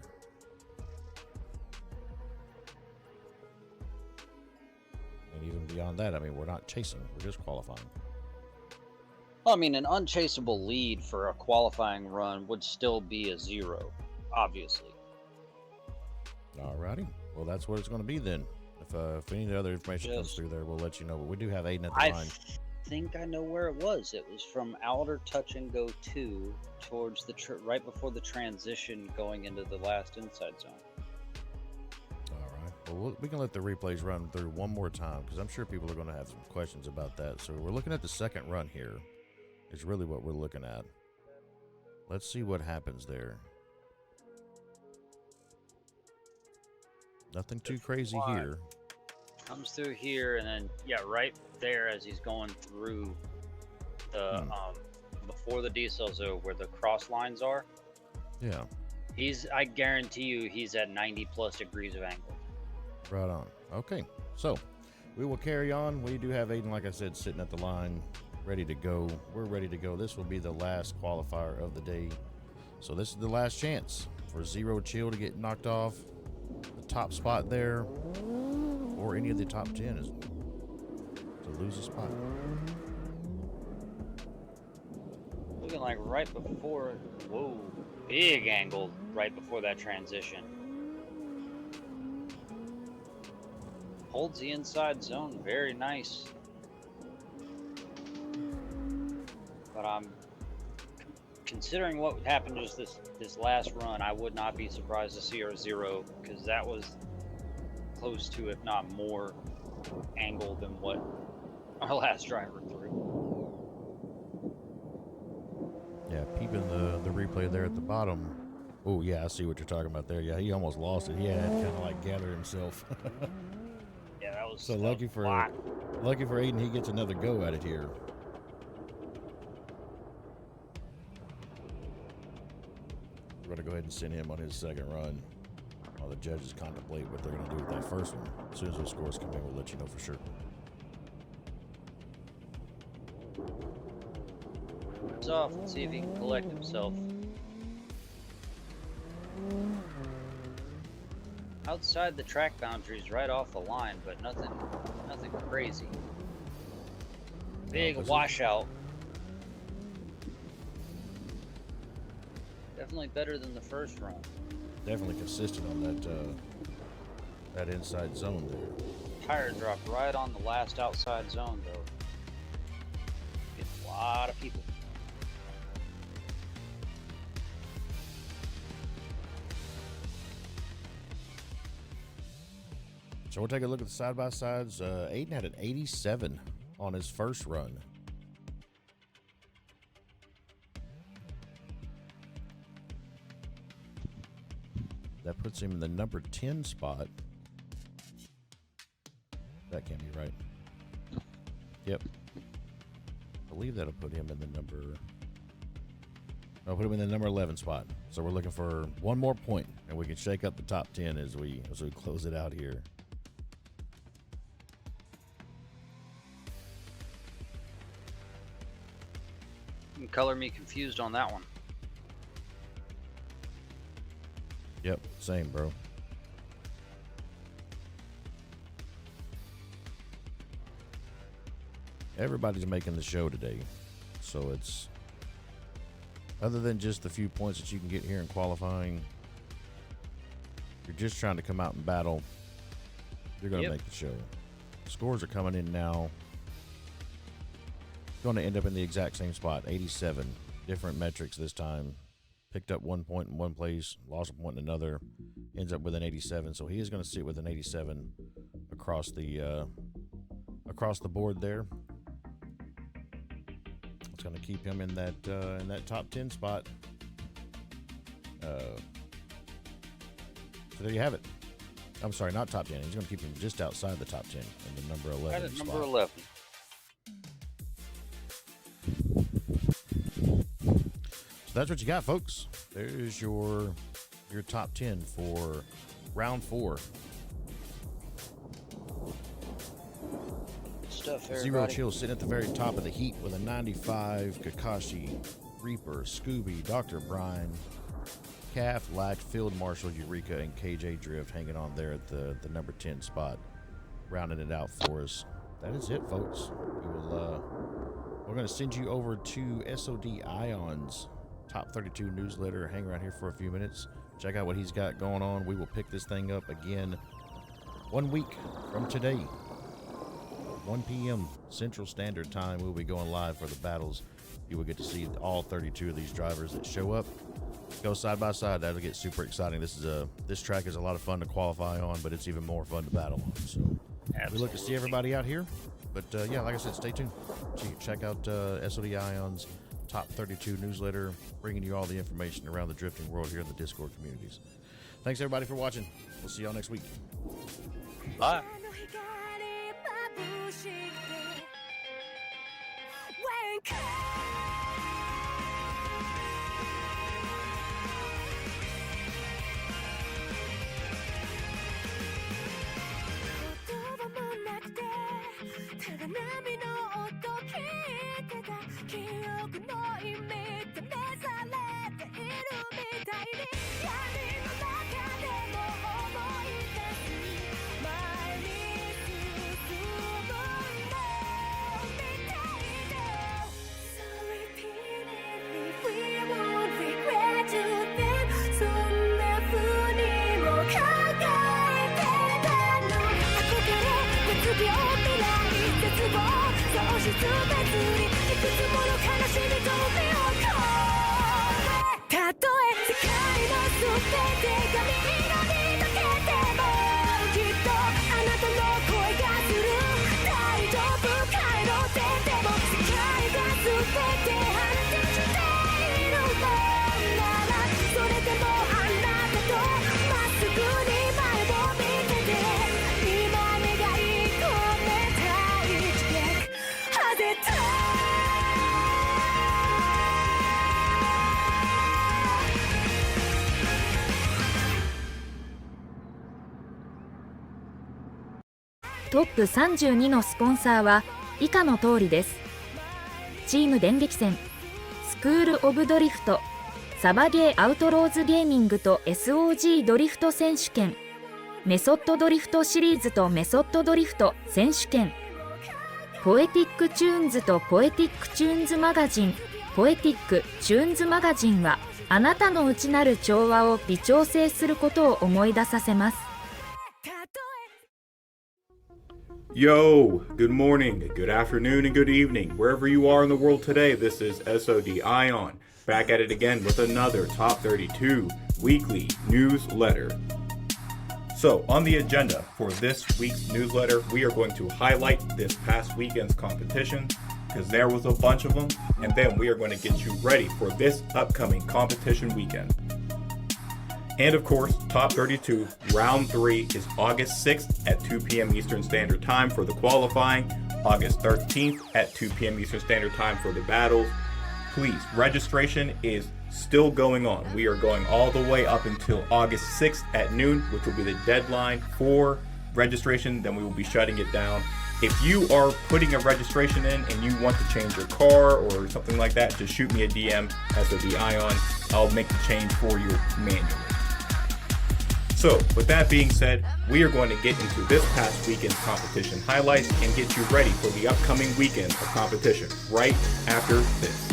And even beyond that, I mean, we're not chasing, we're just qualifying. Well, I mean, an unchaseable lead for a qualifying run would still be a 0, obviously. Alrighty. Well, that's what it's going to be then. If any other information comes through there, we'll let you know. But we do have Aiden at the line. I think I know where it was. It was from outer touch and go 2 towards the right before the transition going into the last inside zone. Well, we can let the replays run through one more time because I'm sure people are going to have some questions about that. So we're looking at the second run here is really what we're looking at. Let's see what happens there. Nothing too crazy here. Comes through here and then, yeah, right there as he's going through the before the decel zone where the cross lines are. Yeah. I guarantee you he's at 90 plus degrees of angle. Right on. Okay. So we will carry on. We do have Aiden, like I said, sitting at the line, ready to go. We're ready to go. This will be the last qualifier of the day. So this is the last chance for Zero Chill to get knocked off the top spot there, or any of the top 10 is to lose a spot. Looking like right before, whoa, big angle right before that transition. Holds the inside zone, very nice. But I'm considering what happened just this last run, I would not be surprised to see our zero, because that was close to, if not more, angle than what our last driver threw. Yeah, peeping the replay there at the bottom. Oh, yeah, I see what you're talking about there. Yeah, he almost lost it. He had to kind of like gather himself. Yeah, that was so that lucky was for black. lucky for Aiden, he gets another go at it here. We're going to go ahead and send him on his second run while the judges contemplate what they're going to do with that first one. As soon as those scores come in, we'll let you know for sure. It's off. Let's see if he can collect himself. Outside the track boundaries, right off the line, but nothing crazy. Big washout. Definitely better than the first run. Definitely consistent on that inside zone there. Tire dropped right on the last outside zone, though. It's a lot of people. So we'll take a look at the side-by-sides. Aiden had an 87 on his first run. That puts him in the number 10 spot. That can't be right. Yep. I believe that'll put him in the number... I'll put him in the number 11 spot. So we're looking for one more point, and we can shake up the top 10 as we close it out here. You can color me confused on that one. Yep, same, bro. Everybody's making the show today, so it's other than just the few points that you can get here in qualifying. You're just trying to come out and battle. You're going to make the show. Scores are coming in now. Going to end up in the exact same spot, 87. Different metrics this time. Picked up 1 point in one place, lost a point in another, ends up with an 87. So he is going to sit with an 87 across the board there. It's going to keep him in that top 10 spot. So there you have it. I'm sorry, not top 10. He's going to keep him just outside the top 10 in the number 11 Right at spot. number 11. So that's what you got, folks. There's your top 10 for round 4. Stuff, Zero everybody. Chill sitting at the very top of the heat with a 95. Kakashi, Reaper, Scooby, Dr. Brian, Calf, Latch, Field Marshal, Eureka, and KJ Drift hanging on there at the number 10 spot, rounding it out for us. That is it, folks. We're going to send you over to S.O.G Ion's Top 32 newsletter. Hang around here for a few minutes. Check out what he's got going on. We will pick this thing up again 1 week from today. 1 p.m. Central Standard Time. We'll be going live for the battles. You will get to see all 32 of these drivers that show up. Go side by side. That'll get super exciting. This track is a lot of fun to qualify on, but it's even more fun to battle on. So we look to see everybody out here. But yeah, like I said, stay tuned. Check out S.O.G Ion's Top 32 newsletter, bringing you all the information around the drifting world here in the Discord communities. Thanks everybody for watching. We'll see y'all next week. Bye. When だ波の音聞いてた記憶の意味って目覚れているみたいに闇の中でも思い出す前に進むのみたいで So repeatedly we won't regret you then そんな風にも考えてたの憧れ熱病未来絶望喪失別にいくつもの悲しみと身を込めたとえ世界の全てが緑に溶けてもきっとあなたの声がする大丈夫帰ろうってでも世界が全て反転しているのならそれでもあなたとまっすぐに前を見てて今願い込めた一撃当てたトップ32のスポンサーは以下の通りです。チーム電撃戦、スクール・オブ・ドリフト、サバゲー・アウトローズ・ゲーミングと S.O.G ドリフト選手権、メソッドドリフトシリーズとメソッドドリフト選手権、ポエティックチューンズとポエティックチューンズマガジン、ポエティックチューンズマガジンはあなたの内なる調和を微調整することを思い出させます。Yo, good morning, good afternoon, and good evening. Wherever you are in the world today, this is S.O.G Ion, back at it again with another Top 32 weekly newsletter. So, on the agenda for this week's newsletter, we are going to highlight this past weekend's competition, because there was a bunch of them, and then we are going to get you ready for this upcoming competition weekend. And of course, Top 32, Round 3 is August 6th at 2 p.m. Eastern Standard Time for the qualifying, August 13th at 2 p.m. Eastern Standard Time for the battles. Please, registration is still going on. We are going all the way up until August 6th at noon, which will be the deadline for registration. Then we will be shutting it down. If you are putting a registration in and you want to change your car or something like that, just shoot me a DM, SOD Ion. I'll make the change for you manually. So, with that being said, we are going to get into this past weekend's competition highlights and get you ready for the upcoming weekend of competition right after this.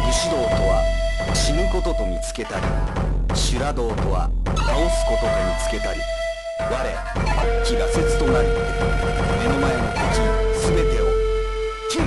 Bushido とは死ぬことと見つけたり、修羅道とは倒すことと見つけたり、我気が節となり目の前の敵すべてを切る。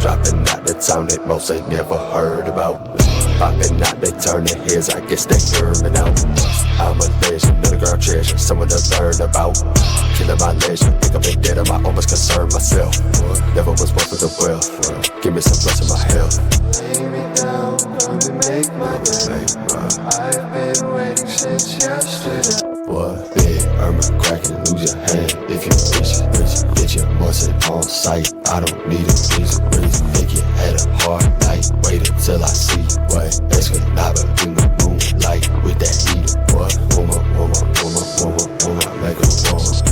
Dropping out the town that most ain't never heard about. Popping out, they turn their heads, I guess they hearing out. I'm a legend, underground treasure, someone to learn about. Killing my legend, think I've been dead, I might almost concern myself. Never was born for the wealth, give me some bless in my health. Lay me down, gonna make my way. I've been waiting since yesterday. Boy, big armor cracking, lose your hand if you reach, get your muscle on sight. I don't need a reason, think you had a hard night. Wait until I see what Escanaba in the moonlight with that heat. Boy, woman, make a woman, then I make a woman.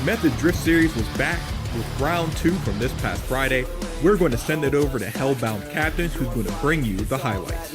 Method Drift Series was back with round 2 from this past Friday. We're going to send it over to Hellbound Captains, who's going to bring you the highlights.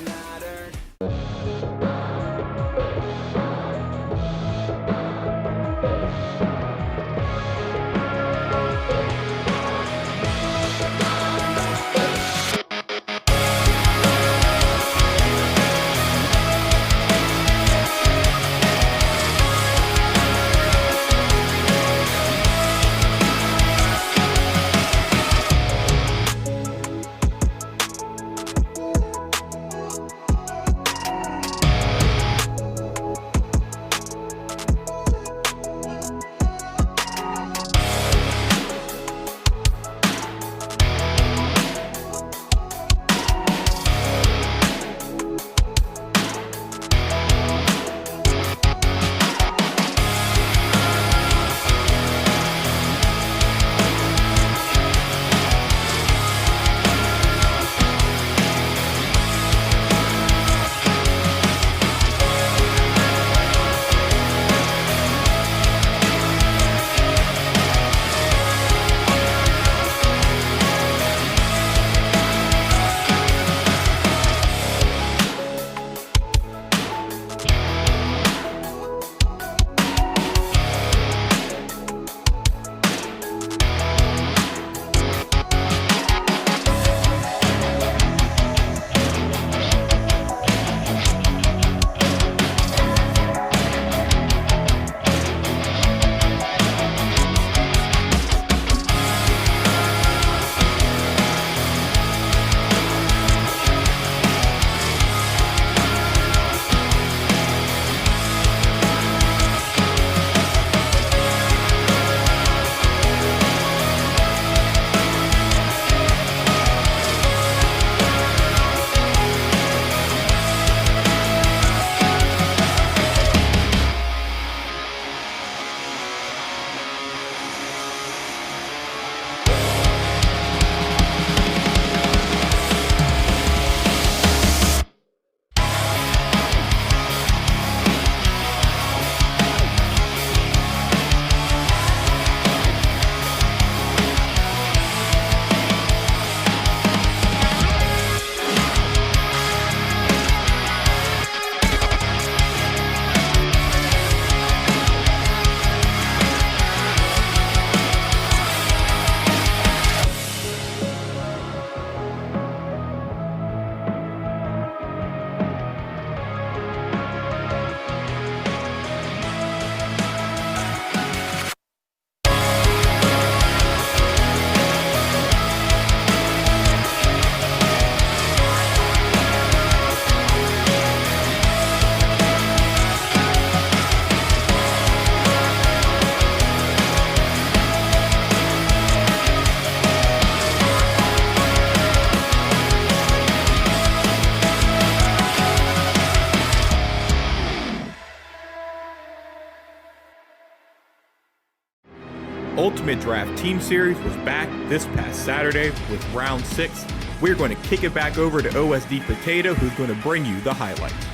Ultimate Draft Team Series was back this past Saturday with round 6. We're going to kick it back over to OSD Potato, who's going to bring you the highlights.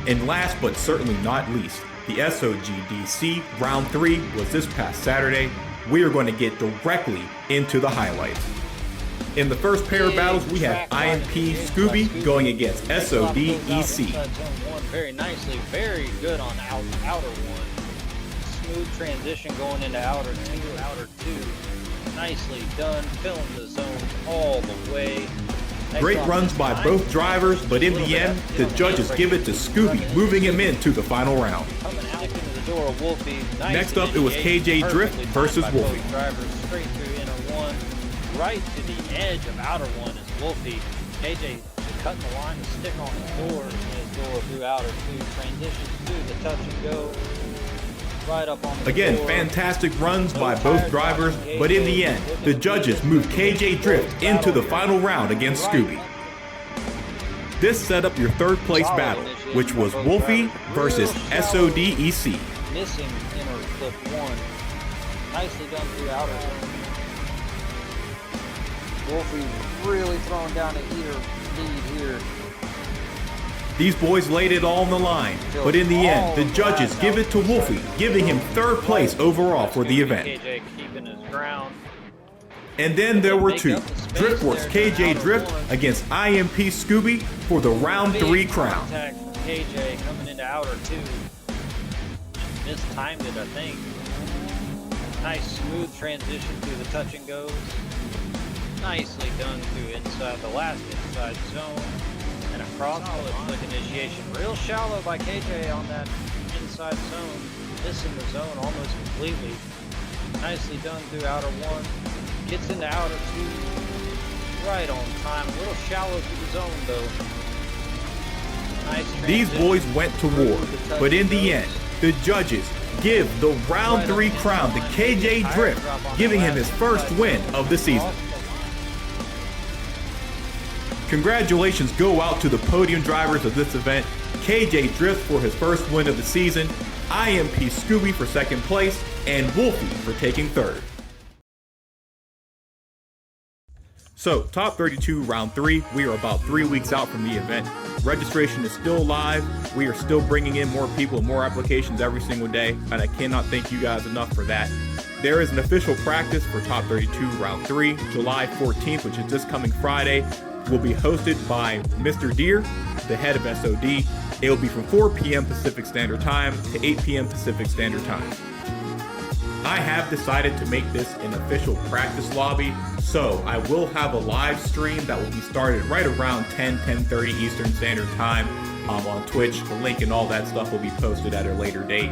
And last but certainly not least, the S.O.G DC Round 3 was this past Saturday. We are going to get directly into the highlights. In the first pair of battles, we have IMP Scooby going against S.O.D EC. Very nicely, very good on outer one. Smooth transition going into outer two. Nicely done, filling the zone all the way. Great runs by both drivers, but in the end, the judges give it to Scooby, moving him into the final round. Next up, it was KJ Drift versus Wolfie. Drivers straight through inner one, right to the edge of outer one is Wolfie. KJ cutting the line to stick on the door, through outer two, transitions to the touch and go. Right up on the Again, door. Fantastic runs by both drivers, but in the end, the judges moved KJ Drift into the final round against Scooby. This set up your third place battle, which was Wolfie versus S.O.D EC. Missing inner clip one. Nicely done through outer zone. Wolfie really throwing down a lead here. These boys laid it all on the line, but in the end, the judges give it to Wolfie, giving him third place overall for the event. KJ keeping his ground. And then there were two, Driftworks KJ Drift against IMP Scooby for the round 3 crown. Contact from KJ coming into outer two. Mistimed it, I think. Nice smooth transition through the touch and goes. Nicely done through inside the last inside zone. And across quick initiation. Real shallow by KJ on that inside zone. Missing the zone almost completely. Nicely done through outer one. Gets into outer two. Right on time. A little shallow through the zone though. Nice. These boys went to war, but in the end, the judges give the round 3 crown to KJ Drift, giving him his first win of the season. Congratulations go out to the podium drivers of this event, KJ Drift for his first win of the season, IMP Scooby for second place, and Wolfie for taking third. So, Top 32 Round 3, we are about 3 weeks out from the event. Registration is still live. We are still bringing in more people, more applications every single day, and I cannot thank you guys enough for that. There is an official practice for Top 32 Round 3, July 14th, which is this coming Friday. Will be hosted by Mr. Deer, the head of S.O.D. It will be from 4 p.m. Pacific Standard Time to 8 p.m. Pacific Standard Time. I have decided to make this an official practice lobby, so I will have a live stream that will be started right around 10:30 Eastern Standard Time on Twitch. The link and all that stuff will be posted at a later date.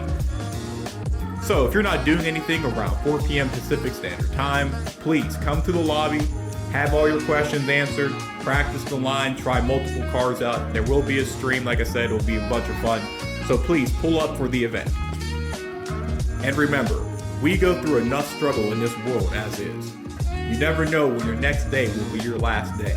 So if you're not doing anything around 4 p.m. Pacific Standard Time, please come to the lobby, have all your questions answered, practice the line, try multiple cars out. There will be a stream, like I said, it will be a bunch of fun. So please pull up for the event. And remember, we go through enough struggle in this world as is. You never know when your next day will be your last day.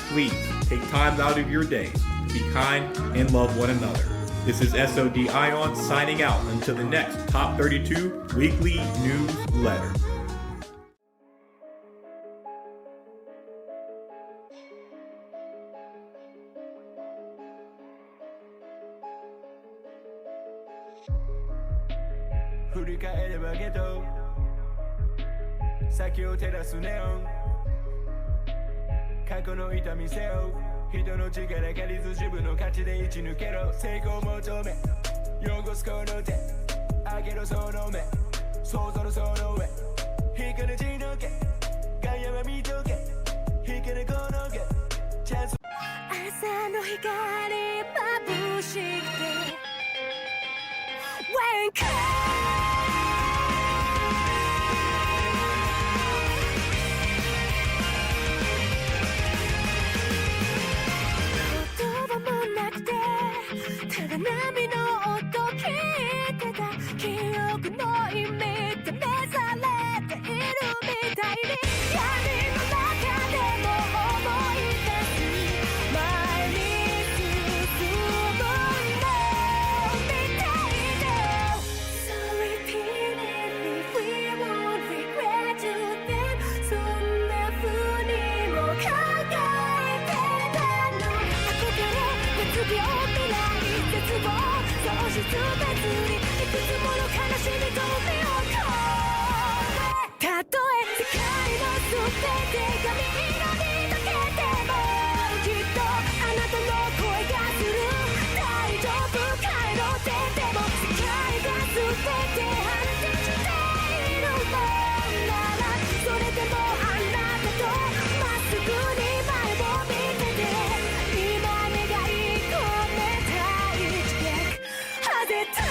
Please take time out of your days, be kind, and love one another. This is S.O.D Ion signing out until the next Top 32 Weekly Newsletter.朝の光眩しくて Wake up言葉もなくてただ波の音聞いてた記憶の意味で目覚れているみたいに闇の中でも思い出す前に進むのみたいだ So repeatedly we won't regret you then そんな風にも考えてたの憧れ熱病未来絶望喪失別にいくつもの悲しみと身を込めたとえ世界の全てが緑に溶けてもきっとあなたの声がする大丈夫帰ろうってでも世界が全て反転しているもんならそれでもあなたとまっすぐに前を見てて今願い込めた一撃当てた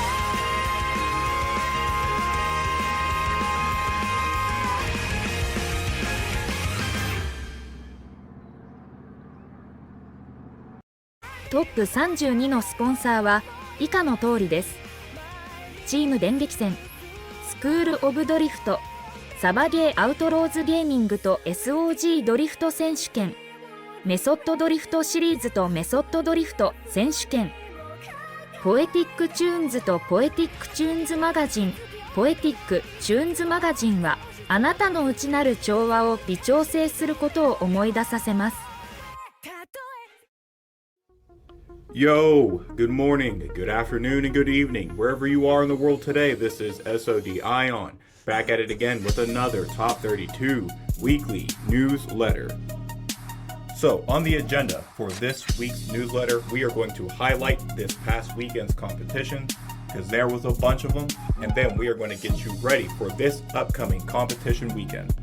トップ32のスポンサーは以下の通りです。チーム電撃戦、スクールオブドリフト、サバゲーアウトローズゲーミングと S.O.G ドリフト選手権、メソッドドリフトシリーズとメソッドドリフト選手権、ポエティックチューンズとポエティックチューンズマガジン、ポエティックチューンズマガジンはあなたの内なる調和を微調整することを思い出させます。Yo, good morning, good afternoon, and good evening. Wherever you are in the world today, this is S.O.G Ion, back at it again with another Top 32 weekly newsletter. So, on the agenda for this week's newsletter, we are going to highlight this past weekend's competition, because there was a bunch of them, and then we are going to get you ready for this upcoming competition weekend.